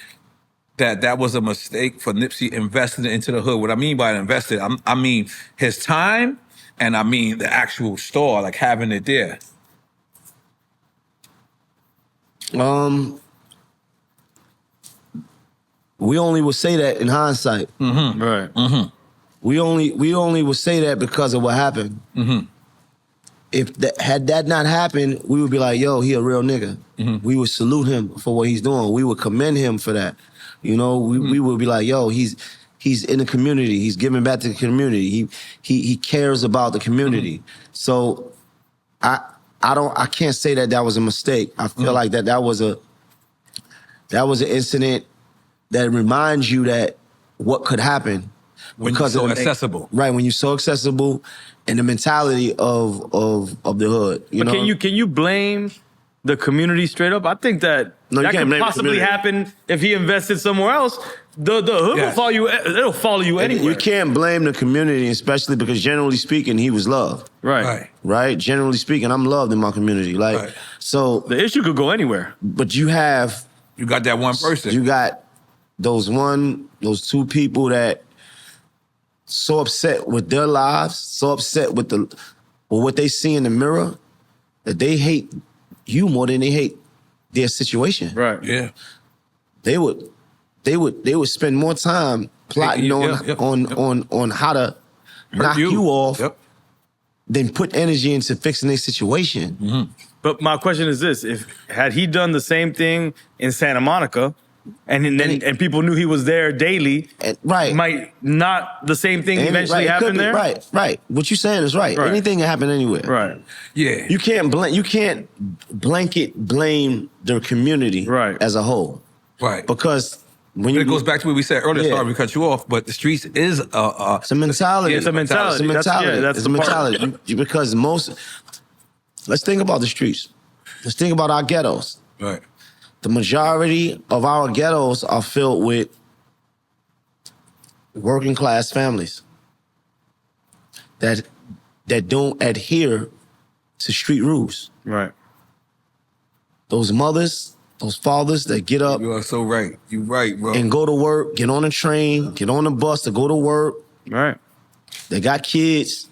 S2: that was a mistake for Nipsey investing into the hood? What I mean by invested, I mean his time, and I mean the actual store, like having it there.
S4: We only would say that in hindsight.
S2: Mm-hmm.
S3: Right.
S2: Mm-hmm.
S4: We only would say that because of what happened.
S2: Mm-hmm.
S4: If had that not happened, we would be like, yo, he a real nigga.
S2: Mm-hmm.
S4: We would salute him for what he's doing. We would commend him for that. You know, we would be like, yo, he's in the community. He's giving back to the community. He cares about the community. Mm-hmm. So I can't say that was a mistake. I feel like that was an incident that reminds you that what could happen.
S2: When you're so accessible.
S4: Right, when you're so accessible and the mentality of the hood. You know?
S3: Can you blame the community straight up? I think that could possibly happen if he invested somewhere else. The hood will follow you. It'll follow you anywhere.
S4: You can't blame the community, especially because generally speaking, he was loved. Right. Generally speaking, I'm loved in my community. So
S3: the issue could go anywhere.
S4: But you got
S2: that one person.
S4: You got those two people that so upset with their lives, so upset with what they see in the mirror, that they hate you more than they hate their situation.
S3: Right.
S2: Yeah.
S4: They would spend more time plotting on how to knock you off than put energy into fixing their situation.
S2: Mm-hmm.
S3: But my question is this: had he done the same thing in Santa Monica, And people knew he was there daily.
S4: Right.
S3: Might not the same thing eventually happen there.
S4: Right. What you're saying is right. Anything can happen anywhere.
S3: Right.
S2: Yeah.
S4: You can't blanket blame the community as a whole.
S2: Right.
S4: Because when
S2: it goes back to what we said earlier, sorry to cut you off, but the streets is
S4: it's a mentality.
S3: It's a mentality.
S4: It's a mentality. Because let's think about the streets. Let's think about our ghettos.
S2: Right.
S4: The majority of our ghettos are filled with working class families that don't adhere to street rules.
S3: Right.
S4: Those mothers, those fathers that get up.
S2: You are so right. You're right, bro.
S4: And go to work, get on a train, get on a bus to go to work.
S3: Right.
S4: They got kids.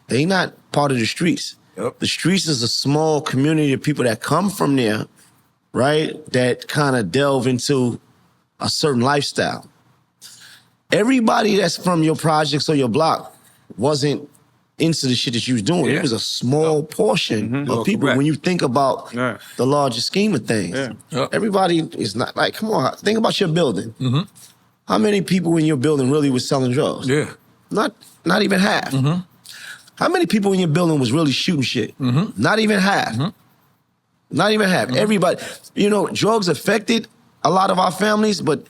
S4: They not part of the streets.
S2: Yep.
S4: The streets is a small community of people that come from there, right? That kind of delve into a certain lifestyle. Everybody that's from your projects or your block wasn't into the shit that you was doing.
S2: Yeah.
S4: It was a small portion of people when you think about the larger scheme of things.
S2: Yeah.
S4: Everybody is not like, come on, think about your building. How many people in your building really was selling drugs?
S2: Yeah.
S4: Not even half. How many people in your building was really shooting shit? Not even half. Not even half. Everybody, drugs affected a lot of our families, but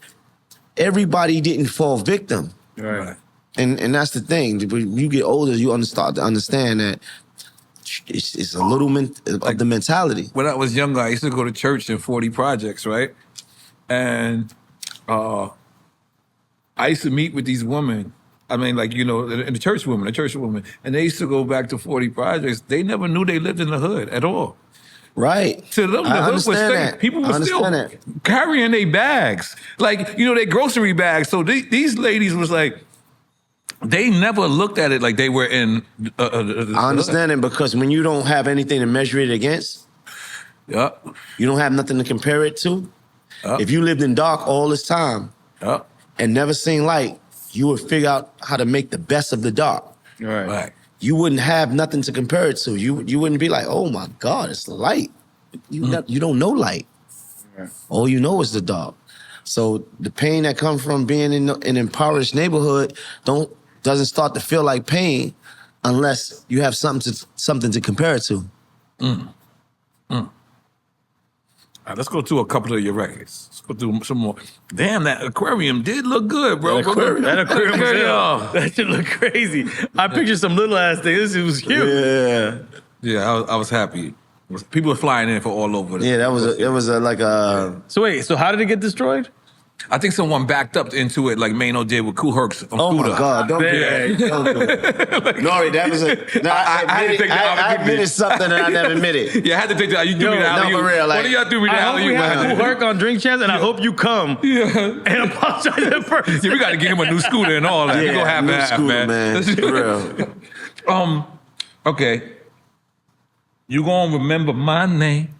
S4: everybody didn't fall victim.
S3: Right.
S4: And that's the thing. When you get older, you start to understand that it's a little of the mentality.
S2: When I was younger, I used to go to church in 40 projects, right? And I used to meet with these women. I mean, the church women, and they used to go back to 40 projects. They never knew they lived in the hood at all.
S4: Right.
S2: To them, the hood was safe. People were still carrying their bags, their grocery bags. So these ladies was like, they never looked at it like they were in.
S4: I understand it because when you don't have anything to measure it against, you don't have nothing to compare it to. If you lived in dark all this time and never seen light, you would figure out how to make the best of the dark.
S3: Right.
S4: You wouldn't have nothing to compare it to. You wouldn't be like, oh my God, it's light. You don't know light.
S3: Right.
S4: All you know is the dark. So the pain that comes from being in an impoverished neighborhood doesn't start to feel like pain unless you have something to compare it to.
S2: All right, let's go through a couple of your records. Let's go through some more. Damn, that aquarium did look good, bro.
S3: That aquarium that shit look crazy. I pictured some little ass things. It was cute.
S2: Yeah, I was happy. People were flying in from all over.
S4: Yeah, it was like a.
S3: So wait, so how did it get destroyed?
S2: I think someone backed up into it like Maino did with Kool Herc's on
S4: Oh
S2: Scooter.
S4: my God, don't do that. N.O.R.E, that was I admitted something that I never admitted.
S2: Yeah, I had to take that. You do me the alley-oop.
S4: for real.
S2: What do y'all do me the
S3: I hope we
S2: alley-oop?
S3: have Kool Herc on Drink Champs, and I hope you come and apologize at first.
S2: Yeah, we got to get him a new scooter and all that. We gonna have that,
S4: scooter, man. For real.
S2: Okay. You gonna remember my name?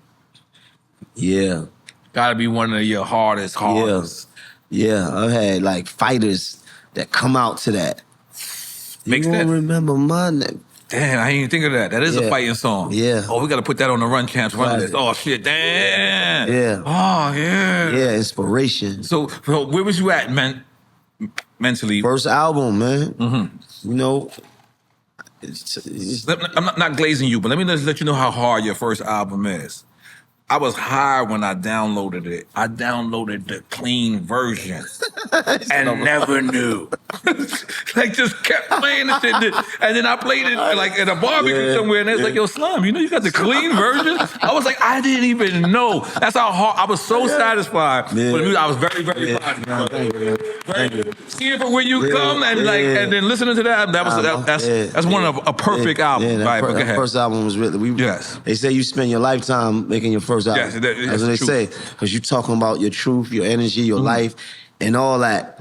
S4: Yeah.
S2: Gotta be one of your hardest.
S4: Yeah, I've had like fighters that come out to that.
S2: Makes
S4: you
S2: sense.
S4: Remember my name.
S2: Damn, I ain't even think of that. That is a fighting song.
S4: Yeah.
S2: Oh, we got to put that on the Run Champs run list. Oh, shit. Damn.
S4: Yeah.
S2: Oh, yeah.
S4: Yeah, inspiration.
S2: So where was you at, mentally?
S4: First album, man.
S2: I'm not glazing you, but let me just let you know how hard your first album is. I was high when I downloaded it. I downloaded the clean version and never knew. Just kept playing the shit. And then I played it like at a barbecue somewhere, and it's like, yo, Slum, you got the clean version? I was like, I didn't even know. That's how hard. I was so satisfied.
S4: Yeah.
S2: But I was very, very proud. Thank you. Seeing from where you come and and then listening to that, that's one of a perfect album.
S4: Yeah, that first album was really. They say you spend your lifetime making your first album.
S2: Yes,
S4: that's what they say. Because you're talking about your truth, your energy, your life, and all that.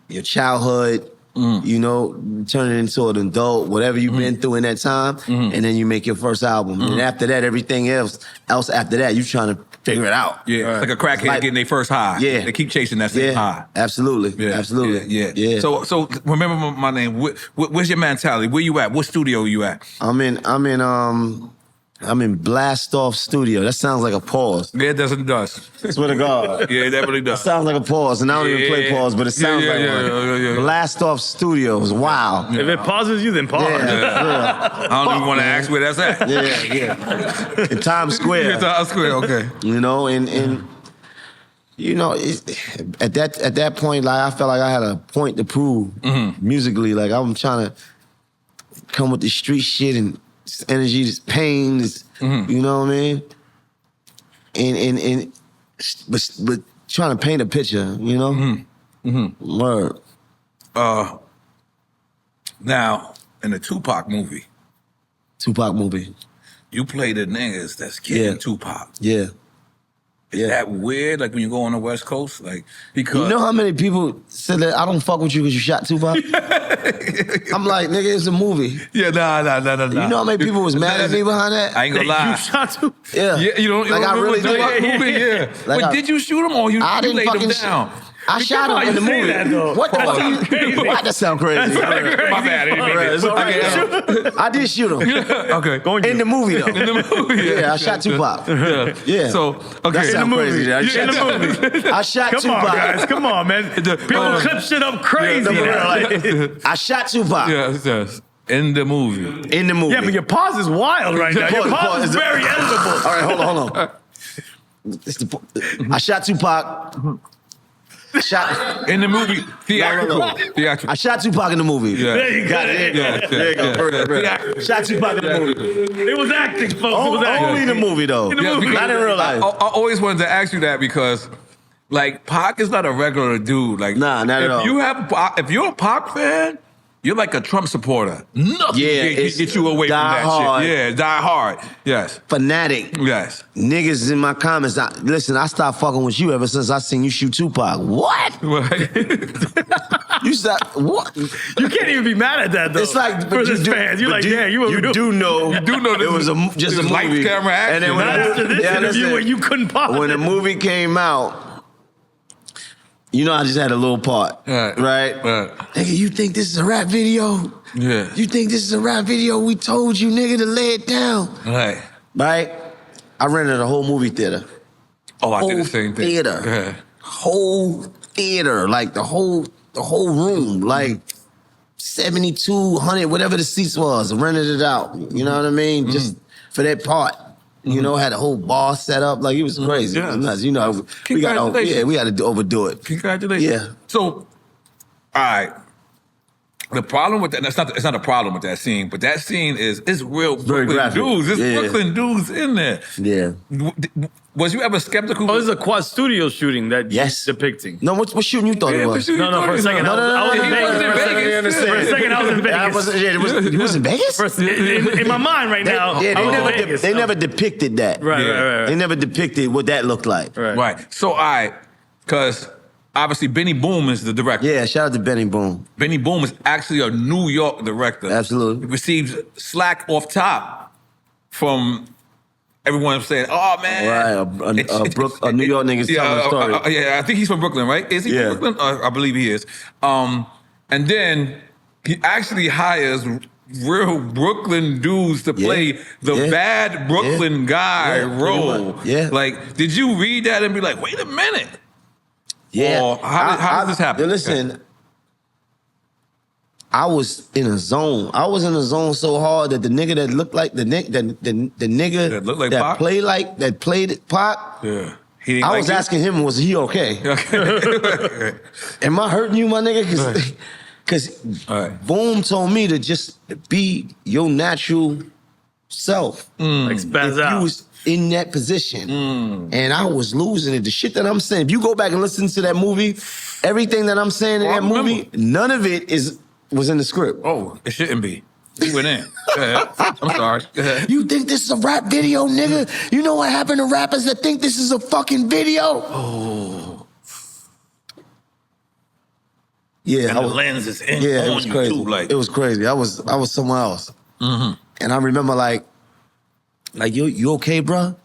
S4: Your childhood, turn it into an adult, whatever you've been through in that time, and then you make your first album. And after that, everything else after that, you trying to figure it out.
S2: Yeah, like a crackhead getting their first high.
S4: Yeah.
S2: They keep chasing that same high.
S4: Absolutely.
S2: Yeah.
S4: Absolutely.
S2: Yeah. So remember my name. Where's your mentality? Where you at? What studio you at?
S4: I'm in I'm in Blast Off Studio. That sounds like a pause.
S2: Yeah, it does.
S4: Swear to God.
S2: Yeah, it definitely does.
S4: It sounds like a pause, and I don't even play pause, but it sounds like one. Blast Off Studios. Wow.
S3: If it pauses you, then pause.
S4: Yeah.
S2: I don't even want to ask where that's at.
S4: Yeah. In Times Square.
S2: Yeah, Times Square, okay.
S4: You know, and you know, at that point, like I felt like I had a point to prove musically. Like I'm trying to come with the street shit and this energy, this pain, this, you know what I mean? But trying to paint a picture, you know? Word.
S2: Now, in the Tupac movie, you play the niggas that's killing Tupac.
S4: Yeah.
S2: Is that weird? Like when you go on the West Coast, like because
S4: you know how many people said that I don't fuck with you because you shot Tupac? I'm like, nigga, it's a movie.
S2: Yeah, nah.
S4: You know how many people was mad at me behind that?
S2: I ain't gonna lie.
S3: You shot Tupac?
S4: Yeah.
S2: You don't
S4: like I really did.
S2: Yeah.
S4: Like
S2: but did you shoot him or you
S4: didn't
S2: laid him
S4: fucking
S2: down?
S4: I shot him in the movie. What the fuck? Why that sound crazy?
S2: My bad.
S4: It's all right. I did shoot him.
S2: Okay.
S4: In the movie though.
S2: In the movie.
S4: Yeah, I shot Tupac. Yeah.
S2: So
S4: that sound crazy. I shot Tupac.
S3: Come on, guys. Come on, man. People clip shit up crazy.
S4: I shot Tupac.
S2: Yes. In the movie.
S3: Yeah, but your pause is wild right now. Your pause is very editable.
S4: All right, hold on. I shot Tupac.
S2: In the movie, theatrical.
S4: I shot Tupac in the movie.
S2: Yeah.
S3: There you go.
S4: There you go. Shot Tupac in the movie.
S3: It was acting, folks. It was acting.
S4: Only in the movie, though.
S3: In the movie.
S4: I didn't realize.
S2: I always wanted to ask you that because, like, Pac is not a regular dude. Like,
S4: nah, not at all.
S2: If you're a Pac fan, you're like a Trump supporter. Nothing can get you away from that
S4: hard.
S2: shit. Yeah, die hard. Yes.
S4: Fanatic.
S2: Yes.
S4: Niggas in my comments. Listen, I stopped fucking with you ever since I seen you shoot Tupac. What?
S2: Right.
S4: You stopped. What?
S3: You can't even be mad at that though.
S4: It's like
S3: for this fans. You're like, yeah, you
S4: do know.
S2: You do know
S4: it was just a movie.
S2: Lights, camera, action.
S4: And then when
S3: after this interview where you couldn't pause.
S4: When the movie came out. You know, I just had a little part, right? Nigga, you think this is a rap video?
S2: Yeah.
S4: You think this is a rap video? We told you, nigga, to lay it down.
S2: Right.
S4: Right? I rented a whole movie theater.
S2: Oh, I did the same thing.
S4: Theater.
S2: Yeah.
S4: Whole theater, like the whole room, like 7,200, whatever the seats was. I rented it out. You know what I mean? Just for that part. You know, had a whole bar set up. Like, it was crazy.
S2: Yeah.
S4: It was nuts. You know, we got to overdo it.
S2: Congratulations.
S4: Yeah.
S2: So, all right. The problem with that, it's not a problem with that scene, but that scene is real Brooklyn dudes. There's Brooklyn dudes in there.
S4: Yeah.
S2: Was you ever skeptical?
S3: Oh, this is a quad studio shooting that you're depicting.
S4: No, what shooting you thought it was?
S3: No, for a second. I was in Vegas. For a second, I was in Vegas.
S4: You was in Vegas?
S3: In my mind right now,
S4: they never depicted that.
S3: Right.
S4: They never depicted what that looked like.
S2: Right. So, because obviously Benny Boom is the director.
S4: Yeah, shout out to Benny Boom.
S2: Benny Boom is actually a New York director.
S4: Absolutely.
S2: He receives slack off top from everyone saying, "Oh man,
S4: right, a New York nigga's telling a story."
S2: Yeah, I think he's from Brooklyn, right? Is he from Brooklyn? I believe he is. And then he actually hires real Brooklyn dudes to play the bad Brooklyn guy role.
S4: Yeah.
S2: Like, did you read that and be like, "Wait a minute"?
S4: Yeah.
S2: Or how did this happen?
S4: Listen. I was in a zone. I was in a zone so hard that the nigga that looked like the nigga that played Pac.
S2: Yeah.
S4: I was asking him, was he okay? Am I hurting you, my nigga? Because Boom told me to just be your natural self.
S3: Like spaz out.
S4: You was in that position. And I was losing it. The shit that I'm saying, if you go back and listen to that movie, everything that I'm saying in that movie, none of it was in the script.
S2: Oh, it shouldn't be. You went in. I'm sorry.
S4: You think this is a rap video, nigga? You know what happened to rappers that think this is a fucking video?
S2: Oh.
S4: Yeah.
S2: And the lens is in
S4: it
S2: on
S4: was
S2: you
S4: crazy.
S2: too. Like.
S4: It was crazy. I was somewhere else. And I remember like you okay, bro?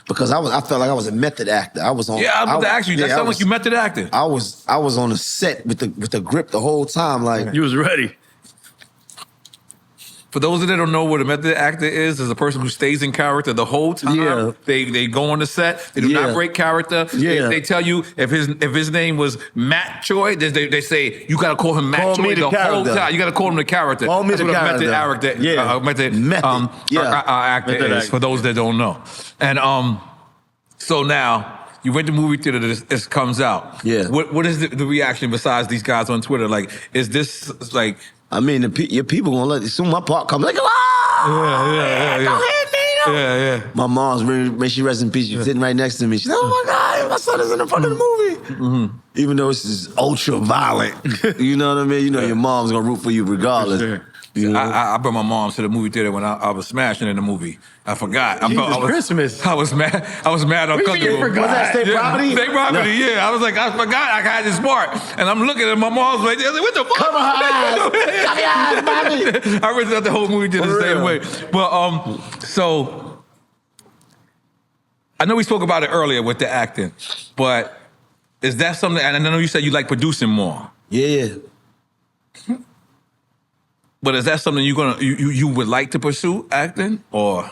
S4: Because I felt like I was a method actor. I was on.
S2: Yeah, I was about to ask you. That sounds like you method acting.
S4: I was on the set with the grip the whole time. Like
S3: you was ready.
S2: For those that don't know what a method actor is a person who stays in character the whole time.
S4: Yeah.
S2: They go on the set. They do not break character.
S4: Yeah.
S2: They tell you if his name was Matt Choi, they say you gotta call him Matt Choi the whole time. You gotta call him the character.
S4: Call me the character.
S2: Method actor is for those that don't know. And so now you went to movie theater. This comes out.
S4: Yeah.
S2: What is the reaction besides these guys on Twitter? Like, is this like?
S4: I mean, your people gonna let soon my part come like,
S2: Yeah.
S4: Go ahead, Maino.
S2: Yeah.
S4: My mom's may she rest in peace. She's sitting right next to me. She's like, oh my God, my son is in the fucking movie.
S2: Mm-hmm.
S4: Even though this is ultra violent, you know what I mean. You know your mom's gonna root for you regardless.
S2: For sure.
S4: You know?
S2: I brought my mom to the movie theater when I was smashing in the movie. I forgot.
S3: Christmas.
S2: I was mad. I was mad uncomfortable.
S4: Was that State Property?
S2: State Property. Yeah. I was like, I forgot I had this part, and I'm looking at my mom's like, what the fuck?
S4: Cover her eyes. Cover your eyes, mommy.
S2: I rented out the whole movie theater the same way. Well, so I know we spoke about it earlier with the acting, but is that something? And I know you said you like producing more.
S4: Yeah.
S2: But is that something you would like to pursue, acting, or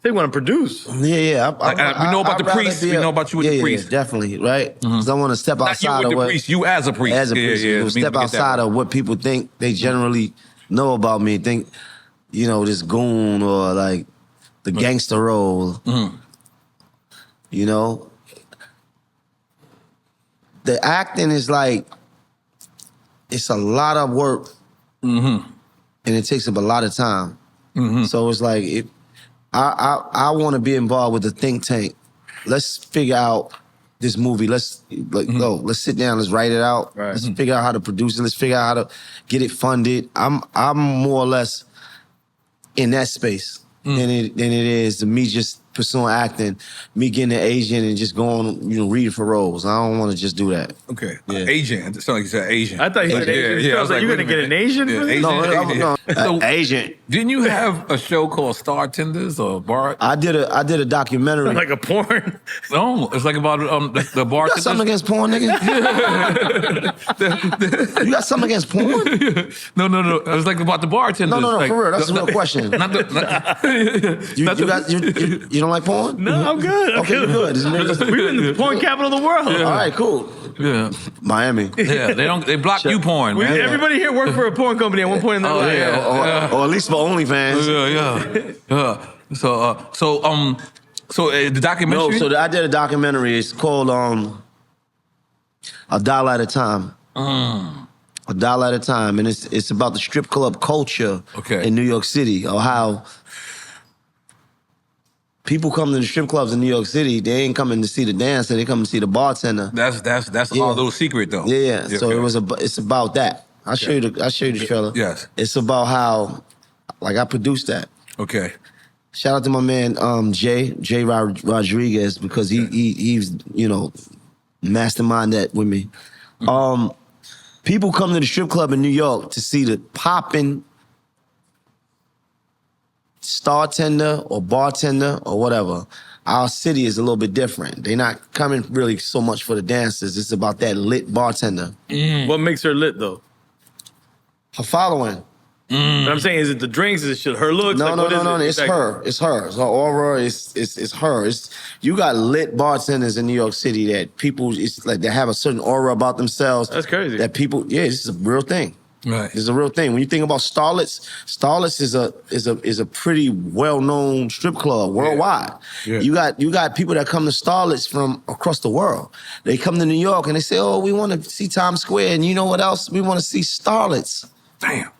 S3: they want to produce?
S4: Yeah.
S2: We know about the priest. We know about you with the priest.
S4: Yeah, definitely, right? Because I want to step outside
S2: Not you with
S4: of
S2: the priest. You as a priest.
S4: As a priest, step outside of what people think they generally know about me. Think, this goon or like the gangster role.
S2: Mm-hmm.
S4: You know, the acting is like it's a lot of work.
S2: Mm-hmm.
S4: And it takes up a lot of time. Mm-hmm. So it's like, I want to be involved with the think tank. Let's figure out this movie. Let's sit down. Let's write it out.
S3: Right.
S4: Let's figure out how to produce it. Let's figure out how to get it funded. I'm more or less in that space than it is me just pursuing acting, me getting an agent and just going, reading for roles. I don't want to just do that.
S2: Okay. Agent. It sounded like you said Asian.
S3: I thought you said Asian. Yeah, I was like, you're going to get an Asian for this?
S4: No.
S2: So,
S4: agent.
S2: Didn't you have a show called Star Tenders or Bar?
S4: I did a documentary.
S3: Like a porn?
S2: No, it's like about the bar.
S4: You got something against porn, nigga? You got something against porn?
S2: No. It was like about the bartenders.
S4: No,
S2: like,
S4: for real. That's a real question. You don't like porn?
S3: No, I'm good.
S4: Okay, you're good.
S3: We're in the porn capital of the world.
S4: All right, cool.
S2: Yeah.
S4: Miami.
S2: Yeah, they block you porn, man.
S3: Everybody here worked for a porn company at one point in their life.
S4: Or at least for OnlyFans.
S2: Yeah. So the documentary?
S4: No, I did a documentary. It's called A Dollar at a Time. A Dollar at a Time. And it's about the strip club culture in New York City, or how people come to the strip clubs in New York City, they ain't coming to see the dancer, they come to see the bartender.
S2: That's our little secret, though.
S4: Yeah. So it's about that. I'll show you the trailer.
S2: Yes.
S4: It's about how, I produced that.
S2: Okay.
S4: Shout out to my man Jay Rodriguez, because he's mastermind that with me. People come to the strip club in New York to see the popping star tender or bartender or whatever. Our city is a little bit different. They're not coming really so much for the dancers. It's about that lit bartender.
S3: What makes her lit, though?
S4: Her following.
S3: But I'm saying, is it the drinks? Is it her looks?
S4: No. It's her. It's her. It's her aura. It's her. You got lit bartenders in New York City that people, it's like they have a certain aura about themselves.
S3: That's crazy.
S4: That people, this is a real thing.
S2: Right.
S4: It's a real thing. When you think about Starlets is a pretty well-known strip club worldwide.
S2: Yeah.
S4: You got people that come to Starlets from across the world. They come to New York and they say, "Oh, we want to see Times Square, and you know what else? We want to see Starlets."
S2: Damn.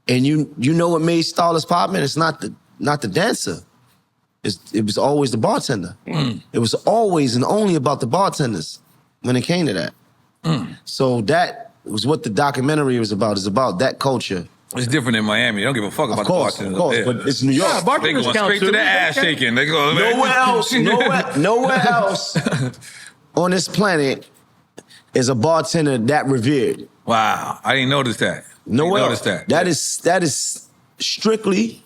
S4: And you know what made Starlets poppin'? It's not the dancer. It was always the bartender. It was always and only about the bartenders when it came to that. So that was what the documentary was about. It's about that culture.
S2: It's different in Miami. They don't give a fuck about the bartenders.
S4: Of course, but it's New York.
S3: Yeah,
S2: They
S3: bartenders
S2: going
S3: count
S2: straight
S3: too.
S2: to the ass shaking. They go
S4: Nowhere else on this planet is a bartender that revered.
S2: Wow, I didn't notice that.
S4: Nowhere
S2: else.
S4: That is strictly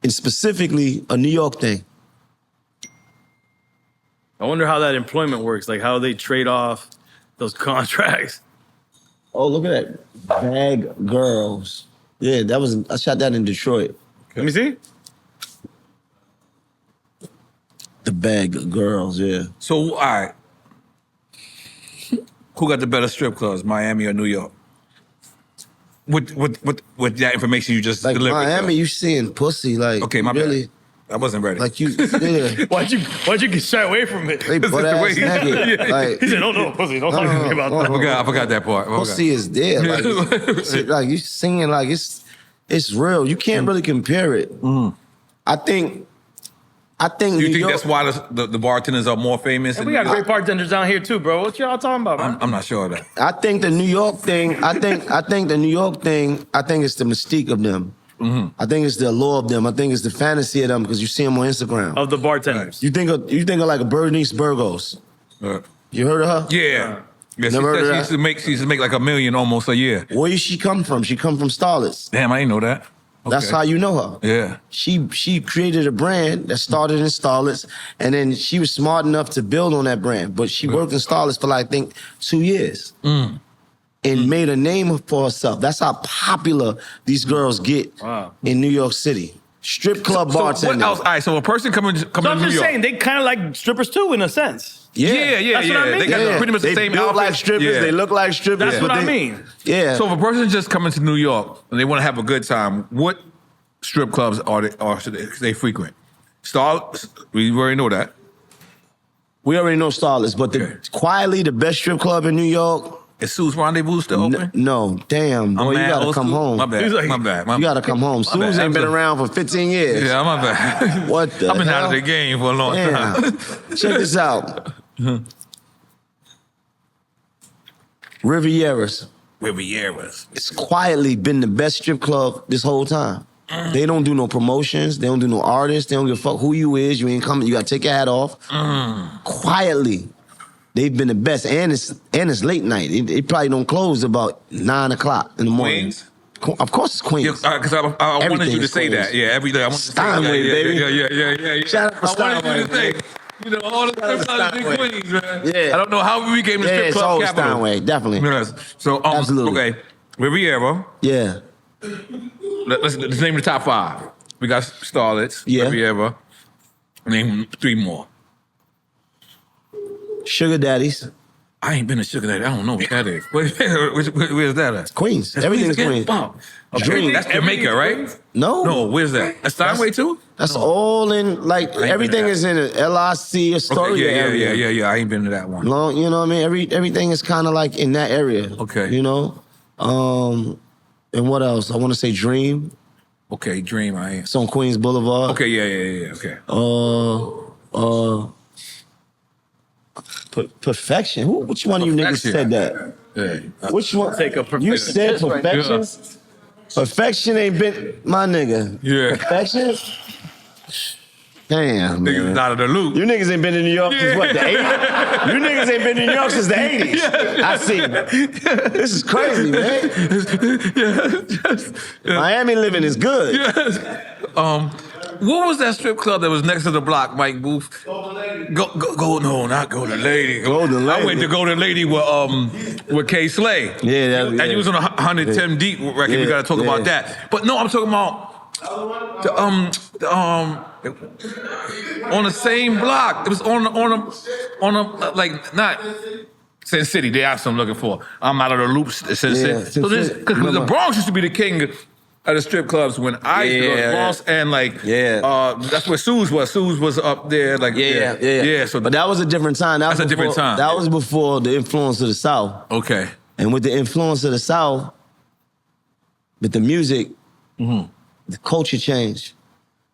S4: and specifically a New York thing.
S3: I wonder how that employment works, like how they trade off those contracts.
S4: Oh, look at that. Bag girls. Yeah, I shot that in Detroit.
S3: Okay. Let me see.
S4: The Bag Girls, yeah.
S2: So, all right. Who got the better strip clubs, Miami or New York? With that information you just delivered.
S4: Miami, you seeing pussy, like,
S2: okay, my
S4: really.
S2: bad. I wasn't ready.
S4: Like you, yeah.
S3: Why'd you get shy away from it?
S4: They butt ass naked. Like,
S3: he said, "No, pussy, don't talk to me about that."
S2: I forgot that part.
S4: Pussy is there. Like you singing, like it's real. You can't really compare it. I think.
S2: You think that's why the bartenders are more famous?
S3: And we got great bartenders down here too, bro. What y'all talking about, man?
S2: I'm not sure of that.
S4: I think the New York thing. I think the New York thing. I think it's the mystique of them. I think it's the allure of them. I think it's the fantasy of them because you see them on Instagram.
S3: Of the bartenders.
S4: You think of like a Bernice Burgos. You heard of her?
S2: Yeah. Yeah,
S4: Never
S2: she used to make like $1 million almost a year.
S4: Where did she come from? She come from Starlets.
S2: Damn, I didn't know that. Okay.
S4: That's how you know her.
S2: Yeah.
S4: She created a brand that started in Starlets, and then she was smart enough to build on that brand. But she worked in Starlets for like, I think 2 years. And made a name for herself. That's how popular these girls get in New York City. Strip club bartenders.
S2: What else? All right, so a person coming to New York.
S3: I'm just saying, they kind of like strippers too, in a sense.
S2: Yeah.
S3: That's what I mean.
S2: They got pretty much the same
S4: They look
S2: outfit.
S4: like strippers. They look like strippers.
S3: That's what I mean.
S4: Yeah.
S2: So if a person's just coming to New York and they want to have a good time, what strip clubs should they frequent? We already know that.
S4: We already know Starlets, but quietly the best strip club in New York.
S2: Is Sue's Rendezvous still open?
S4: No, damn, boy, you gotta come home.
S2: My bad.
S3: Like,
S2: my bad.
S4: You gotta come home. Sue's ain't been around for 15 years.
S2: Yeah, my bad.
S4: What the
S2: I've been
S4: hell?
S2: out of the game for a long time.
S4: Check this out. Rivieras. It's quietly been the best strip club this whole time. They don't do no promotions. They don't do no artists. They don't give a fuck who you is. You ain't coming. You gotta take your hat off. Quietly. They've been the best, and it's late night. It probably don't close about 9 o'clock in the morning.
S2: Queens?
S4: Of course it's Queens.
S2: Because I wanted you to say
S4: Queens.
S2: that. Yeah, every day I want to say
S4: Steinway,
S2: that.
S4: baby.
S2: Yeah.
S4: Shout out to
S2: I wanted
S4: Steinway,
S2: you to say, you know, all the strip clubs in Queens, man.
S4: Yeah.
S2: I don't know how we became the strip
S4: it's
S2: club
S4: always
S2: capital.
S4: Steinway, definitely.
S2: Yes. So,
S4: Absolutely.
S2: okay, Riviera.
S4: Yeah.
S2: Let's name the top 5. We got Starlets, Riviera. Name 3 more.
S4: Sugar Daddies.
S2: I ain't been to Sugar Daddy. I don't know what that is. Where's that at?
S4: Queens. Everything is Queens.
S2: Wow. Okay, that's Jamaica, right?
S4: No.
S2: Where's that? That's Steinway too?
S4: That's all in, like, everything is in an LIC, Astoria area.
S2: Yeah. I ain't been to that one.
S4: Long, you know what I mean? Everything is kind of like in that area.
S2: Okay.
S4: You know? And what else? I want to say Dream.
S2: Okay, Dream, I am.
S4: It's on Queens Boulevard.
S2: Okay, yeah, okay.
S4: Perfection. Which one of you niggas said that?
S2: Yeah.
S4: Which one?
S3: Take a Perfection.
S4: You said Perfection?
S2: Yeah.
S4: Perfection ain't been my nigga.
S2: Yeah.
S4: Perfection? Damn, man.
S2: Niggas out of the loop.
S4: You niggas ain't been in New York since what, the 80s? You niggas ain't been in New York since the 80s. I see. This is crazy, man. Miami living is good.
S2: What was that strip club that was next to the block, Mike Booth? No, not Golden Lady.
S4: Golden Lady.
S2: I went to Golden Lady with K Slay.
S4: Yeah,
S2: And you was on a 110 Deep record. We gotta talk about that. But no, I'm talking about on the same block. It was on a like not Sin City. They asked I'm looking for. I'm out of the loops. Sin City. So because the Bronx used to be the king of the strip clubs when I used to go to Bronx and that's where Sue's was. Sue's was up there. Like yeah. So
S4: but that was a different time. That's
S2: a different time.
S4: That was before the influence of the South.
S2: Okay.
S4: And with the influence of the South, with the music, the culture changed.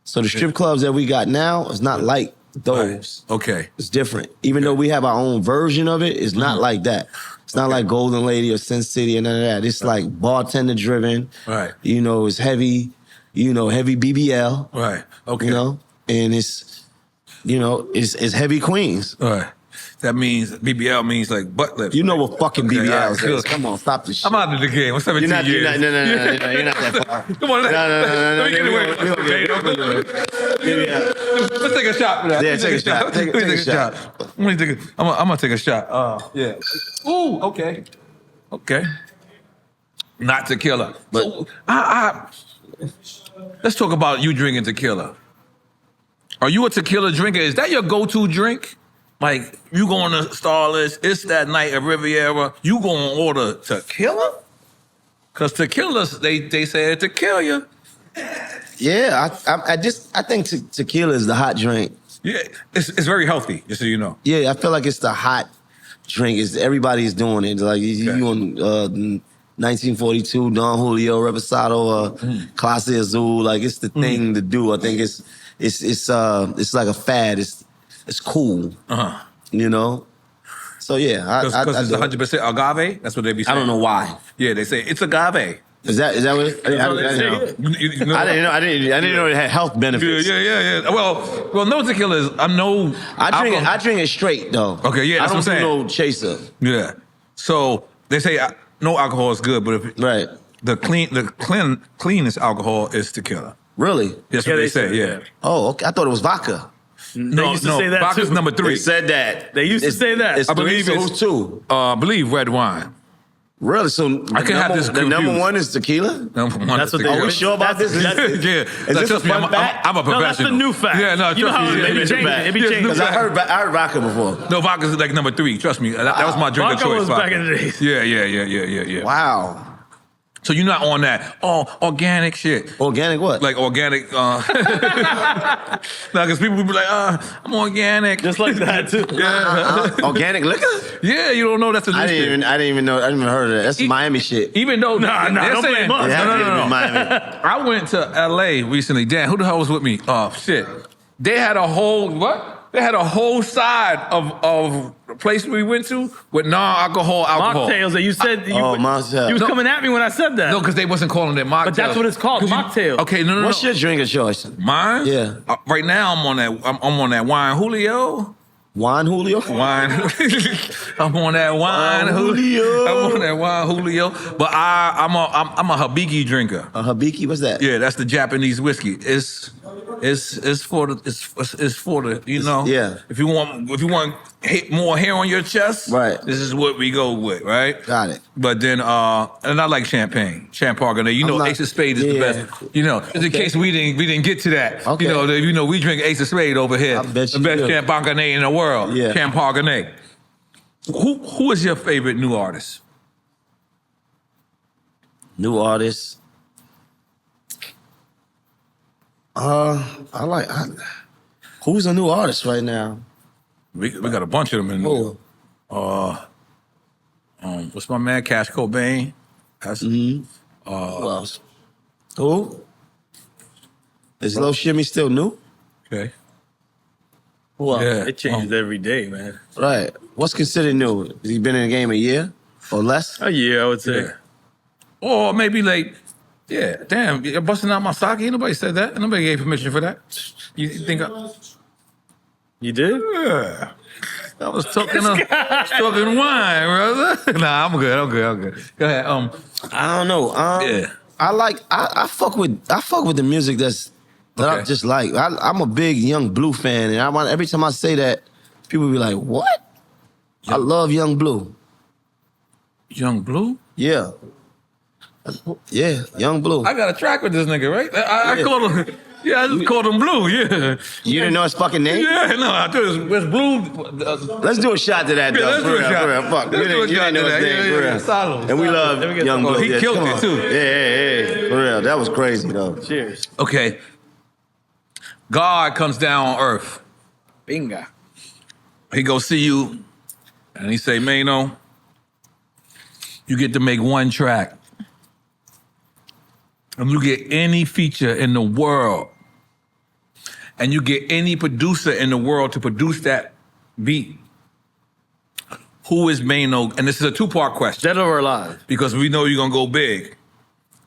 S4: So the strip clubs that we got now is not like those.
S2: Right. Okay.
S4: It's different. Even though we have our own version of it, it's not like that. It's not like Golden Lady or Sin City and none of that. It's like bartender driven.
S2: Right.
S4: You know, it's heavy, heavy BBL.
S2: Right. Okay.
S4: You know, and it's heavy Queens.
S2: All right. That means BBL means like butt lips.
S4: You know what fucking BBL is.
S2: Good.
S4: Come on, stop this shit.
S2: I'm out of the game. I'm 17 years.
S4: You're not that far.
S2: Come on, let me get away. Let's take a shot for that.
S4: Yeah, take a shot. Take a shot.
S2: I'm gonna take a shot. Yeah. Ooh, okay. Not tequila. But so, let's talk about you drinking tequila. Are you a tequila drinker? Is that your go-to drink? Like, you going to Starless, it's that night at Riviera, you going to order tequila? Because tequila, they say it to kill you.
S4: Yeah, I think tequila is the hot drink.
S2: Yeah, it's very healthy, just so you know.
S4: Yeah, I feel like it's the hot drink. Everybody's doing it. Like, you on 1942, Don Julio, Reposado, Clase Azul. Like, it's the thing to do. I think it's like a fad. It's cool. You know? So yeah,
S2: because it's 100% agave. That's what they be saying.
S4: I don't know why.
S2: Yeah, they say it's agave.
S4: Is that what it? I didn't know it had health benefits.
S2: Yeah. Well, no tequila is. I
S4: drink it straight though.
S2: Okay, yeah, that's what I'm saying.
S4: I don't do no chaser.
S2: Yeah. So they say no alcohol is good, but the cleanest alcohol is tequila.
S4: Really?
S2: That's what they say. Yeah.
S4: Oh, okay. I thought it was vodka.
S3: They used to say that
S2: vodka's
S3: too.
S2: number 3.
S4: They said that.
S3: They used to say that.
S2: I believe it's
S4: too.
S2: I believe red wine.
S4: Really? So
S2: I can have this
S4: the number one is tequila?
S2: Number one
S3: That's
S2: is
S3: what
S2: tequila.
S3: they
S4: Are we sure about this?
S2: Yeah.
S4: Is this a fun fact?
S2: I'm a professional.
S3: No, that's the new fact.
S2: Yeah, no,
S3: you know how it be changing. It be changing.
S4: Because I heard vodka before.
S2: No, vodka's like number 3. Trust me. That was my drink of choice.
S3: Vodka was back in the days.
S2: Yeah.
S4: Wow.
S2: So you're not on that organic shit.
S4: Organic what?
S2: Like organic. No, because people will be like, I'm organic.
S3: Just like that too.
S4: Organic liquor?
S2: Yeah, you don't know that's a new
S4: I didn't even know. I didn't even heard of that. That's Miami shit.
S2: Even though
S3: don't blame us.
S2: No.
S4: Miami.
S2: I went to LA recently. Dan, who the hell was with me? Oh shit. They had a whole They had a whole side of the place we went to with non-alcohol alcohol.
S3: Mocktails that you said.
S4: mocktails.
S3: You was coming at me when I said that.
S2: No, because they wasn't calling it mocktails.
S3: But that's what it's called, mocktail.
S2: Okay, no.
S4: What's your drink of choice?
S2: Mine?
S4: Yeah.
S2: Right now I'm on that. I'm on that wine Julio.
S4: Wine Julio?
S2: Wine. I'm on that wine Julio. I'm on that wine Julio. But I'm a Habiki drinker.
S4: A Habiki? What's that?
S2: Yeah, that's the Japanese whiskey. It's for the you know.
S4: Yeah.
S2: If you want more hair on your chest,
S4: right,
S2: this is what we go with, right?
S4: Got it.
S2: But then and I like champagne, Champagne. You know, Ace of Spades is the best. You know, just in case we didn't get to that.
S4: Okay.
S2: You know, we drink Ace of Spades over here.
S4: I bet
S2: the best Champagne in the world.
S4: Yeah.
S2: Champagne. Who is your favorite new artist?
S4: New artist. Who's a new artist right now?
S2: We got a bunch of them in there. What's my man, Cash Cobain?
S4: Who else? Who? Is Lil Shimmy still new?
S2: Okay.
S4: Who else?
S2: Yeah.
S3: It changes every day, man.
S4: Right. What's considered new? Has he been in the game a year or less?
S3: A year, I would say.
S2: Yeah. Or maybe like, damn, you're busting out my sock. Ain't nobody said that. Nobody gave permission for that. You think
S3: You did?
S2: Yeah. I was talking wine, brother. Nah, I'm good. Go ahead.
S4: I don't know.
S2: Yeah.
S4: I fuck with the music that I just like. I'm a big Young Blue fan, and every time I say that, people be like, "What?" I love Young Blue.
S2: Young Blue?
S4: Yeah. Yeah, Young Blue.
S2: I got a track with this nigga, right? I called him. Yeah, I just called him Blue. Yeah.
S4: You didn't know his fucking name?
S2: Yeah, no, I thought it was Blue.
S4: Let's do a shot to that, though.
S2: Let's do a shot.
S4: For real. Fuck.
S2: Let's do a shot to that. Yeah.
S4: And we love Young Blue.
S2: He killed it too.
S4: Yeah. For real. That was crazy, though.
S3: Cheers.
S2: Okay. God comes down on earth.
S3: Binga.
S2: He go see you, and he say, Maino, you get to make one track. And you get any feature in the world, and you get any producer in the world to produce that beat. Who is Maino? And this is a 2-part question.
S3: Dead or alive?
S2: Because we know you're going to go big.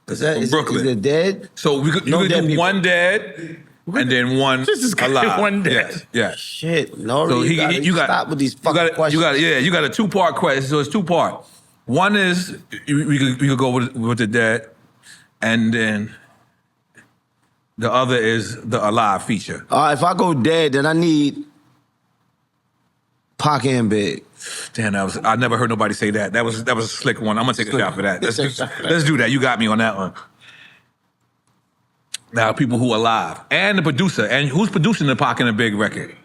S4: Is that
S2: from Brooklyn.
S4: Is it dead?
S2: So you could do one dead, and then one alive.
S3: One dead.
S2: Yes. Yeah.
S4: Shit. No,
S2: So
S4: you got stop with these fucking questions.
S2: You got a 2-part question. So it's 2-part. One is we could go with the dead, and then the other is the alive feature.
S4: If I go dead, then I need Pac and Big.
S2: Damn, I never heard nobody say that. That was a slick one. I'm gonna take a shot for that. Let's do that. You got me on that one. Now, people who are alive and the producer, and who's producing the Pac and the Big record?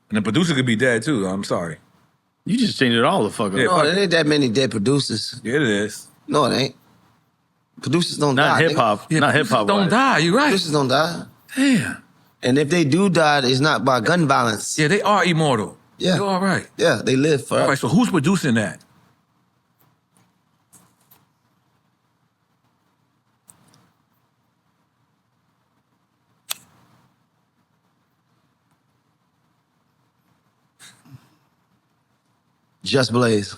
S2: And the producer could be dead too. I'm sorry.
S3: You just changed it all the fuck up.
S4: Yeah, no, there ain't that many dead producers.
S2: Yeah, it is.
S4: No, it ain't. Producers don't die.
S3: Not hip hop.
S2: Yeah,
S3: not hip hop.
S2: Don't die. You're right.
S4: Producers don't die.
S2: Damn.
S4: And if they do die, it's not by gun violence.
S2: Yeah, they are immortal.
S4: Yeah.
S2: You're all right.
S4: Yeah, they live forever.
S2: All right, so who's producing that?
S4: Just Blaze.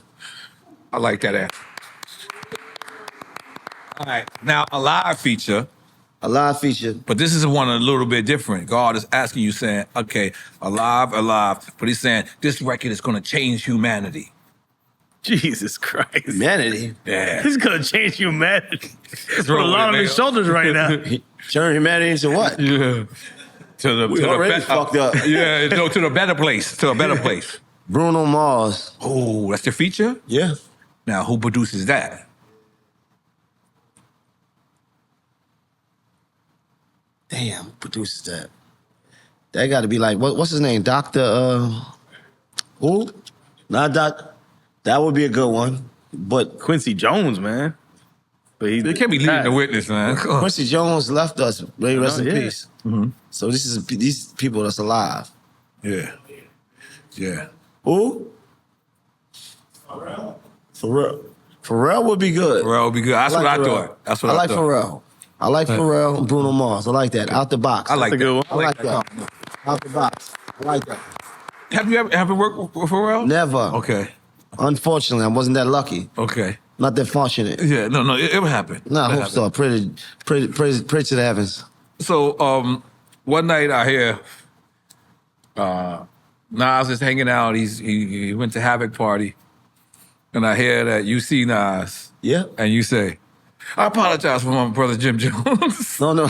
S2: I like that answer. All right, now a live feature.
S4: A live feature.
S2: But this is one a little bit different. God is asking you, saying, okay, alive, but he's saying, this record is going to change humanity.
S3: Jesus Christ.
S4: Humanity?
S2: Yeah.
S3: He's going to change humanity. It's put a lot on his shoulders right now.
S4: Turn humanity into what?
S2: Yeah. To the
S4: fucked up.
S2: Yeah, no, to the better place. To a better place.
S4: Bruno Mars.
S2: Oh, that's the feature?
S4: Yeah.
S2: Now, who produces that?
S4: Damn, who produces that? That got to be like, what's his name? Dr. Who? Not Doc. That would be a good one. But
S3: Quincy Jones, man. But
S2: they can't be leading the witness, man.
S4: Quincy Jones left us. May rest in
S3: yeah.
S4: peace. Mm-hmm. So these people that's alive.
S2: Yeah. Yeah.
S4: Who? Pharrell would be good.
S2: Pharrell would be good. That's what I thought. That's what I
S4: like
S2: thought.
S4: Pharrell. I like Pharrell and Bruno Mars. I like that. Out the box.
S2: I like that. Good one.
S4: I like that. Out the box. I like that.
S2: Have you ever worked with Pharrell?
S4: Never.
S2: Okay.
S4: Unfortunately, I wasn't that lucky.
S2: Okay.
S4: Not that fortunate.
S2: Yeah, no, it would happen.
S4: No, I hope so. Pray to the heavens.
S2: So, one night I hear Nas is hanging out. He went to Havoc party, and I hear that you see Nas.
S4: Yeah.
S2: And you say, I apologize for my brother Jim Jones.
S4: No.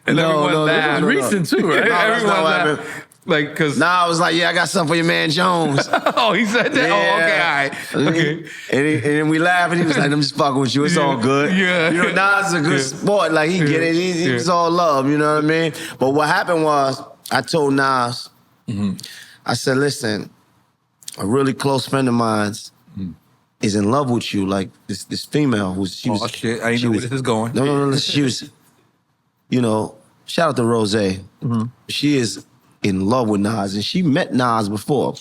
S2: And everyone laughed.
S3: Recent too, right?
S4: No,
S2: Everyone laughed. Like, cause
S4: I was like, yeah, I got something for your man Jones.
S2: Oh, he said that?
S4: Yeah.
S2: Oh, okay, all right. Okay.
S4: And then we laughed, and he was like, I'm just fucking with you. It's all good.
S2: Yeah.
S4: You know, Nas is a good sport. Like, he get it. It's all love, you know what I mean? But what happened was, I told Nas, I said, listen, a really close friend of mine's is in love with you. Like, this female who's...
S2: Oh, shit. I didn't know where this is going.
S4: No. She was, you know, shout out to Rose. She is in love with Nas, and she met Nas before,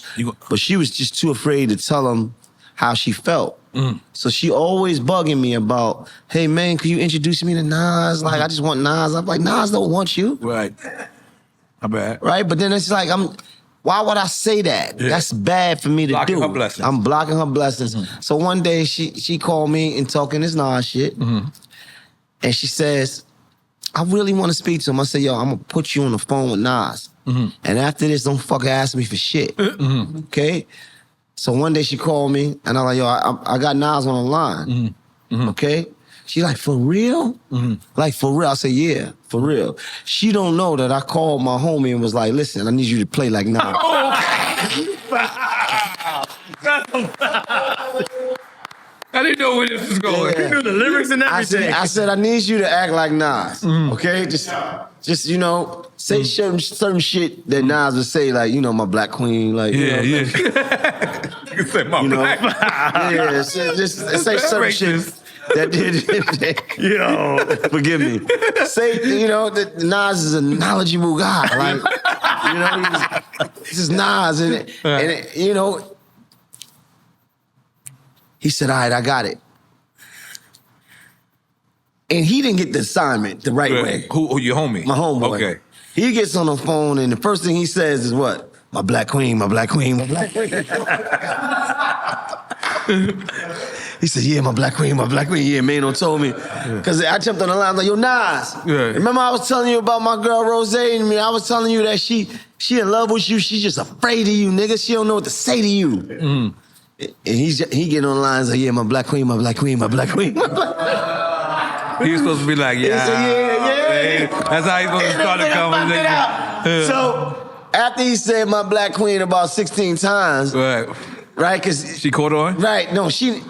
S4: but she was just too afraid to tell him how she felt. So she always bugging me about, hey man, can you introduce me to Nas? Like, I just want Nas. I'm like, Nas don't want you.
S2: Right. How bad?
S4: Right, but then it's like, why would I say that? Yeah. That's bad for me to
S2: blocking
S4: do.
S2: Her blessings.
S4: I'm blocking her blessings. So one day she called me and talking this Nas shit, and she says, I really want to speak to him. I said, yo, I'm gonna put you on the phone with Nas. And after this, don't fucking ask me for shit. Okay? So one day she called me, and I'm like, yo, I got Nas on the line. Okay? She like, for real? Like, for real? I said, yeah, for real. She don't know that I called my homie and was like, listen, I need you to play like Nas.
S2: I didn't know where this was going.
S3: You knew the lyrics and everything.
S4: I said, I need you to act like Nas, okay? Just you know, say certain shit that Nas would say, like, you know, my black queen, like, you know,
S2: You say my black
S4: yeah, just say certain shit that did.
S3: Yo,
S4: forgive me. Say, you know, that Nas is a knowledgeable guy, like, you know, this is Nas, and you know. He said, all right, I got it. And he didn't get the assignment the right way.
S2: Who your homie?
S4: My homeboy. Okay. He gets on the phone, and the first thing he says is what? My black queen, my black queen, my black queen. He said, yeah, my black queen, my black queen. Yeah, Maino told me. Because I jumped on the line, I was like, yo, Nas. Yeah. Remember I was telling you about my girl Rose, and I was telling you that she in love with you. She's just afraid of you, nigga. She don't know what to say to you. And he getting on the lines like, yeah, my black queen, my black queen, my black queen.
S2: He was supposed to be like, yeah.
S4: Yeah.
S2: That's how he supposed to start the conversation.
S4: So after he said my black queen about 16 times, right? Because
S2: she caught on.
S4: Right? No, she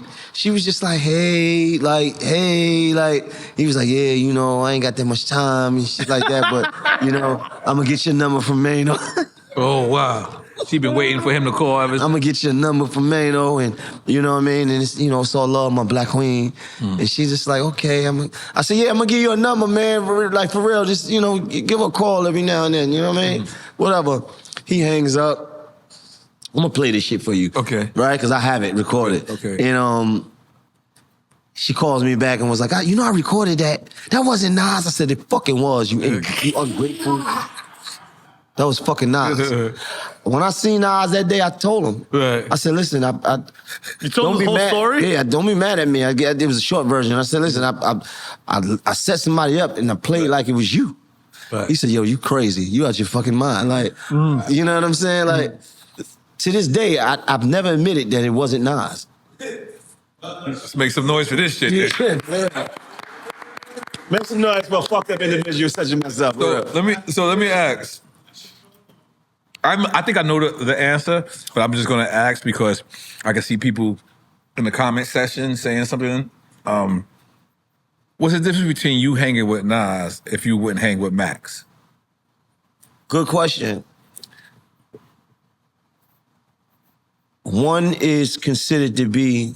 S4: was just like, hey, he was like, yeah, you know, I ain't got that much time and shit like that, but you know, I'm gonna get your number from Maino.
S2: Oh wow. She been waiting for him to call.
S4: I'm gonna get your number from Maino, and you know what I mean. And it's, you know, it's all love, my black queen. And she's just like, okay, I said, yeah, I'm gonna give you a number, man. Like for real, just you know, give her a call every now and then. You know what I mean? Whatever. He hangs up. I'm gonna play this shit for you,
S2: okay?
S4: Right? Because I have it recorded.
S2: Okay.
S4: And she calls me back and was like, you know, I recorded that. That wasn't Nas. I said, it fucking was. You ungrateful. That was fucking Nas. When I seen Nas that day, I told him. I said, listen,
S3: you told him the whole story?
S4: Yeah, don't be mad at me. It was a short version. I said, listen, I set somebody up and I played like it was you. He said, yo, you crazy. You out your fucking mind. Like, you know what I'm saying? Like, to this day, I've never admitted that it wasn't Nas.
S2: Let's make some noise for this shit.
S4: Yeah. Make some noise for a fucked up individual such as myself.
S2: So let me ask. I think I know the answer, but I'm just gonna ask because I can see people in the comment section saying something. What's the difference between you hanging with Nas if you wouldn't hang with Max?
S4: Good question. One is considered to be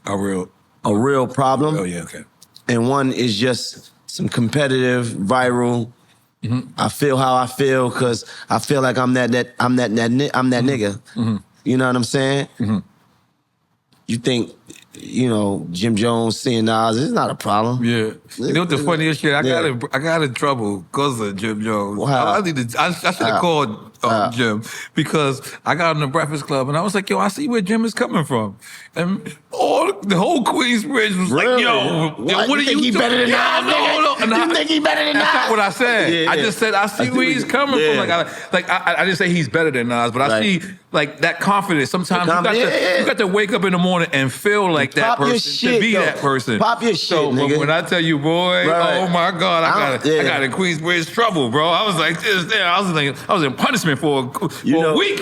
S2: a
S4: real problem.
S2: Oh yeah, okay.
S4: And one is just some competitive, viral. I feel how I feel because I feel like I'm that nigga. You know what I'm saying? You think, you know, Jim Jones seeing Nas, it's not a problem.
S2: Yeah. You know what the funniest shit? I got in trouble because of Jim Jones.
S4: Wow.
S2: I should have called Jim because I got in the Breakfast Club and I was like, yo, I see where Jim is coming from. And the whole Queensbridge was like, yo, what
S4: are you think he better than Nas?
S2: No.
S4: You think he better than Nas?
S2: That's not what I said.
S4: Yeah.
S2: I just said, I see where he's coming from. I didn't say he's better than Nas, but I see like that confidence. Sometimes you got to wake up in the morning and feel like that person to be that person.
S4: Pop your shit,
S2: so
S4: nigga.
S2: When I tell you, boy, oh my God, I got in Queensbridge trouble, bro. I was like this there. I was in punishment for a week.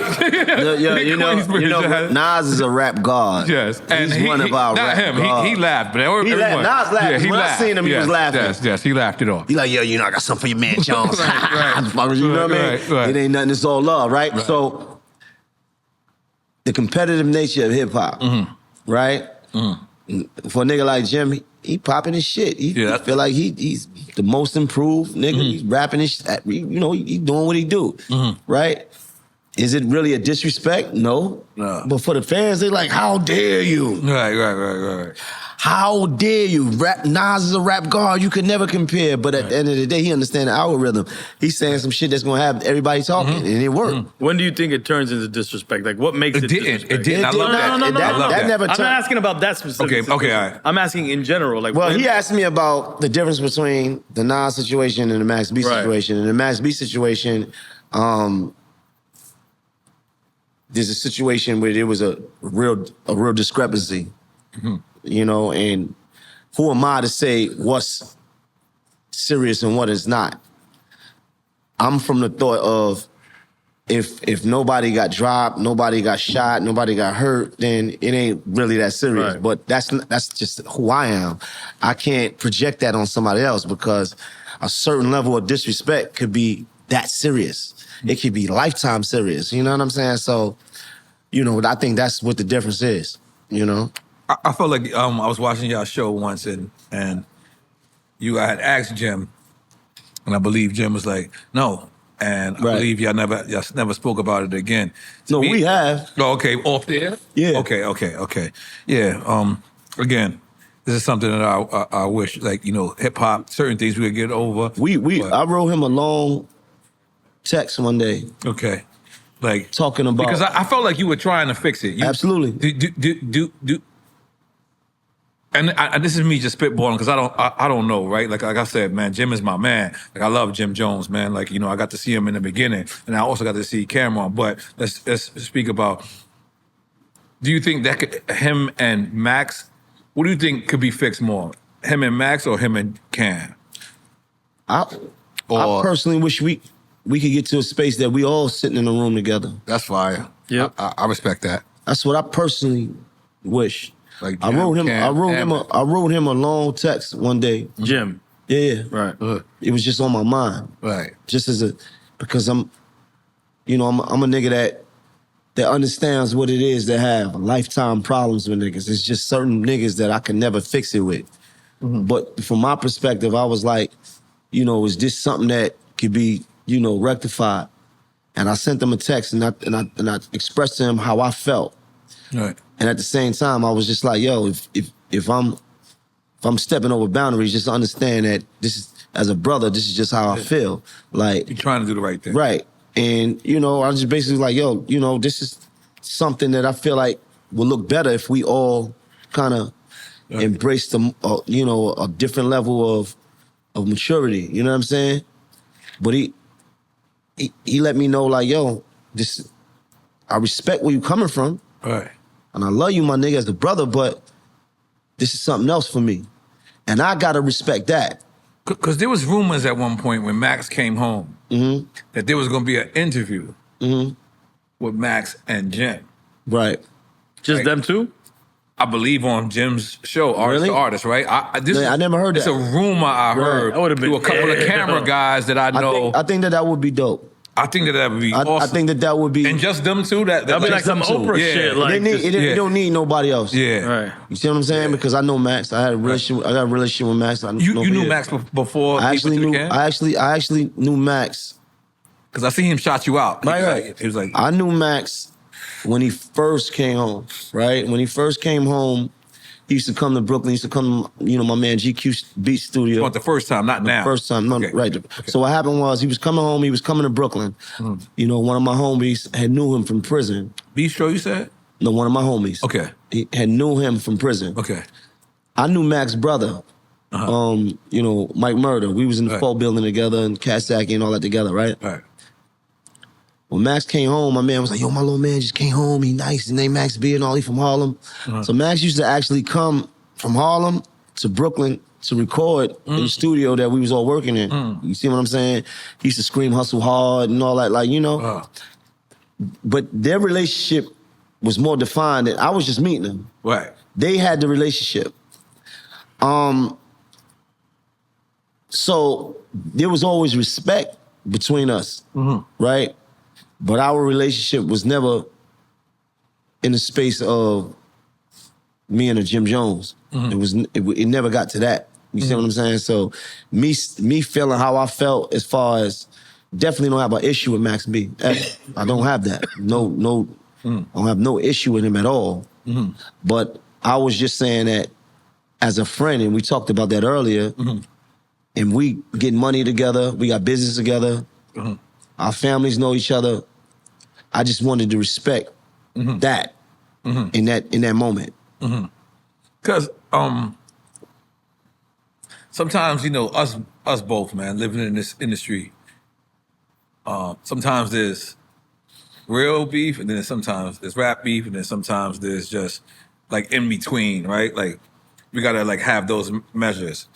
S4: You know, Nas is a rap god.
S2: Yes, and
S4: he's one of our
S2: not
S4: rap
S2: him.
S4: gods.
S2: He laughed, but
S4: Nas laughed.
S2: Yeah, he
S4: when
S2: laughed.
S4: I seen him, he was laughing.
S2: Yes, he laughed it off.
S4: He like, yo, you know, I got something for your man Jones.
S2: Right.
S4: You know what I mean?
S2: Right.
S4: It ain't nothing. It's all love, right? So the competitive nature of hip hop, right? For a nigga like Jim, he popping his shit. He feel like he's the most improved nigga. He's rapping his shit. You know, he's doing what he do, right? Is it really a disrespect? No. But for the fans, they like, how dare you?
S2: Right.
S4: How dare you? Nas is a rap god. You could never compare. But at the end of the day, he understands the algorithm. He's saying some shit that's going to have everybody talking, and it worked.
S3: When do you think it turns into disrespect? Like, what makes it disrespect?
S2: It didn't. I love that.
S4: That never turned.
S3: I'm not asking about that specific
S2: Okay, all right.
S3: I'm asking in general. Like,
S4: well, he asked me about the difference between the Nas situation and the Max B situation. In the Max B situation, there's a situation where there was a real discrepancy. You know, and who am I to say what's serious and what is not? I'm from the thought of if nobody got dropped, nobody got shot, nobody got hurt, then it ain't really that serious.
S3: Right.
S4: But that's just who I am. I can't project that on somebody else because a certain level of disrespect could be that serious. It could be lifetime serious. You know what I'm saying? So, you know, I think that's what the difference is, you know?
S2: I felt like I was watching y'all show once and I had asked Jim, and I believe Jim was like, no. And I believe y'all never spoke about it again.
S4: No, we have.
S2: Oh, okay, off there?
S4: Yeah.
S2: Okay. Yeah, again, this is something that I wish, like, you know, hip-hop, certain things we could get over.
S4: I wrote him a long text one day.
S2: Okay. Like
S4: talking about,
S2: because I felt like you were trying to fix it.
S4: Absolutely.
S2: And this is me just spitballing because I don't know, right? Like I said, man, Jim is my man. Like I love Jim Jones, man. Like, you know, I got to see him in the beginning, and I also got to see Cameron. But let's speak about. Do you think that him and Max? What do you think could be fixed more? Him and Max or him and Cam?
S4: I personally wish we could get to a space that we all sitting in a room together.
S2: That's fire.
S3: Yep.
S2: I respect that.
S4: That's what I personally wish.
S2: Like
S4: I wrote him a long text one day.
S3: Jim.
S4: Yeah.
S3: Right.
S4: It was just on my mind.
S2: Right.
S4: Just because I'm a nigga that understands what it is to have lifetime problems with niggas. It's just certain niggas that I can never fix it with. But from my perspective, I was like, is this something that could be, rectified? And I sent them a text and I expressed to him how I felt.
S2: Right.
S4: And at the same time, I was just like, yo, if I'm stepping over boundaries, just understand that as a brother, this is just how I feel. Like,
S2: you're trying to do the right thing.
S4: Right. And, I was just basically like, yo, this is something that I feel like will look better if we all kind of embrace a different level of maturity. You know what I'm saying? But he let me know, like, yo, I respect where you coming from.
S2: Right.
S4: And I love you, my nigga, as a brother, but this is something else for me. And I gotta respect that.
S2: Because there was rumors at one point when Max came home that there was going to be an interview with Max and Jim.
S4: Right.
S3: Just them two?
S2: I believe on Jim's show, Artist to Artist, right?
S4: I never heard that.
S2: It's a rumor I heard.
S3: That would have been
S2: through a couple of camera guys that I know.
S4: I think that would be dope.
S2: I think that would be awesome.
S4: I think that would be...
S2: And just them two?
S3: That'd be like some Oprah shit. Like,
S4: it don't need nobody else.
S2: Yeah.
S3: Right.
S4: You see what I'm saying? Because I know Max. I got a relationship with Max.
S2: You knew Max before
S4: I actually knew Max.
S2: Because I seen him shot you out.
S4: Right.
S2: He was like...
S4: I knew Max when he first came home, right? When he first came home, he used to come to Brooklyn. He used to come, my man GQ Beat Studio.
S2: The first time, not now.
S4: First time, no,
S2: okay.
S4: Right. Okay. So what happened was he was coming home. He was coming to Brooklyn. One of my homies had knew him from prison.
S2: Bistro, you said?
S4: No, one of my homies.
S2: Okay.
S4: He had knew him from prison.
S2: Okay.
S4: I knew Max's brother. Mike Murder. We was in the folk building together and Kasaki and all that together, right?
S2: Right.
S4: When Max came home, my man was like, yo, my little man just came home. He nice. His name Max B and all. He from Harlem. So Max used to actually come from Harlem to Brooklyn to record in the studio that we was all working in. You see what I'm saying? He used to scream hustle hard and all that, But their relationship was more defined than I was just meeting them.
S2: Right.
S4: They had the relationship. So there was always respect between us, right? But our relationship was never in the space of me and a Jim Jones. It never got to that. You see what I'm saying? So me feeling how I felt as far as definitely don't have an issue with Max B. I don't have that. No, I don't have no issue with him at all. But I was just saying that as a friend, and we talked about that earlier, and we get money together, we got business together, our families know each other. I just wanted to respect that in that moment.
S2: Because sometimes, us both, man, living in this industry, sometimes there's real beef, and then sometimes there's rap beef, and then sometimes there's just like in between, right? Like we gotta have those measures.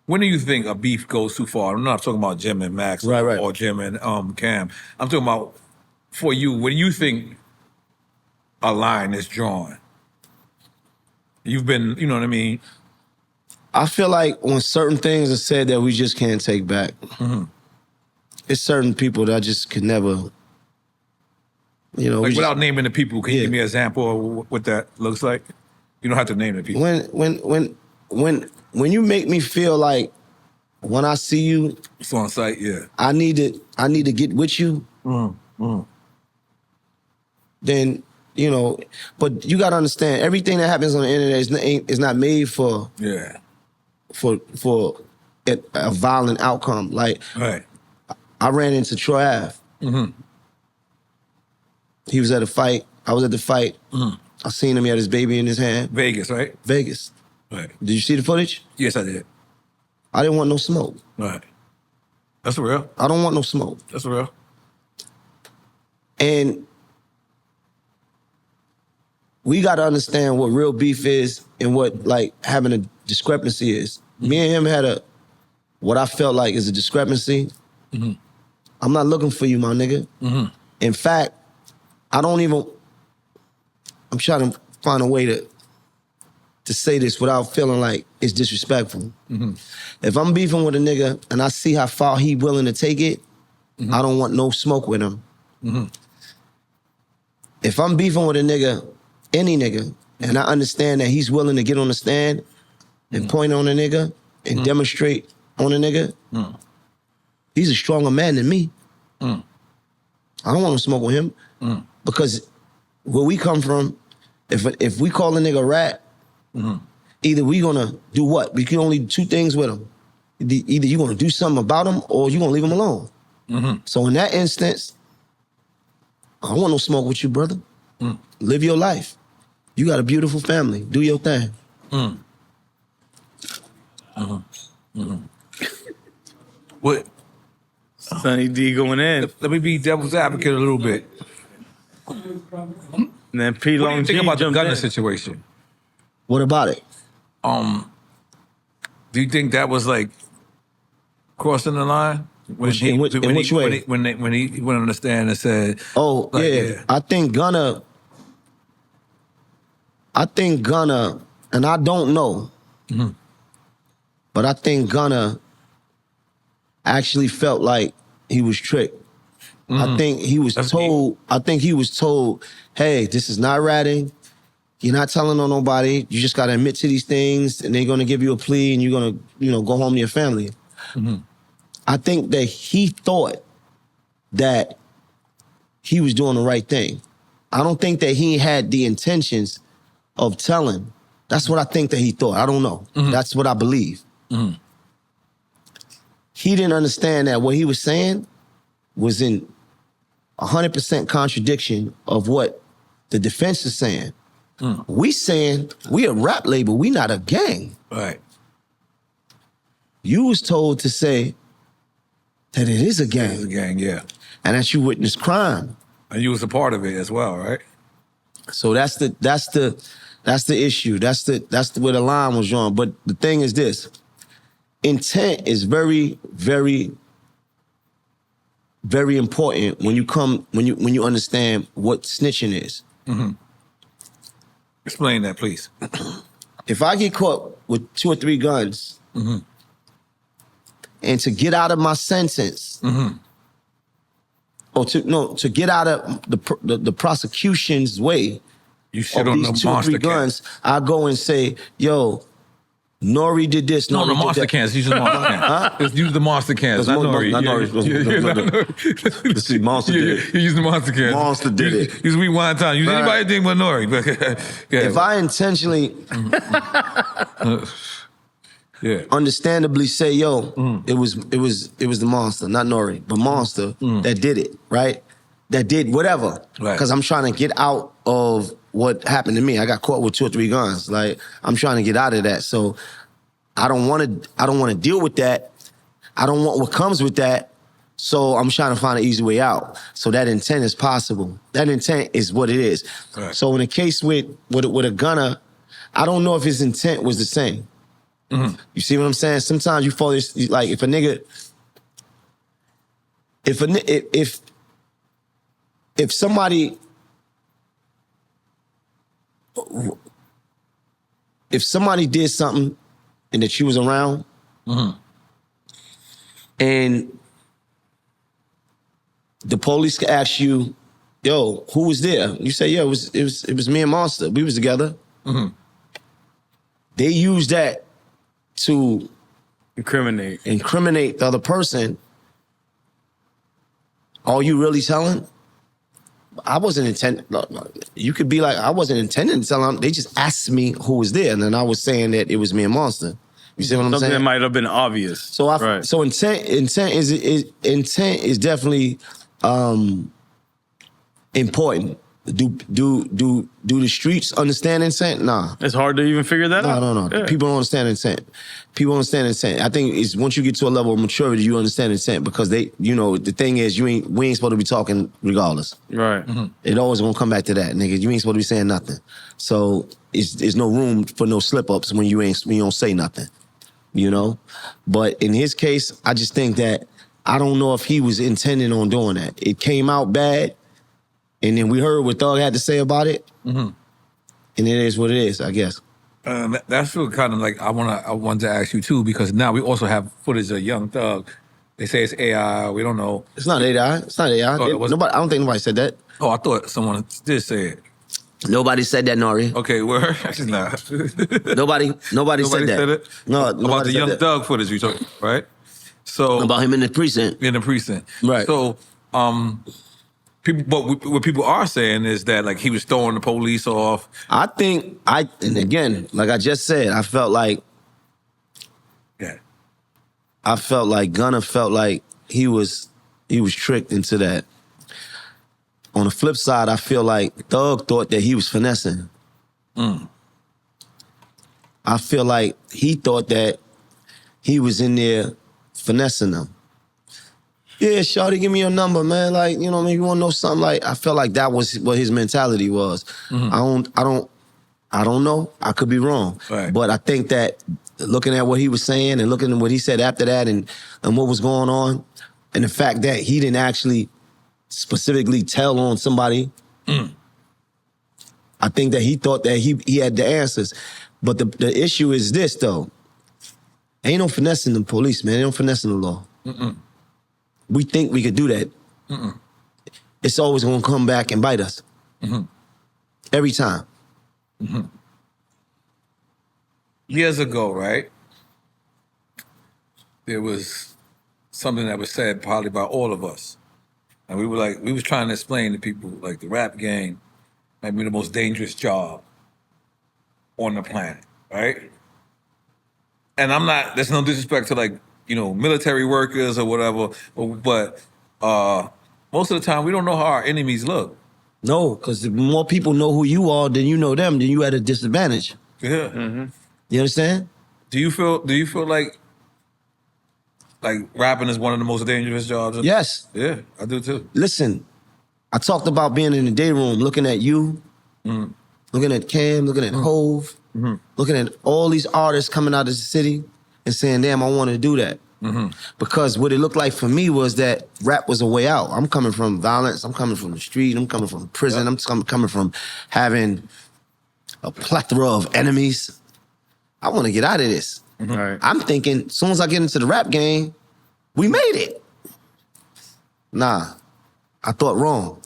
S2: When do you think a beef goes too far? I'm not talking about Jim and Max or Jim and Cam. I'm talking about for you, when you think a line is drawn. You've been, you know what I mean?
S4: I feel like when certain things are said that we just can't take back, it's certain people that I just could never,
S2: without naming the people, can you give me an example of what that looks like? You don't have to name the people. When you make me feel like when I see you, it's on site, yeah.
S4: I need to get with you. Then but you gotta understand everything that happens on the internet is not made for a violent outcome. Like I ran into Troy Ave. He was at a fight. I was at the fight. I seen him. He had his baby in his hand.
S2: Vegas, right?
S4: Vegas.
S2: Right.
S4: Did you see the footage?
S2: Yes, I did.
S4: I didn't want no smoke.
S2: Right. That's real.
S4: I don't want no smoke.
S2: That's real.
S4: And we got to understand what real beef is and what having a discrepancy is. Me and him had a what I felt like is a discrepancy. I'm not looking for you, my nigga. In fact, I'm trying to find a way to say this without feeling like it's disrespectful. If I'm beefing with a nigga and I see how far he willing to take it, I don't want no smoke with him. If I'm beefing with a nigga, any nigga, and I understand that he's willing to get on the stand and point on a nigga and demonstrate on a nigga, he's a stronger man than me. I don't want to smoke with him because where we come from, if we call a nigga a rat, either we gonna do what? We can only do two things with him. Either you gonna do something about him or you gonna leave him alone. So in that instance, I don't want no smoke with you, brother. Live your life. You got a beautiful family. Do your thing.
S2: What?
S3: Sonny D going in.
S2: Let me be devil's advocate a little bit.
S3: And then P.
S2: What do
S3: Long
S2: you think
S3: G
S2: about the
S3: jumped
S2: Gunna
S3: in.
S2: situation?
S4: What about it?
S2: Do you think that was like crossing the line?
S4: In which way?
S2: When he went on the stand and said,
S4: "Oh
S2: like,
S4: yeah, I think Gunna, and I don't know, but I think Gunna actually felt like he was tricked. I think he was told. I think he was told, "Hey, this is not ratting. You're not telling on nobody. You just got to admit to these things, and they're gonna give you a plea, and you're gonna, go home to your family." I think that he thought that he was doing the right thing. I don't think that he had the intentions of telling. That's what I think that he thought. I don't know. That's what I believe. He didn't understand that what he was saying was in 100% contradiction of what the defense is saying. We saying we a rap label. We not a gang.
S2: Right.
S4: You was told to say that it is a gang.
S2: It's a gang, yeah.
S4: And that you witnessed crime.
S2: And you was a part of it as well, right?
S4: So that's the issue. That's where the line was drawn. But the thing is this: intent is very, very, very important when you understand what snitching is.
S2: Explain that, please.
S4: If I get caught with 2 or 3 guns, and to get out of my sentence, or to get out of the prosecution's way,
S2: you shit
S4: of
S2: on
S4: these
S2: the
S4: 2 or 3
S2: monster
S4: guns, I go and say, "Yo, N.O.R.E. did this."
S2: No, the
S4: N.O.R.E. did
S2: monster
S4: that.
S2: cans. Use the monster cans. Just use the monster cans. Not N.O.R.E.
S4: Not N.O.R.E. See, Monster did it.
S2: You use the monster cans.
S4: Monster did it.
S2: Use rewind time. Use
S4: Right.
S2: anybody think but N.O.R.E.
S4: If I intentionally, understandably say, "Yo, it was the monster, not N.O.R.E., but monster that did it, right? That did whatever,
S2: Right.
S4: Because I'm trying to get out of what happened to me. I got caught with 2 or 3 guns. Like, I'm trying to get out of that. So I don't want to deal with that. I don't want what comes with that. So I'm trying to find an easy way out. So that intent is possible. That intent is what it is.
S2: Right.
S4: So in a case with a Gunna, I don't know if his intent was the same. You see what I'm saying? Sometimes you fall this, like if a nigga, if somebody did something and that you was around, and the police could ask you, "Yo, who was there?" You say, "Yeah, it was me and Monster. We was together." They use that to incriminate the other person. Are you really telling? I wasn't intending. You could be like, I wasn't intending to tell them. They just asked me who was there, and then I was saying that it was me and Monster. You see what I'm saying?
S3: Something that might have been obvious.
S4: So intent is definitely important. Do the streets understand intent? Nah.
S3: It's hard to even figure that out.
S4: No.
S3: Yeah.
S4: People don't understand intent. People understand intent. I think it's once you get to a level of maturity, you understand intent because the thing is we ain't supposed to be talking regardless.
S3: Right.
S4: It always gonna come back to that, nigga. You ain't supposed to be saying nothing. So there's no room for no slip ups when you don't say nothing. you know? But in his case, I just think that I don't know if he was intending on doing that. It came out bad, and then we heard what Thug had to say about it, and it is what it is, I guess.
S2: That's what kind of like I wanted to ask you too, because now we also have footage of Young Thug. They say it's AI. We don't know.
S4: It's not AI. It's not AI. Nobody, I don't think nobody said that.
S2: Oh, I thought someone did say it.
S4: Nobody said that, N.O.R.E.
S2: Okay, word. Nah.
S4: Nobody said that.
S2: Said it?
S4: No,
S2: about the Young
S4: that.
S2: Thug footage we talking, right? So
S4: about him in the precinct.
S2: In the precinct,
S4: right?
S2: So, people, but what people are saying is that like he was throwing the police off.
S4: And again, like I just said, I felt like Gunna felt like he was tricked into that. On the flip side, I feel like Thug thought that he was finessing. I feel like he thought that he was in there finessing them. Yeah, shawty, give me your number, man. Like, you know what I mean? You want to know something? Like, I felt like that was what his mentality was. I don't know. I could be wrong.
S2: Right.
S4: But I think that looking at what he was saying and looking at what he said after that and what was going on, and the fact that he didn't actually specifically tell on somebody, I think that he thought that he had the answers. But the issue is this, though. Ain't no finessing the police, man. Ain't no finessing the law. We think we could do that. It's always going to come back and bite us. Every time.
S2: Years ago, right? There was something that was said probably by all of us. And we was trying to explain to people, like, the rap game might be the most dangerous job on the planet, right? And there's no disrespect to, like, you know, military workers or whatever, but most of the time we don't know how our enemies look.
S4: No, because the more people know who you are than you know them, then you at a disadvantage.
S2: Yeah.
S4: You understand?
S2: Do you feel like rapping is one of the most dangerous jobs?
S4: Yes.
S2: Yeah, I do too.
S4: Listen, I talked about being in the day room, looking at you, looking at Cam, looking at Hove, looking at all these artists coming out of the city and saying, damn, I want to do that. Because what it looked like for me was that rap was a way out. I'm coming from violence. I'm coming from the street. I'm coming from prison. I'm coming from having a plethora of enemies. I want to get out of this.
S3: Right.
S4: I'm thinking, as soon as I get into the rap game, we made it. Nah, I thought wrong.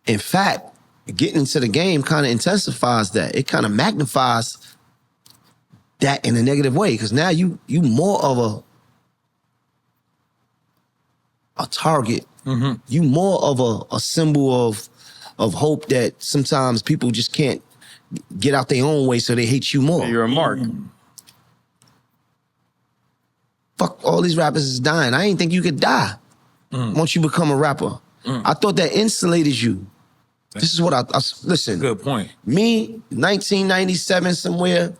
S4: In fact, getting into the game kind of intensifies that. It kind of magnifies that in a negative way, because now you more of a target. You more of a symbol of hope that sometimes people just can't get out their own way, so they hate you more.
S3: You're a mark.
S4: Fuck, all these rappers is dying. I ain't think you could die once you become a rapper. I thought that insulated you. This is what I listen.
S2: Good point.
S4: Me, 1997 somewhere,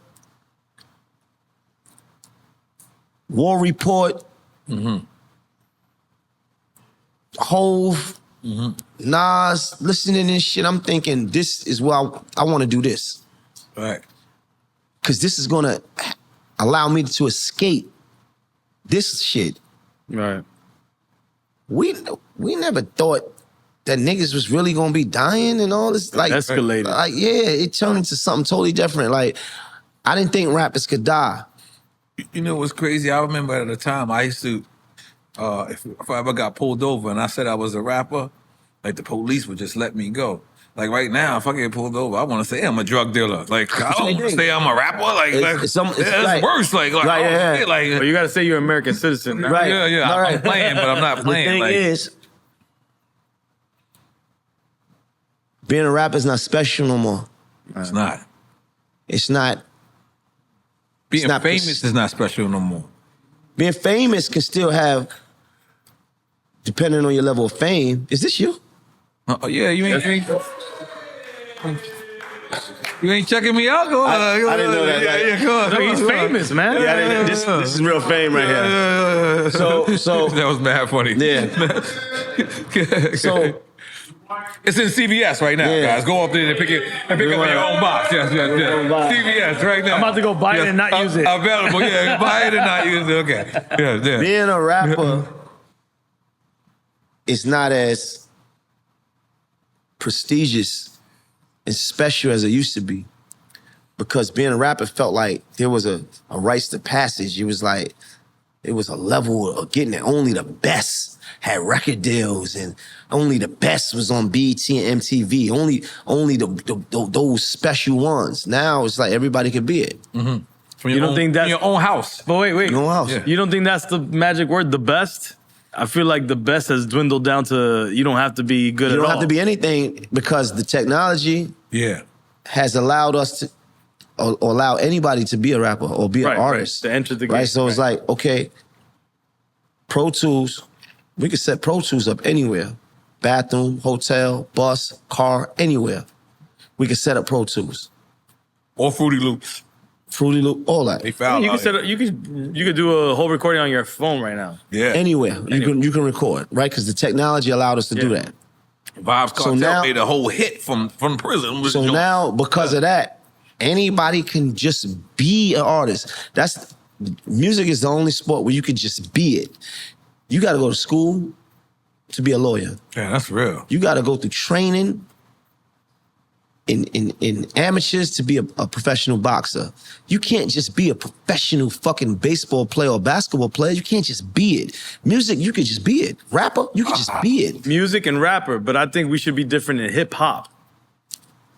S4: War Report, Hove, Nas, listening to this shit, I'm thinking, this is why I want to do this.
S2: Right.
S4: Because this is going to allow me to escape this shit.
S3: Right.
S4: We never thought that niggas was really going to be dying and all this. Like,
S3: escalated.
S4: Like, yeah, it turned into something totally different. Like, I didn't think rappers could die.
S2: You know what's crazy? I remember at the time I used to, if I ever got pulled over and I said I was a rapper, like the police would just let me go. Like right now, if I get pulled over, I want to say I'm a drug dealer. Like I don't want to say I'm a rapper. Like it's worse. Like
S3: well, you got to say you're an American citizen.
S4: Right.
S2: Yeah. I'm playing, but I'm not playing.
S4: The thing is, being a rapper is not special no more.
S2: It's not.
S4: It's not.
S2: Being famous is not special no more.
S4: Being famous can still have, depending on your level of fame. Is this you?
S2: Yeah, you ain't checking me out?
S4: I didn't know that.
S3: Yeah, he's famous, man.
S4: Yeah, this is real fame right here. So
S2: that was mad funny.
S4: Yeah. So
S2: It's in CVS right now, guys. Go up there and pick up your own box. Yes. CVS right now.
S3: I'm about to go buy it and not use it.
S2: Available, buy it and not use it. Okay. Yeah.
S4: Being a rapper is not as prestigious and special as it used to be. Because being a rapper felt like there was a rites to passage. It was like, it was a level of getting it. Only the best had record deals, and only the best was on BET and MTV. Only those special ones. Now it's like everybody could be it.
S2: Mm-hmm. From your own house.
S3: But wait.
S4: Your own house.
S2: Yeah.
S3: You don't think that's the magic word, the best? I feel like the best has dwindled down to you don't have to be good at all.
S4: You don't have to be anything because the technology has allowed us to, or allow anybody to be a rapper or be an artist.
S3: To enter the game.
S4: Right? So it's like, okay, Pro Tools, we could set Pro Tools up anywhere. Bathroom, hotel, bus, car, anywhere. We could set up Pro Tools.
S2: Or Fruity Loops.
S4: Fruity Loop, all that.
S3: You can set up, you could do a whole recording on your phone right now.
S2: Yeah.
S4: Anywhere. You can record, right? Because the technology allowed us to do that.
S2: Vybz Kartel made a whole hit from prison.
S4: So now, because of that, anybody can just be an artist. Music is the only sport where you can just be it. You got to go to school to be a lawyer.
S2: Yeah, that's real.
S4: You got to go through training in amateurs to be a professional boxer. You can't just be a professional fucking baseball player or basketball player. You can't just be it. Music, you can just be it. Rapper, you can just be it.
S3: Music and rapper, but I think we should be different in hip hop.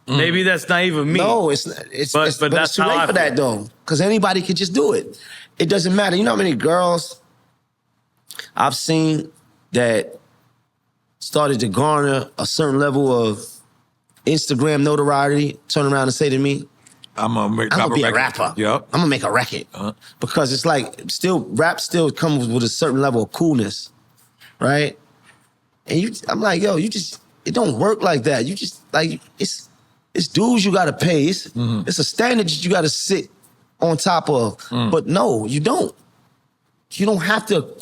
S3: Maybe that's naive of me.
S4: No, it's
S3: but that's
S4: it's too late for that though, because anybody can just do it. It doesn't matter. You know how many girls I've seen that started to garner a certain level of Instagram notoriety, turn around and say to me,
S2: I'm gonna
S4: be a rapper.
S2: Yep.
S4: I'm gonna make a record. Because it's like rap still comes with a certain level of coolness, right? And I'm like, yo, it don't work like that. You just like it's dues you gotta pay. It's a standard that you gotta sit on top of. But no, you don't. You don't have to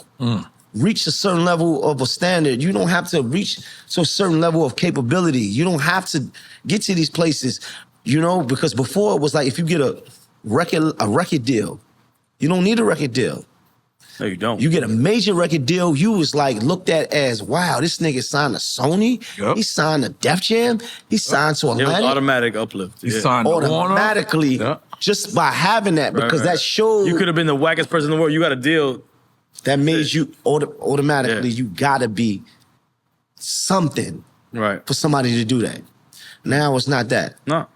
S4: reach a certain level of a standard. You don't have to reach to a certain level of capability. You don't have to get to these places, because before it was like if you get a record deal, you don't need a record deal.
S3: No, you don't.
S4: You get a major record deal, you was like looked at as, wow, this nigga signed to Sony.
S2: Yep.
S4: He signed to Def Jam. He signed to Atlantic.
S3: It was automatic uplift.
S2: He signed to
S4: automatically
S2: Warner.
S4: just by having that, because that showed
S3: you could have been the wackest person in the world. You got a deal.
S4: That made you automatically, you gotta be something for somebody to do that. Now it's not that.
S3: No.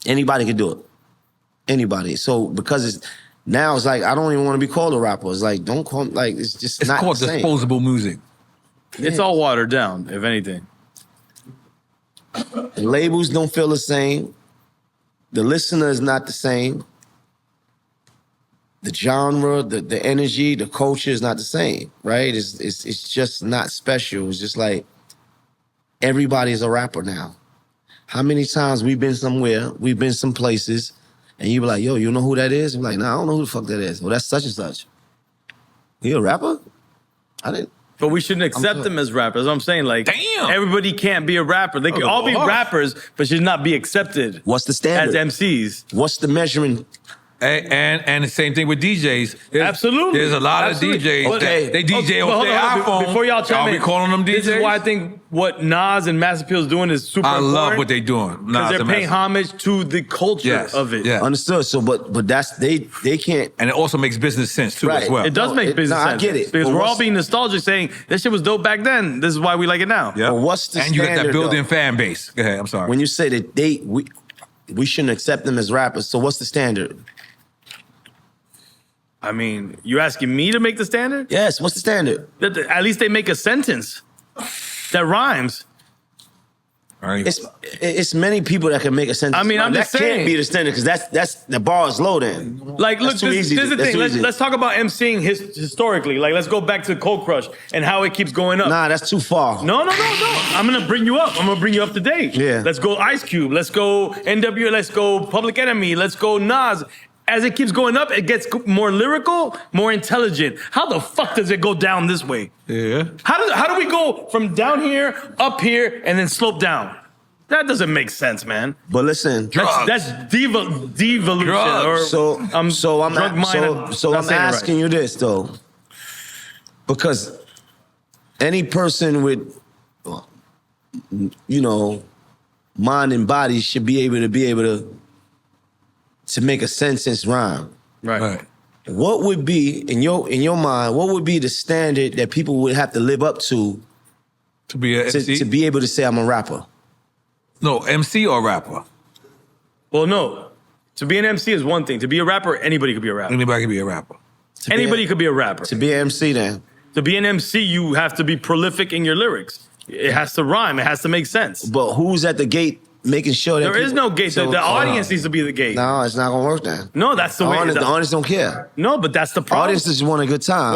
S4: Anybody can do it. Anybody. So because now it's like, I don't even want to be called a rapper. It's like, don't call me, like, it's just not
S2: called
S4: the same.
S2: disposable music.
S3: It's all watered down, if anything.
S4: The labels don't feel the same. The listener is not the same. The genre, the energy, the culture is not the same, right? It's just not special. It's just like everybody's a rapper now. How many times we've been somewhere, we've been some places, and you be like, yo, you know who that is? I'm like, nah, I don't know who the fuck that is. Well, that's such and such. You a rapper? I didn't.
S3: But we shouldn't accept them as rappers. That's what I'm saying. Like,
S2: damn,
S3: everybody can't be a rapper. They can all be rappers, but should not be accepted.
S4: What's the standard?
S3: As MCs.
S4: What's the measuring?
S2: And the same thing with DJs.
S3: Absolutely.
S2: There's a lot of DJs that they DJ off their iPhone.
S3: Before y'all chime in,
S2: we calling them DJs?
S3: This is why I think what Nas and Mass Appeal is doing is super important.
S2: I love what they're doing.
S3: Because they're paying homage to the culture of it.
S4: Yeah. Understood. So, but that's, they can't.
S2: And it also makes business sense too as well.
S3: It does make business sense.
S4: I get it.
S3: Because we're all being nostalgic saying, that shit was dope back then. This is why we like it now.
S2: Yeah.
S4: What's the
S2: and
S4: standard,
S2: you got that built-in fan base. Go ahead, I'm sorry.
S4: When you say that we shouldn't accept them as rappers, so what's the standard?
S3: I mean, you asking me to make the standard?
S4: Yes, what's the standard?
S3: At least they make a sentence that rhymes.
S2: Right.
S4: It's many people that can make a sentence.
S3: I mean, I'm just saying.
S4: That can't be the standard because that's the bar is low then.
S3: Like, look, this is the thing. Let's talk about MCing historically. Like, let's go back to Cold Crush and how it keeps going up.
S4: Nah, that's too far.
S3: No. I'm gonna bring you up. I'm gonna bring you up to date.
S4: Yeah.
S3: Let's go Ice Cube. Let's go NWA. Let's go Public Enemy. Let's go Nas. as it keeps going up, it gets more lyrical, more intelligent. How the fuck does it go down this way?
S2: Yeah.
S3: How do we go from down here, up here, and then slope down? That doesn't make sense, man.
S4: But listen,
S3: that's devolution.
S4: So I'm asking you this though, because any person with, mind and body should be able to make a sentence rhyme.
S3: Right.
S4: What would be in your mind? What would be the standard that people would have to live up to
S2: be a MC?
S4: To be able to say I'm a rapper?
S2: No, MC or rapper?
S3: Well, no. To be an MC is one thing. To be a rapper, anybody could be a rapper.
S2: Anybody could be a rapper.
S3: Anybody could be a rapper.
S4: To be an MC then?
S3: To be an MC, you have to be prolific in your lyrics. It has to rhyme. It has to make sense.
S4: But who's at the gate making sure that
S3: there is no gate? The audience needs to be the gate.
S4: No, it's not going to work then.
S3: No, that's the way.
S4: The audience don't care.
S3: No, but that's the problem.
S4: Audience just want a good time.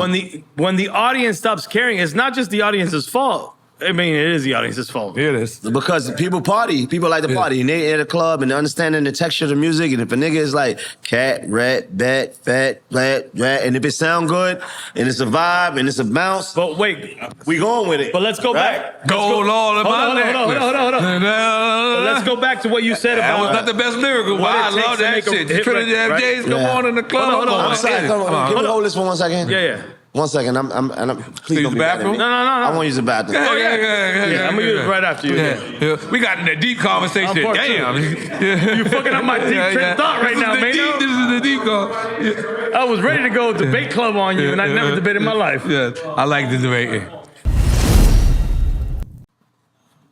S3: When the audience stops caring, it's not just the audience's fault. I mean, it is the audience's fault.
S2: It is.
S4: Because people party. People like to party. And they at a club and they're understanding the texture of the music. And if a nigga is like cat, rat, bat, fat, flat, rat, and if it sound good and it's a vibe and it's a bounce.
S3: But wait.
S4: We going with it.
S3: But let's go back.
S2: Hold on.
S3: But let's go back to what you said about...
S2: That was not the best lyrical, but I love that shit. Trinity FJs come on in the club.
S4: Hold on. I'm sorry. Can we hold this for 1 second?
S3: Yeah.
S4: 1 second. Please don't be mad at me.
S3: No.
S4: I want to use the bathroom.
S3: Yeah. I'm going to use it right after you.
S2: Yeah. We got in a deep conversation. Damn.
S3: You fucking up my deep train of thought right now, Maino.
S2: This is the deep call.
S3: I was ready to go debate club on you, and I never debated in my life.
S2: Yeah, I like the debate.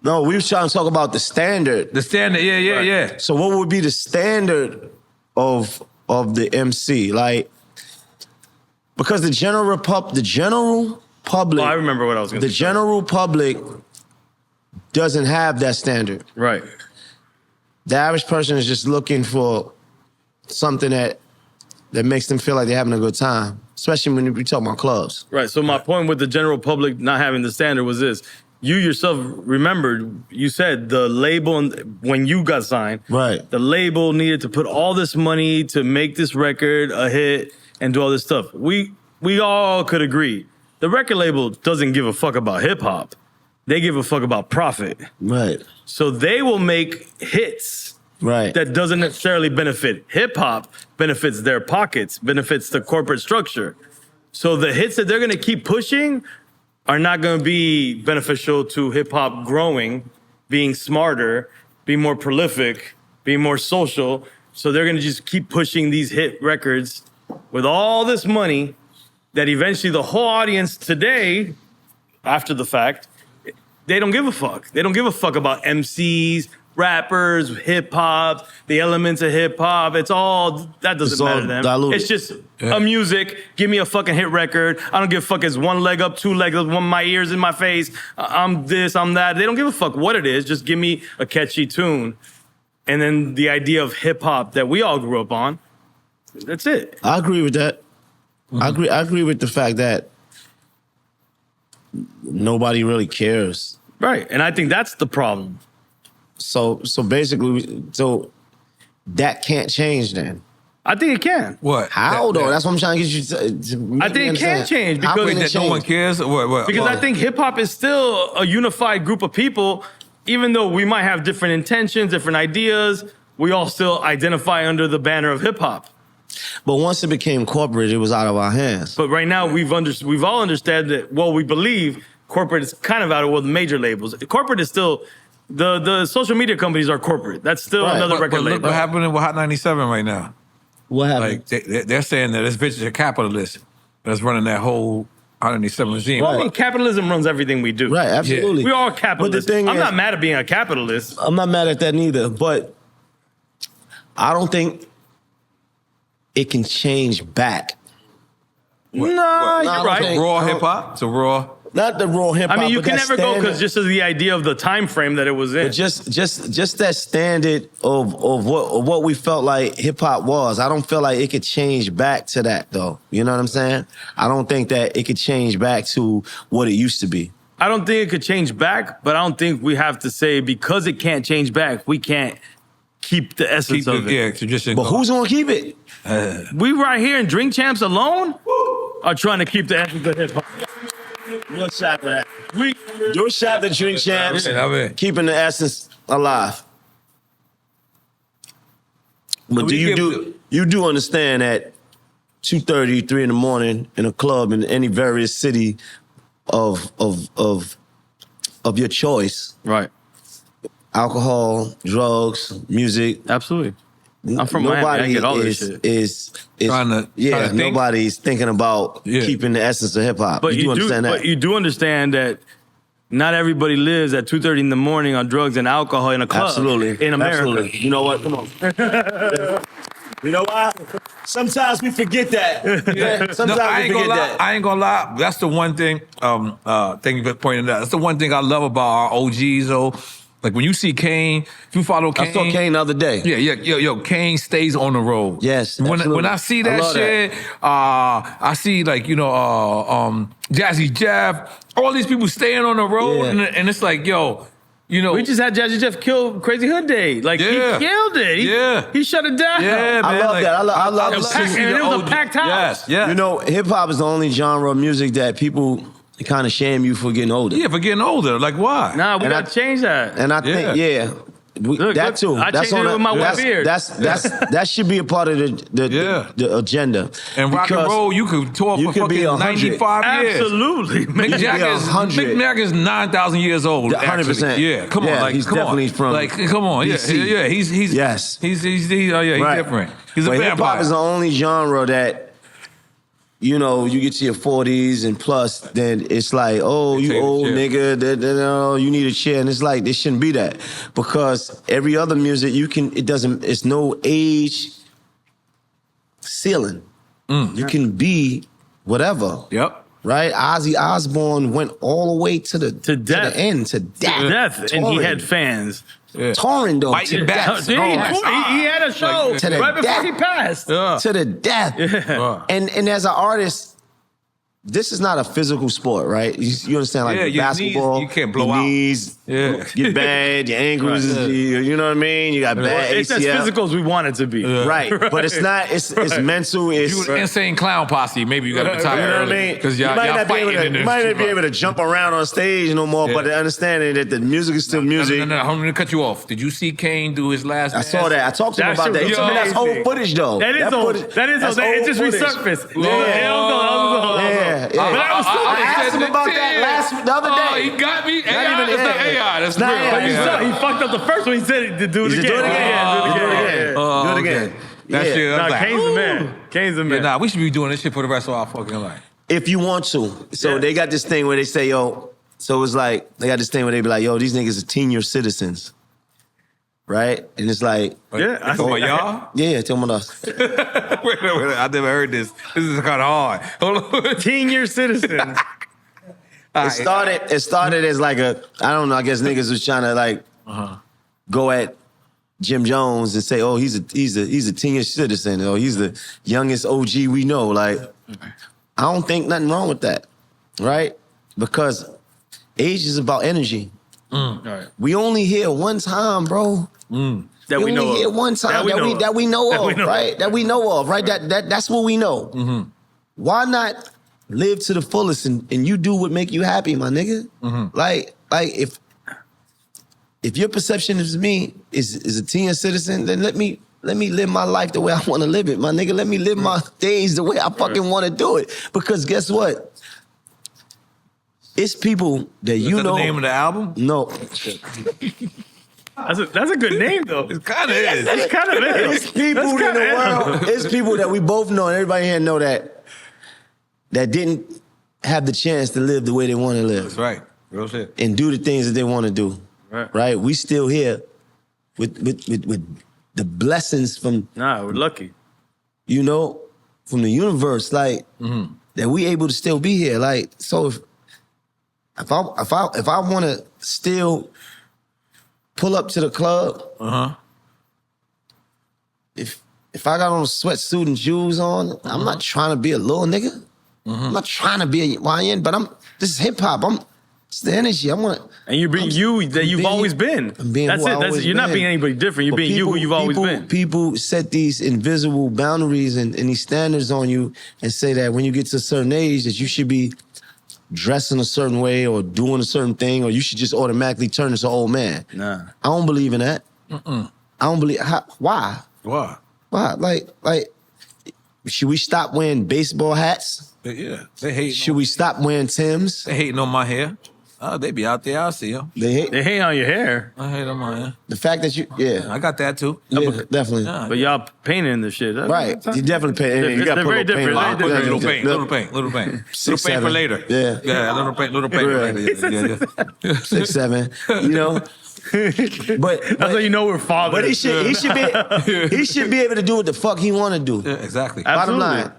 S4: No, we were trying to talk about the standard.
S2: The standard, yeah.
S4: So what would be the standard of the MC? Like, because the general public.
S3: Oh, I remember what I was going to say.
S4: The general public doesn't have that standard.
S3: Right.
S4: The average person is just looking for something that makes them feel like they're having a good time, especially when we talk about clubs.
S3: Right. So my point with the general public not having the standard was this. You yourself remembered, you said the label, when you got signed,
S4: right?
S3: The label needed to put all this money to make this record a hit and do all this stuff. We all could agree. The record label doesn't give a fuck about hip hop. They give a fuck about profit.
S4: Right.
S3: So they will make hits.
S4: Right.
S3: That doesn't necessarily benefit hip hop, benefits their pockets, benefits the corporate structure. So the hits that they're going to keep pushing are not going to be beneficial to hip hop growing, being smarter, being more prolific, being more social. So they're going to just keep pushing these hit records with all this money that eventually the whole audience today, after the fact, they don't give a fuck. They don't give a fuck about MCs, rappers, hip hop, the elements of hip hop. It's all, that doesn't matter to them.
S4: Diluted.
S3: It's just a music. Give me a fucking hit record. I don't give a fuck. It's one leg up, two legs up, my ears in my face. I'm this, I'm that. They don't give a fuck what it is. Just give me a catchy tune. And then the idea of hip hop that we all grew up on. That's it.
S4: I agree with that. I agree with the fact that nobody really cares.
S3: Right. And I think that's the problem.
S4: So basically, that can't change then.
S3: I think it can.
S2: What?
S4: How though? That's what I'm trying to get you to
S3: I think it can change because
S2: no one cares. What?
S3: Because I think hip hop is still a unified group of people, even though we might have different intentions, different ideas. We all still identify under the banner of hip hop.
S4: But once it became corporate, it was out of our hands.
S3: But right now, we've all understood that. Well, we believe corporate is kind of out of the major labels. Corporate is still. The social media companies are corporate. That's still another record label.
S2: Look what happening with Hot 97 right now.
S4: What happened?
S2: Like they're saying that it's venture capitalists that's running that whole Hot 97 regime.
S3: Right. I mean, capitalism runs everything we do.
S4: Right, absolutely.
S3: Yeah. We are capitalists.
S4: But the thing
S3: I'm
S4: is,
S3: not mad at being a capitalist.
S4: I'm not mad at that neither. But I don't think it can change back.
S3: You're right.
S2: Raw hip hop. So raw.
S4: Not the raw hip hop.
S3: I mean, you
S4: but
S3: can
S4: that
S3: never go because
S4: standard-
S3: just as the idea of the time frame that it was in.
S4: But just that standard of what we felt like hip hop was. I don't feel like it could change back to that though. You know what I'm saying? I don't think that it could change back to what it used to be.
S3: I don't think it could change back, but I don't think we have to say because it can't change back, we can't keep the essence of it.
S2: Yeah, tradition.
S4: But who's gonna keep it?
S3: We right here in Drink Champs alone are trying to keep the essence of hip hop.
S4: Your shot for that. Your shot to Drink Champs,
S2: Yeah, I mean.
S4: keeping the essence alive. But you do understand that 2:30, 3 in the morning in a club in any various city of your choice,
S3: Right.
S4: alcohol, drugs, music.
S3: Absolutely. I'm from Miami. I get all this shit.
S4: Is
S2: Trying to think.
S4: nobody's thinking about keeping the essence of hip hop.
S3: But you do
S4: understand that?
S3: But you do understand that not everybody lives at 2:30 in the morning on drugs and alcohol in a club.
S4: Absolutely.
S3: In America.
S4: Absolutely. You know what? Come on. You know why? Sometimes we forget that. Yeah, sometimes we forget that.
S2: I ain't gonna lie. That's the one thing. Thank you for pointing that out. That's the one thing I love about our OGs, though. Like when you see Kane, if you follow Kane.
S4: I saw Kane the other day.
S2: Yeah, yo, Kane stays on the road.
S4: Yes,
S2: When I see that shit, I see like, Jazzy Jeff, all these people staying on the road, and it's like, yo,
S3: we just had Jazzy Jeff kill Crazy Hood Day. Like, he killed it. He shut it down.
S2: Yeah, man.
S4: I love that. I love
S3: it. And it was a packed house.
S2: Yes, yeah.
S4: You know, hip hop is the only genre of music that people kind of shame you for getting older.
S2: Yeah, for getting older. Like, why?
S3: Nah, we gotta change that.
S4: And I think, that too.
S3: I changed it with my wet beard.
S4: That should be a part of the agenda.
S2: And rock and roll, you could tour for fucking 95 years.
S3: Absolutely.
S2: Mick Jagger's 9,000 years old.
S4: 100%.
S2: Yeah, come on. Like,
S4: he's definitely from.
S2: Like, come on.
S4: DC.
S2: Yeah. He's he's different. He's a vampire.
S4: Hip hop is the only genre that, you get to your 40s and plus, then it's like, oh, you old nigga, you need a chair. And it's like, it shouldn't be that. Because every other music, it's no age ceiling. You can be whatever.
S2: Yep.
S4: Right? Ozzy Osbourne went all the way to the end, to death.
S3: And he had fans.
S4: Touring though.
S2: Biting bats.
S3: He had a show right before he passed.
S4: To the death.
S3: Yeah.
S4: And as an artist, this is not a physical sport, right? You understand, like basketball.
S2: Knees, you can't blow
S4: your
S2: out.
S4: Knees get bad, your ankles, you know what I mean? You got bad
S3: It's
S4: ACL.
S3: as physical as we want it to be.
S4: Right. But it's not, it's mental.
S2: You an insane clown posse, maybe you got to retire
S4: You know what I
S2: early.
S4: mean?
S2: Because
S4: you might not be
S2: fighting
S4: able to jump around on stage no more, but understanding that the music is still music.
S2: No, I'm going to cut you off. Did you see Kane do his last
S4: I saw that. I talked to him about that. He told me that's old footage, though.
S3: That is old. It just resurfaced.
S4: Yeah.
S3: But
S4: I asked him about that the other day.
S2: Oh, he got me. AI, that's not AI. That's real.
S3: But he fucked up the first one. He said to do it again.
S4: Do it again.
S2: That shit.
S3: Nah, Kane's a man. Kane's a man.
S2: Nah, we should be doing this shit for the rest of our fucking life.
S4: If you want to. So they got this thing where they say, so it's like, they got this thing where they be like, these niggas are senior citizens. Right? And it's like...
S2: Yeah. I talking about y'all?
S4: Yeah, tell me us.
S2: Wait, I never heard this. This is kind of hard. Hold on.
S3: Senior citizens.
S4: It started as like I don't know, I guess niggas was trying to like go at Jim Jones and say, he's a senior citizen, or he's the youngest OG we know. Like, I don't think nothing wrong with that, right? Because age is about energy.
S3: Right.
S4: We only here one time, bro.
S3: That we know
S4: here one time that we know of, right? That we know of, right? That's what we know.
S2: Mm-hmm.
S4: Why not live to the fullest and you do what make you happy, my nigga?
S2: Mm-hmm.
S4: Like if your perception of me is a senior citizen, then let me live my life the way I want to live it, my nigga. Let me live my days the way I fucking want to do it. Because guess what? It's people that
S2: Is that the name of the album?
S4: No.
S3: That's a good name though.
S2: It kind of is.
S3: It's kind of is.
S4: It's people in the world. It's people that we both know, and everybody here know that didn't have the chance to live the way they want to live.
S2: That's right. Real shit.
S4: And do the things that they want to do. Right? We still here with the blessings from...
S3: Nah, we're lucky.
S4: From the universe, like, that we able to still be here. Like, so if I want to still pull up to the club, if I got on a sweatsuit and shoes on, I'm not trying to be a little nigga. I'm not trying to be a YN, but this is hip hop. It's the energy.
S3: And you're being you've always been. That's it. You're not being anybody different. You're being who you've always been.
S4: People set these invisible boundaries and these standards on you and say that when you get to a certain age that you should be dressing a certain way or doing a certain thing or you should just automatically turn into an old man.
S3: Nah.
S4: I don't believe in that. I don't believe. Why?
S2: Why?
S4: Like, should we stop wearing baseball hats?
S2: Yeah, they hate.
S4: Should we stop wearing Timbs?
S2: They hating on my hair. Oh, they be out there. I see them.
S4: They
S3: hate on your hair.
S2: I hate on my hair.
S4: The fact that you,
S2: I got that too.
S4: Yeah, definitely.
S2: Yeah.
S3: But y'all painting the shit.
S4: Right. You definitely paint. You got to put
S3: very different.
S2: Little paint. Little paint for later.
S4: Yeah.
S2: Yeah, little paint for later. Yeah.
S4: 6'7", you know. But
S3: that's how you know we're fathers.
S4: But he should be able to do what the fuck he want to do.
S2: Yeah, exactly.
S4: Bottom line.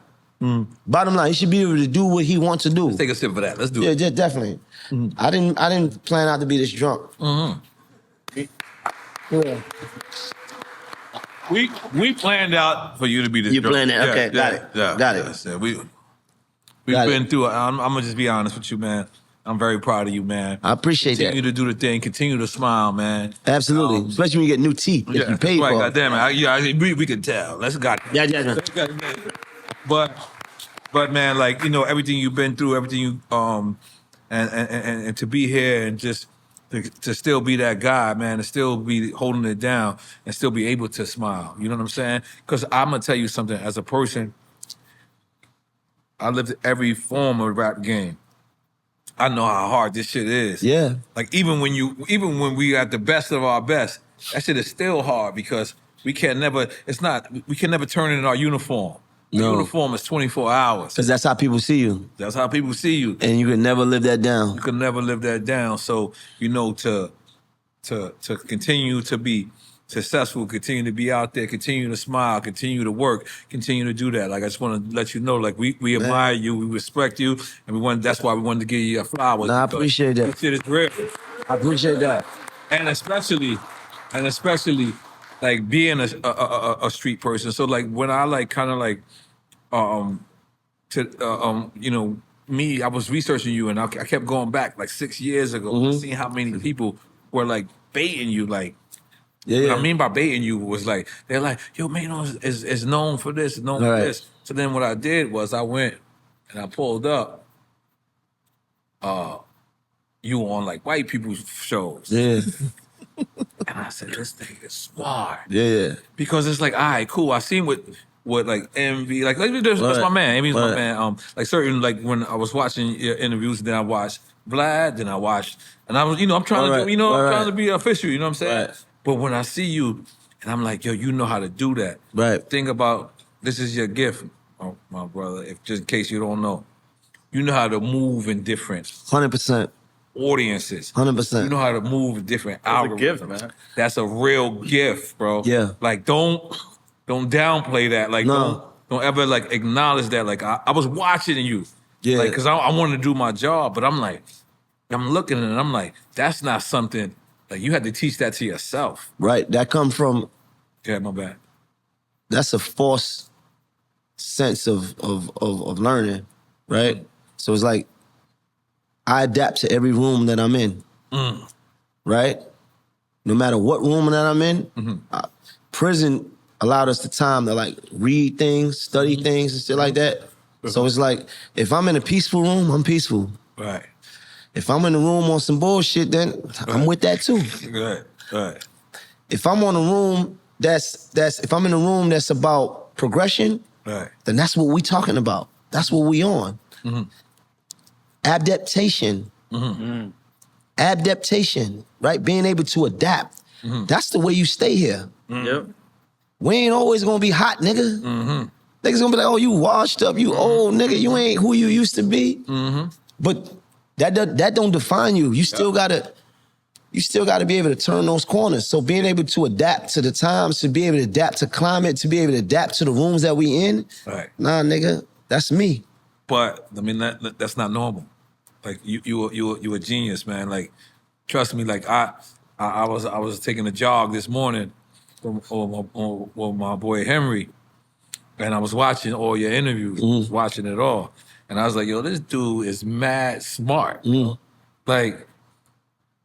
S4: Bottom line, he should be able to do what he wants to do.
S2: Let's take a sip of that. Let's do
S4: it.
S2: Yeah,
S4: definitely. I didn't plan out to be this drunk.
S2: Yeah. We planned out for you to be this drunk.
S4: You planned it? Okay, got it. Got it.
S2: Yeah, we've been through it. I'm gonna just be honest with you, man. I'm very proud of you, man.
S4: I appreciate
S2: Continue to do the thing. Continue to smile, man.
S4: Absolutely. Especially when you get new teeth that you paid
S2: right,
S4: for.
S2: Goddamn it. We can tell. Let's got it.
S4: Yeah.
S2: But man, like, you know, everything you've been through, everything you and to be here and just to still be that guy, man, to still be holding it down and still be able to smile. You know what I'm saying? Because I'm gonna tell you something. As a person, I lived every form of rap game. I know how hard this shit is.
S4: Yeah.
S2: Like even when we at the best of our best, that shit is still hard because we can never turn it in our uniform. The uniform is 24 hours.
S4: Because that's how people see you.
S2: That's how people see you.
S4: And you can never live that down.
S2: You can never live that down. So, you know, to continue to be successful, continue to be out there, continue to smile, continue to work, continue to do that. Like, I just want to let you know, like, we admire you, we respect you, and that's why we wanted to give you your flowers.
S4: I appreciate that.
S2: This shit is real.
S4: I appreciate that.
S2: And especially, like, being a street person. So, like, when I, like, kind of, like, you know, me, I was researching you, and I kept going back, like, 6 years ago, seeing how many people were, like, baiting you, like,
S4: yeah.
S2: What I mean by baiting you was like, they're like, yo, Maino is known for this, known for this. So then what I did was I went and I pulled up you on like white people's shows.
S4: Yeah.
S2: And I said, this thing is smart.
S4: Yeah.
S2: Because it's like, all right, cool. I seen what like Envy, like that's my man. Envy's my man. Like certain, like when I was watching your interviews, then I watched Vlad, then I watched, and I was, you know, I'm trying to do, you know, I'm trying to be official, you know what I'm saying? But when I see you, and I'm like, yo, you know how to do that.
S4: Right.
S2: Think about, this is your gift, my brother, if just in case you don't know. You know how to move in different
S4: 100%.
S2: audiences.
S4: 100%.
S2: You know how to move in different
S3: That's
S2: algorithms.
S3: a gift, man.
S2: That's a real gift, bro.
S4: Yeah.
S2: Like, don't downplay that. Like,
S4: No.
S2: don't ever, like, acknowledge that. Like, I was watching you.
S4: Yeah.
S2: Like, because I wanted to do my job, but I'm like, I'm looking at it and I'm like, that's not something, like, you had to teach that to yourself.
S4: Right. That come from,
S2: Yeah, my bad.
S4: that's a false sense of learning, right? So it's like, I adapt to every room that I'm in, right? No matter what room that I'm in, prison allowed us the time to like read things, study things and shit like that. So it's like, if I'm in a peaceful room, I'm peaceful.
S2: Right.
S4: If I'm in a room on some bullshit, then I'm with that too.
S2: Right.
S4: If I'm on a room if I'm in a room that's about progression,
S2: Right.
S4: then that's what we talking about. That's what we on. Adaptation. Adaptation, right? Being able to adapt. That's the way you stay here.
S3: Yep.
S4: We ain't always gonna be hot, nigga. Niggas gonna be like, oh, you washed up, you old nigga, you ain't who you used to be. But that don't define you. You still gotta be able to turn those corners. So being able to adapt to the times, to be able to adapt to climate, to be able to adapt to the rooms that we in,
S2: Right.
S4: nah, nigga, that's me.
S2: But I mean that's not normal. Like you a genius, man. Like trust me. Like I was taking a jog this morning with my boy Henry, and I was watching all your interviews. I was watching it all, and I was like, yo, this dude is mad smart. Like,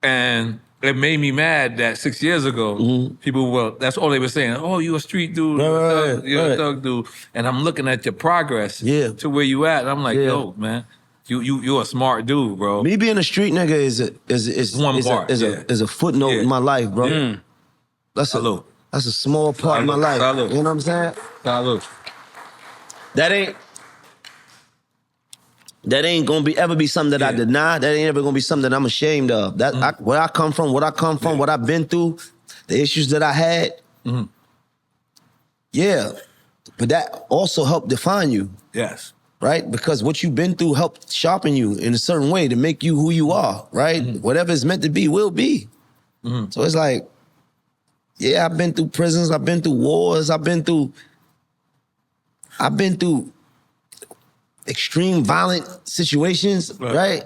S2: and it made me mad that 6 years ago, people were, that's all they were saying. Oh, you a street dude, you're a thug dude. And I'm looking at your progress to where you at. And I'm like, yo, man, you're a smart dude, bro.
S4: Me being a street nigga is a footnote in my life, bro. That's a small part of my life. You know what I'm saying?
S2: Salute.
S4: That ain't gonna ever be something that I deny. That ain't ever gonna be something that I'm ashamed of. Where I come from, what I've been through, the issues that I had. Yeah, but that also helped define you.
S2: Yes.
S4: Right? Because what you've been through helped sharpen you in a certain way to make you who you are, right? Whatever is meant to be will be. So it's like, yeah, I've been through prisons, I've been through wars, I've been through extreme violent situations, right?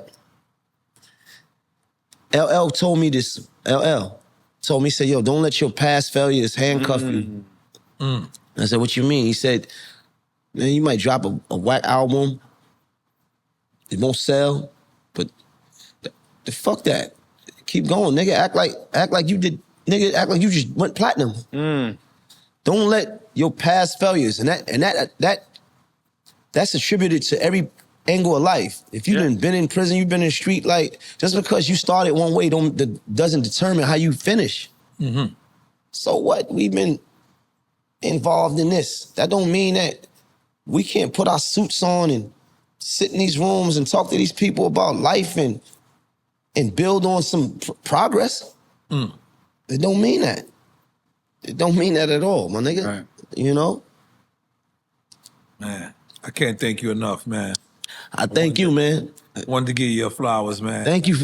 S4: LL told me this. LL told me, he said, yo, don't let your past failures handcuff you. I said, what you mean? He said, man, you might drop a whack album. It won't sell, but fuck that. Keep going, nigga. Act like you did, nigga. Act like you just went platinum. Don't let your past failures, and that's attributed to every angle of life. If you've been in prison, you've been in the street, like, just because you started one way doesn't determine how you finish. So what? We've been involved in this. That don't mean that we can't put our suits on and sit in these rooms and talk to these people about life and build on some progress. It don't mean that. It don't mean that at all, my nigga.
S2: Right.
S4: You know?
S2: Man, I can't thank you enough, man.
S4: I thank you, man.
S2: Wanted to give you your flowers, man.
S4: Thank you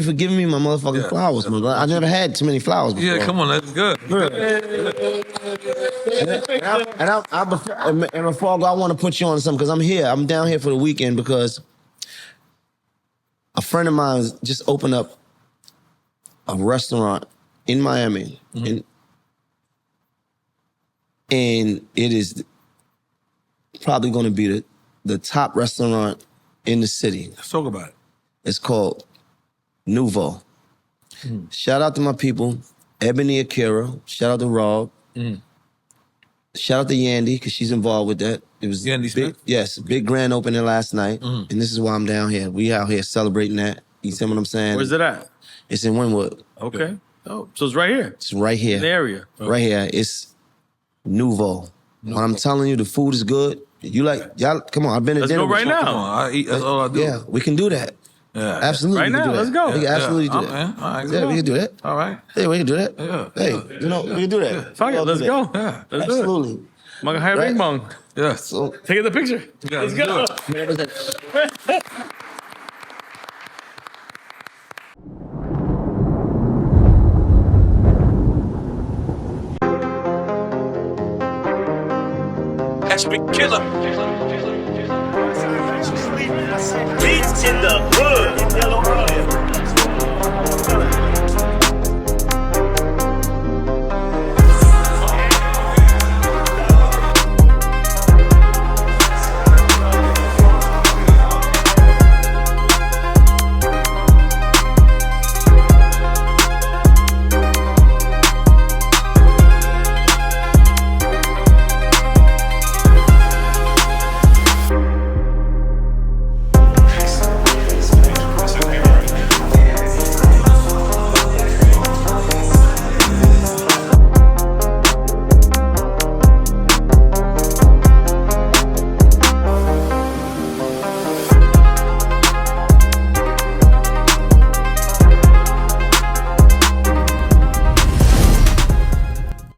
S4: for giving me my motherfucking flowers, man. I never had too many flowers before.
S2: Yeah, come on, that's good.
S4: And before I go, I want to put you on something, because I'm here. I'm down here for the weekend because a friend of mine just opened up a restaurant in Miami. And it is probably going to be the top restaurant in the city.
S2: Let's talk about it.
S4: It's called N.O.R.E. Shout out to my people, Ebony Akira. Shout out to Rob. Shout out to Yandy, because she's involved with that. It was
S2: Yandy Smith?
S4: Yes, big grand opening last night. And this is why I'm down here. We out here celebrating that. You see what I'm saying?
S3: Where's it at?
S4: It's in Wynwood.
S3: Okay. Oh, so it's right here.
S4: It's right here.
S3: In the area.
S4: Right here. It's N.O.R.E. When I'm telling you, the food is good. You like, y'all, come on, I've been to
S3: Let's
S4: dinner
S3: go right
S4: with you.
S3: now.
S2: Come on, I eat, that's all I do.
S4: Yeah, we can do that.
S2: Yeah.
S4: Absolutely.
S3: Right
S4: we can
S3: now,
S4: do that.
S3: let's go.
S4: We can absolutely do that.
S2: Man. All right,
S4: Yeah, we can do that.
S2: All right.
S4: Yeah, we can do that.
S2: Yeah.
S4: Hey, you know, we can do that.
S3: Fuck it, let's go.
S2: Yeah.
S3: Let's do it.
S4: Absolutely.
S3: Manga high ring bong.
S2: Yeah.
S4: So,
S3: Take the picture.
S2: Yeah,
S3: Let's go.
S2: That's big killer.
S1: Beats in the hood.